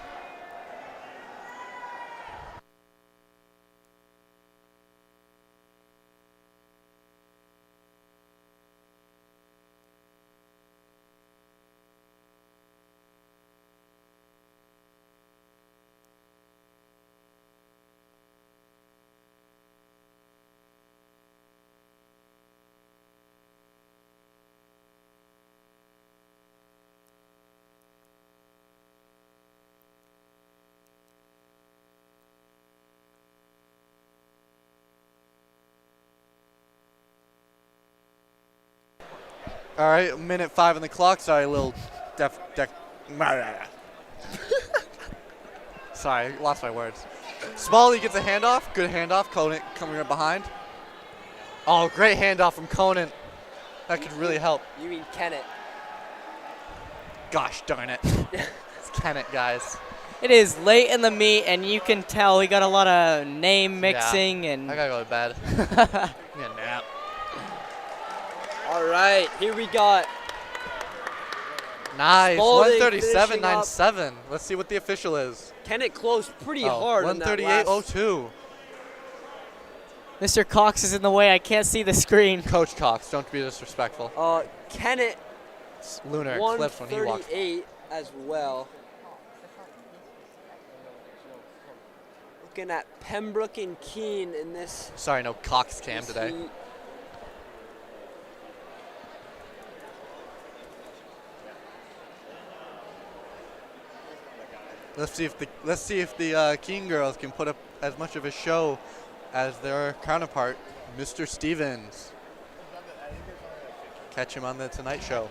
All right, minute 5 on the clock. Sorry, a little Sorry, lost my words. Smalley gets a handoff. Good handoff. Conant coming right behind. Oh, great handoff from Conant. That could really help. You mean Kennett. Gosh darn it. It's Kennett, guys. It is late in the meet, and you can tell we got a lot of name mixing. And I gotta go to bed. Yeah, nap. All right, here we got. Nice. Spalding 137.97. Let's see what the official is. Kennett closed pretty hard on that last. 138.02. Mr. Cox is in the way. I can't see the screen. Coach Cox, don't be disrespectful. Kennett. Lunar clips when he walks. 138 as well. Looking at Pembroke and Keene in this. Sorry, no Cox cam this today. heat. Let's see if the Keene girls can put up as much of a show as their counterpart, Mr. Stevens. Catch him on the Tonight Show.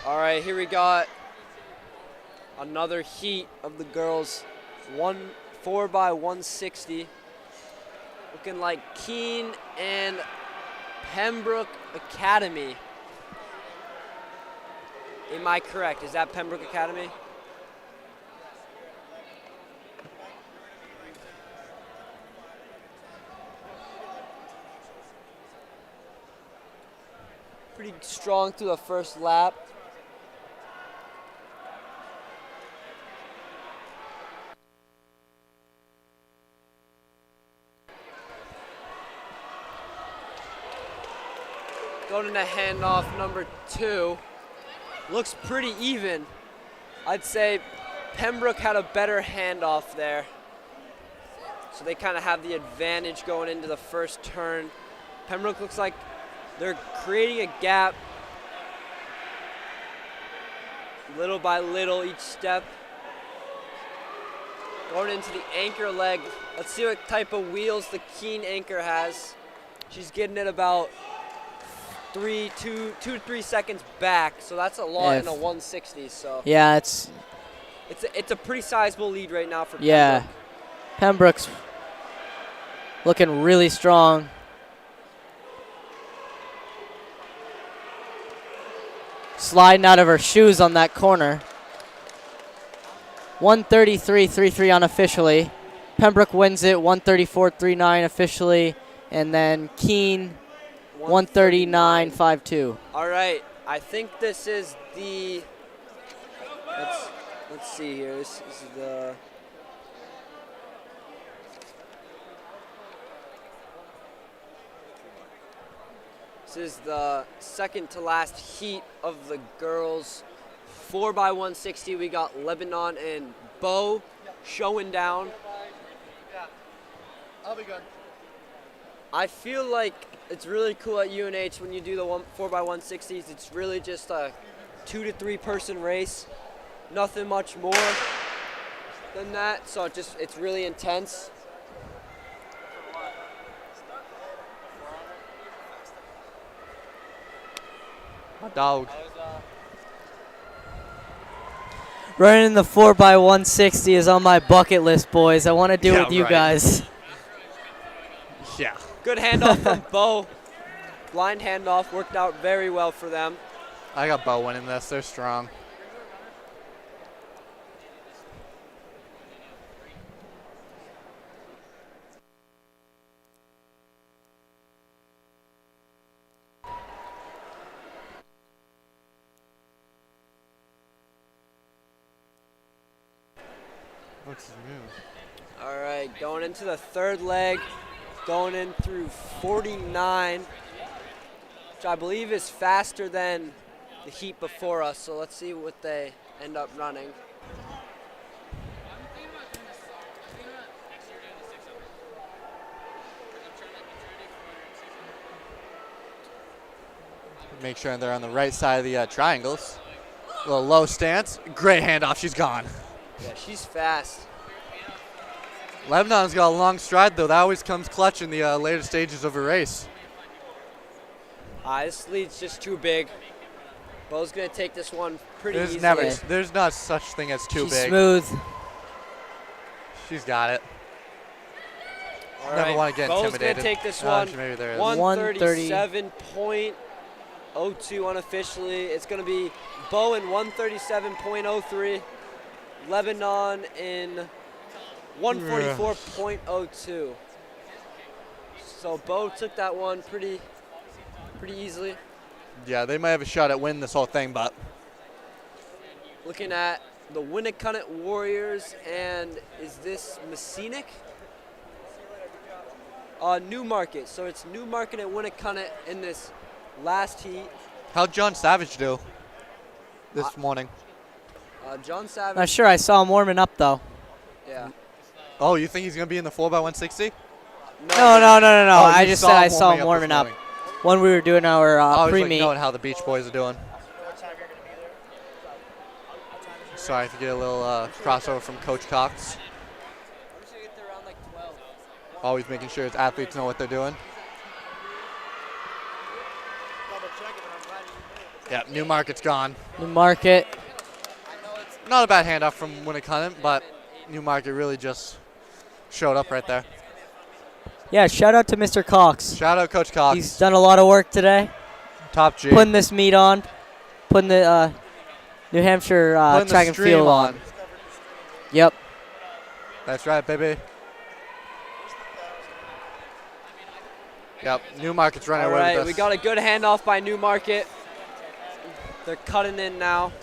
All right, here we got another heat of the girls. 4x160. Looking like Keene and Pembroke Academy. Am I correct? Is that Pembroke Academy? Pretty strong through the first lap. Going into handoff number 2. Looks pretty even. I'd say Pembroke had a better handoff there. So they kind of have the advantage going into the first turn. Pembroke looks like they're creating a gap little by little each step. Going into the anchor leg. Let's see what type of wheels the Keene anchor has. She's getting it about 2 to 3 seconds back, so that's a lot in a 160. So yeah, it's a pretty sizable lead right now for Pembroke. Yeah, Pembroke's looking really strong. Sliding out of her shoes on that corner. 133.33 unofficially. Pembroke wins it 134.39 officially, and then Keene 139.52. All right, I think this is the. Let's see here. This is the. This is the second to last heat of the girls 4x160. We got Lebanon and Bo showing down. Yeah, I'll be good. I feel like it's really cool at UNH when you do the 4x160s. It's really just a 2 to 3 person race. Nothing much more than that. So it's really intense. My dog. Running the 4x160 is on my bucket list, boys. I want to do it with you right. guys. Yeah. Good handoff from Bo. Blind handoff worked out very well for them. I got Bo winning this. They're strong. What's his move? All right, going into the third leg, going in through 49, which I believe is faster than the heat before us. So let's see what they end up running. Make sure they're on the right side of the triangles. A little low stance. Great handoff. She's gone. Yeah, she's fast. Lebanon's got a long stride, though. That always comes clutch in the later stages of a race. This lead's just too big. Bo's going to take this one pretty easily. There's not such thing as too She's big. smooth. She's got it. All Never right, want to get Bo's intimidated. going to take this Oh, one. maybe there is. 137.02 unofficially. It's going to be Bo in 137.03. Lebanon in 144.02. So Bo took that one pretty easily. Yeah, they might have a shot at winning this whole thing, but Looking at the Winnicott Warriors, and is this Messinic? Newmarket. So it's Newmarket and Winnicott in this last heat. how'd John Savage do this morning? John Savage. Not sure. I saw him warming up, though. Yeah. Oh, you think he's going to be in the 4x160? No. Oh, I you just said I saw him this warming up morning. when we were doing our I was like pre-meet. knowing how the Beach Boys are doing. Sorry if you get a little crossover from Coach Cox. Always making sure his athletes know what they're doing. Yeah, Newmarket's gone. Newmarket. Not a bad handoff from Winnicott, but Newmarket really just showed up right there. Yeah, shout out to Mr. Cox. Shout out Coach Cox. He's done a lot of work today, Top G. putting this meet on, putting the New Hampshire Putting the track and stream field on. Yep. That's right, baby. Yep, Newmarket's running All away right, with we this. got a good handoff by Newmarket. They're cutting in now.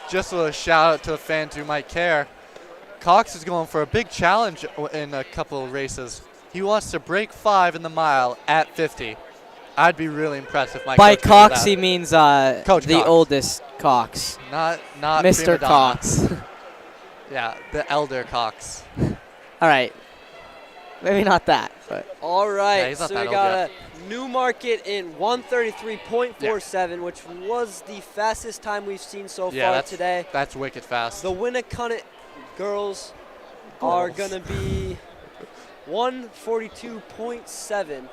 Just a little shout out to the fans who might care. Cox is going for a big challenge in a couple of races. He wants to break 5 in the mile at 50. I'd be really impressed if my By coach could do Cox, that. he means Coach the Cox. oldest Cox. Not Mr. prima donna. Cox. Yeah, the elder Cox. All right. Maybe not that, but All Yeah, right, he's not so that we old got yet. a Newmarket in 133.47, which was the fastest time we've seen so Yeah, far that's today. That's wicked fast. The Winnicott girls are going to be 142.7.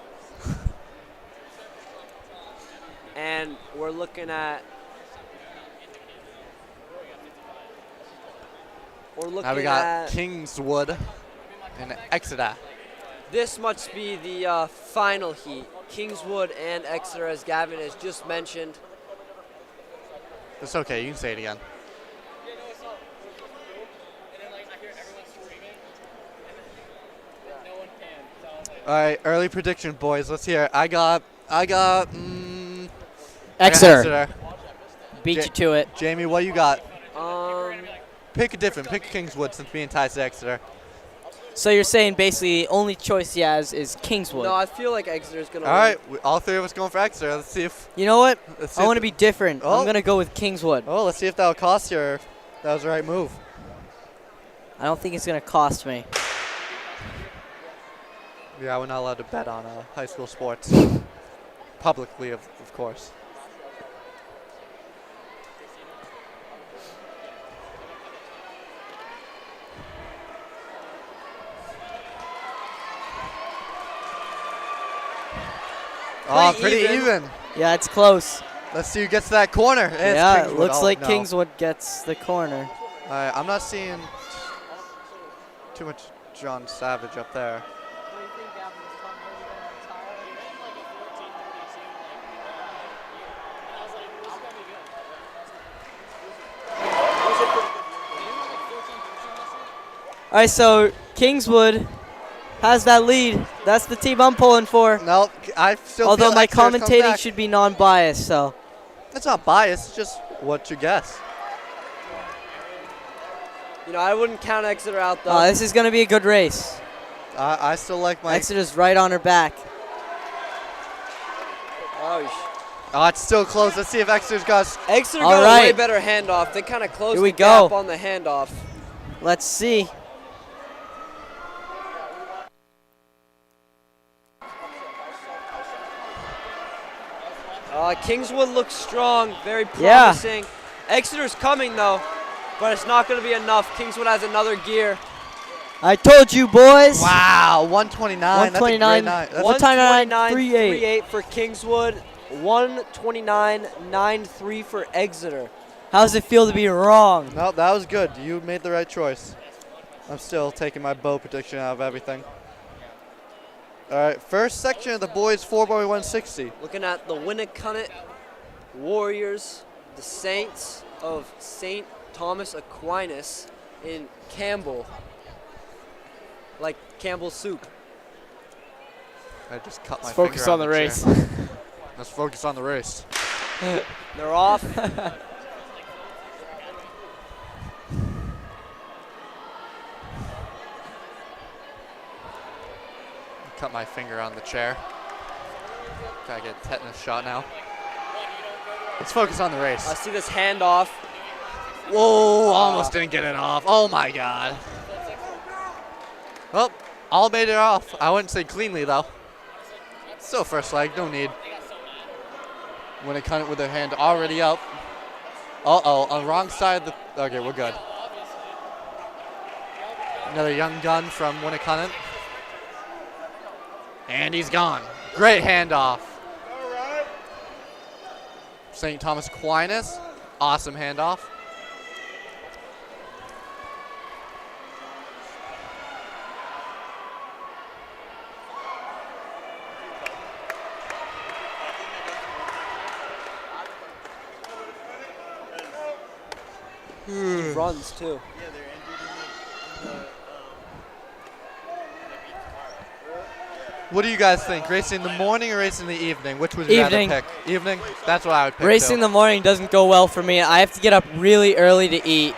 And we're looking at Now we got Kingswood and Exeter. this must be the final heat. Kingswood and Exeter, as Gavin has just mentioned. It's okay, you can say it again. And then, like, I hear everyone screaming, and no one can. So All right, early prediction, boys. Let's hear it. I got Exeter. Beat you to it. Jamie, what you got? Pick Pick Kingswood since me and Ty said Exeter. So you're saying basically only choice he has is Kingswood. No, I feel like Exeter's going to All win. right, all three of us going for Exeter. Let's see if. You know what? I I want to be different. Oh. I'm going to go with Kingswood. Oh, let's see if that'll cost you or if that was the right move. I don't think it's going to cost me. Yeah, we're not allowed to bet on high school sports. Publicly, of course. Pretty even. Yeah, it's close. Let's see who gets to that corner. It's Yeah, Kingswood. it looks Oh, like no. Kingswood gets the corner. All right, I'm not seeing too much John Savage up there. All right, so Kingswood has that lead. That's the team I'm pulling for. No, I still. Although feel my Exeter's come commentating back. should be non-biased, so. It's not biased. It's just what you guess. You know, I wouldn't count Exeter out, though. This is going to be a good race. I still like my. Exeter's right on her back. Oh, it's still close. Let's see if Exeter's got. Exeter All got a way right. better handoff. They kind of closed Here we the gap go. on the handoff. Let's see. Kingswood looks strong, very promising. Exeter's coming, though, but it's not going to be enough. Kingswood has another gear. I told you, boys. Wow, 129. 129. That's a great night. 129.38 for Kingswood. 129.93 for Exeter. How does it feel to be wrong? No, that was good. You made the right choice. I'm still taking my bow prediction out of everything. All right, first section of the boys 4x160. Looking at the Winnicott Warriors, the Saints of St. Thomas Aquinas in Campbell. Like Campbell's soup. I just cut my Let's focus finger on the chair. race. Let's focus on the race. They're off. Cut my finger on the chair. Gotta get a tetanus shot now. Let's focus on the race. I see this handoff. Whoa, almost didn't get it off. Oh my God. Well, all made it off. I wouldn't say cleanly though. Still first leg, no need. When it cut it with their hand already up. Uh-oh, on the wrong side of the, okay, we're good. Another young gun from Winnicott. And he's gone. Great handoff. St. Thomas Aquinas, awesome handoff. Runs too. What do you guys think? Racing in the morning or racing in the evening? Which would you rather Evening. pick? Evening? That's what I would pick. Racing in the morning doesn't go well for me. I have to get up really early to eat.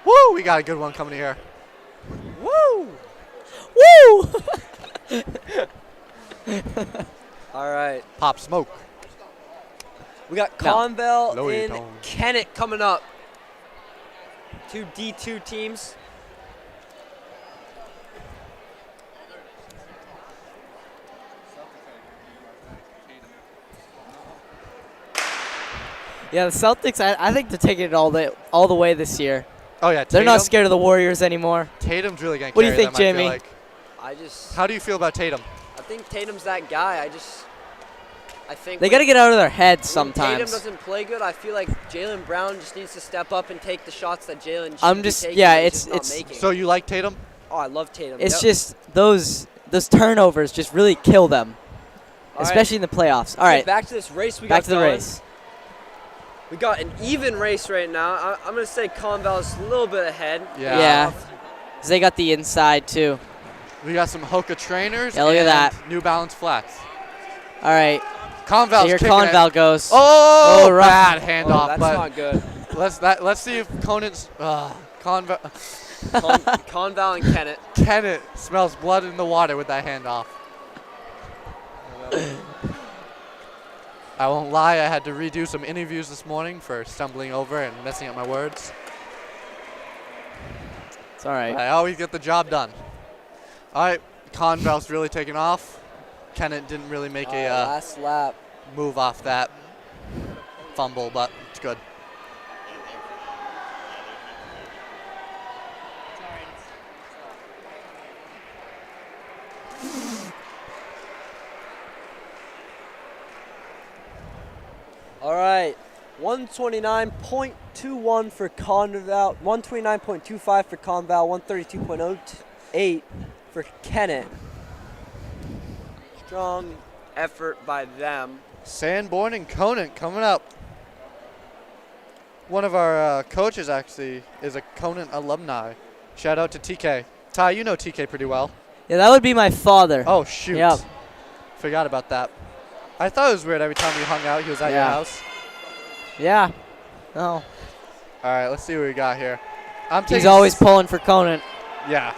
Woo! We got a good one coming here. Woo! Woo! All right. Pop smoke. We got No. Conville No, you and don't. Kennett coming up. Two D2 teams. Yeah, the Celtics, I think they're taking it all the way this year. Oh yeah, They're Tatum. not scared of the Warriors anymore. Tatum's really gonna What do you carry think, them, I feel Jamie? like. I How do you feel about Tatum? think Tatum's that guy. I think They got to get out of their heads when Tatum sometimes. doesn't play good, I feel like Jaylen Brown just needs to step up and take the shots that Jalen should I'm be just- taking, yeah, but he's it's- just not it's- making. So you like Tatum? Oh, I love Tatum. It's Yep. just those turnovers just really kill them, All right, especially in the playoffs. All okay, right, back to this race we back got to the going. race. We got an even race right now. I'm going to say Conval's a little bit ahead. Yeah. 'Cause they got the inside too. We got some Hoka trainers. Yeah, look at and that. New Balance flats. All right, Conval's so here kicking it. Conval goes. Oh, rough. bad Oh, handoff. that's but not good. let's see if Conan's Conval. Conval and Kennett. Kennett smells blood in the water with that handoff. I won't lie, I had to redo some interviews this morning for stumbling over and messing up my words. It's all right. I always get the job done. All right, Conval's really taking off. Kennett didn't really make a Last lap. move off that fumble, but it's good. All right. 129.21 for Conval. 129.25 for Conval. 132.08 for Kennett. Strong effort by them. Sanborn and Conant coming up. One of our coaches actually is a Conant alumni. Shout out to TK. Ty, you know TK pretty well. Yeah, that would be my father. Oh, shoot. Yep. Forgot about that. I thought it was weird every time we hung out, he was at your Yeah. house. Yeah. No. All right, let's see what we got here. He's always pulling for Conant. Yeah.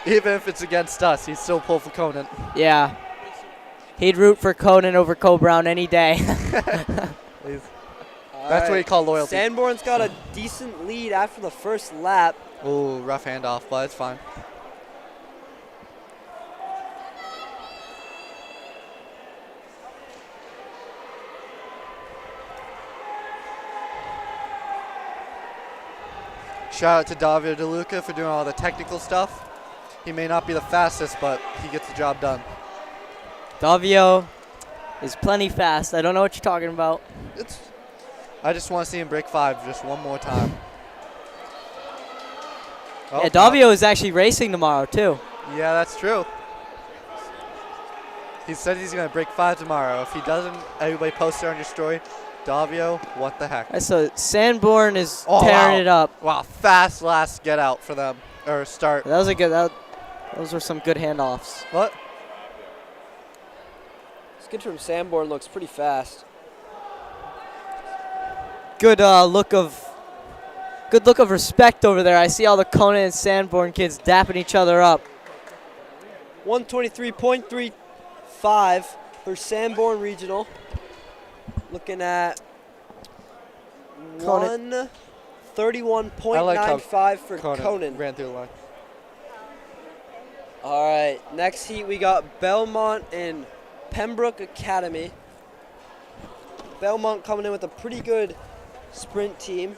Even if it's against us, he's still pull for Conant. Yeah. He'd root for Conant over Cole Brown any day. That's what you call loyalty. Sanborn's got a decent lead after the first lap. Ooh, rough handoff, but it's fine. Shout out to Davio DeLuca for doing all the technical stuff. He may not be the fastest, but he gets the job done. Davio is plenty fast. I don't know what you're talking about. I just want to see him break 5 just one more time. Oh, Yeah, Davio is actually racing tomorrow, too. Yeah, that's true. He said he's going to break 5 tomorrow. If he doesn't, everybody post it on your story. Davio, what the heck? So Sanborn is tearing it up. Wow, fast last get out for them, or start. That was a good. Those were some good handoffs. What? Skid from Sanborn looks pretty fast. Good look of respect over there. I see all the Conant and Sanborn kids dapping each other up. 123.35 for Sanborn Regional. Looking at Conant. 131.95 for Conant. Ran through the line. All right, next heat we got Belmont and Pembroke Academy. Belmont coming in with a pretty good sprint team.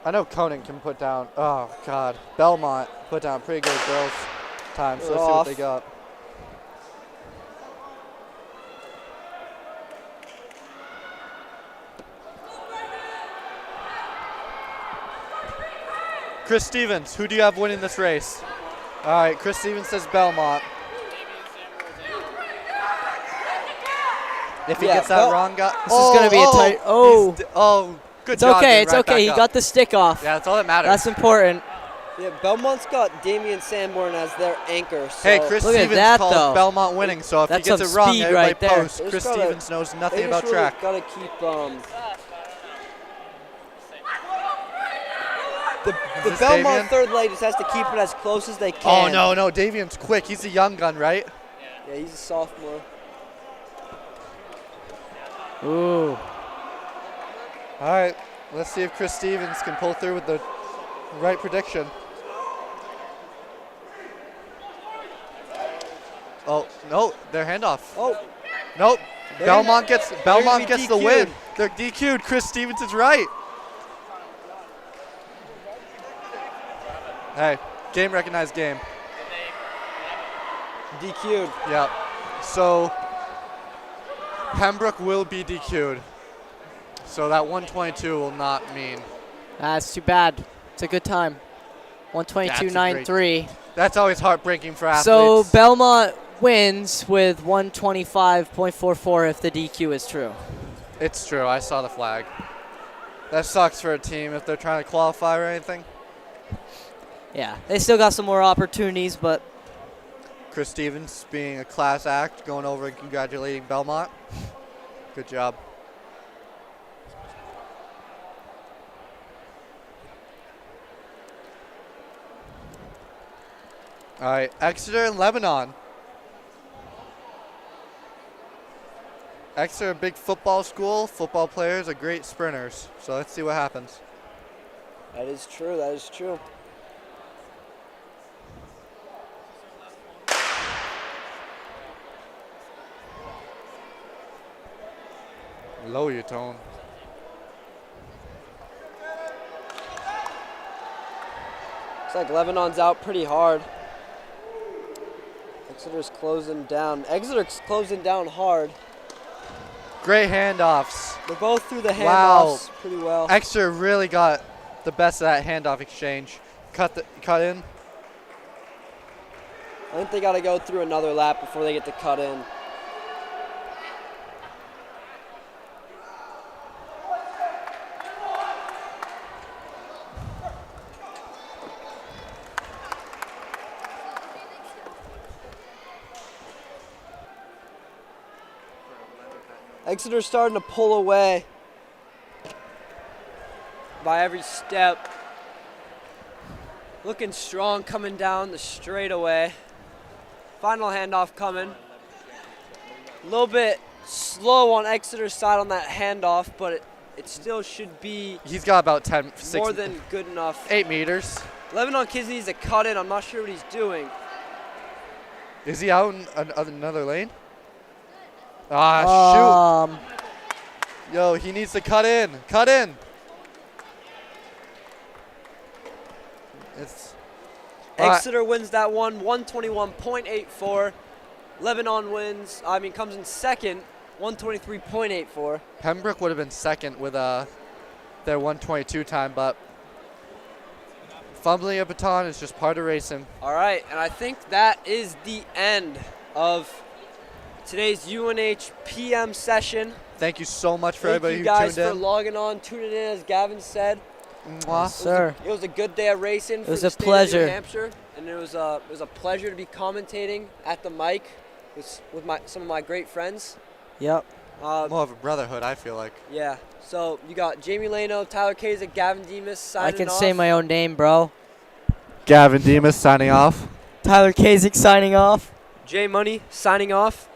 I know Conant can put down. Oh God, Belmont put down pretty good girls time. So let's see what they got. Chris Stevens, who do you have winning this race? All right, Chris Stevens says Belmont. If he gets that wrong, This is going to be a tight. Good it's job. okay. It's right okay. He back up. got the stick off. Yeah, that's all that matters. That's important. Yeah, Belmont's got Damian Sanborn as their anchor. So Hey, Chris Look at Stevens that, called though. Belmont winning, so if That's he gets some it wrong, speed everybody right there. posts. They Chris just gotta- Stevens knows nothing they about just really track. gotta keep the this Belmont Davian? third leg just has to keep it as close as they can. Oh, no, Davian's quick. He's a young gun, right? Yeah, he's a sophomore. Ooh. All right, let's see if Chris Stevens can pull through with the right prediction. Oh, no, their handoff. Oh, Nope, Belmont gets the DQ'd. win. They're DQ'd. Chris Stevens is right. Hey, game recognized game. DQ'd. Yep. So Pembroke will be DQ'd. So that 122 will not mean. That's too bad. It's a good time. 122.93. That's always heartbreaking for athletes. So Belmont wins with 125.44 if the DQ is true. It's true. I saw the flag. That sucks for a team if they're trying to qualify or anything. Yeah, they still got some more opportunities, but Chris Stevens being a class act, going over and congratulating Belmont. Good job. All right, Exeter and Lebanon. Exeter, a big football school. Football players are great sprinters. So let's see what happens. That is true. That is true. Lower your tone. Looks like Lebanon's out pretty hard. Exeter's closing down. Exeter's closing down hard. Great handoffs. They both threw the handoffs Wow. pretty well. Exeter really got the best of that handoff exchange. Cut in. I think they got to go through another lap before they get to cut in. Exeter's starting to pull away by every step. Looking strong coming down the straightaway. Final handoff coming. A little bit slow on Exeter's side on that handoff, but it still should be He's got about 10, 6, more than good enough. 8 meters. Lebanon Kids needs to cut in. I'm not sure what he's doing. Is he out in another lane? Ah, shoot. Yo, he needs to cut in. Cut in. It's Exeter wins that one, 121.84. Lebanon comes in second, 123.84. Pembroke would have been second with their 122 time, but fumbling a baton is just part of racing. All right, and I think that is the end of today's UNH PM session. Thank you so much for Thank everybody you who guys tuned for in. logging on, tuning in, as Gavin said. Mwah. Sir. It was a good day of racing for was the a state pleasure. of New Hampshire, and it was a pleasure to be commentating at the mic with some of my great friends. Yep. More of a brotherhood, I feel like. Yeah. So you got Jamie Lano, Tyler Kasich, Gavin Demas signing I can off. say my own name, bro. Gavin Demas signing off. Tyler Kasich signing off. Jay Money signing off.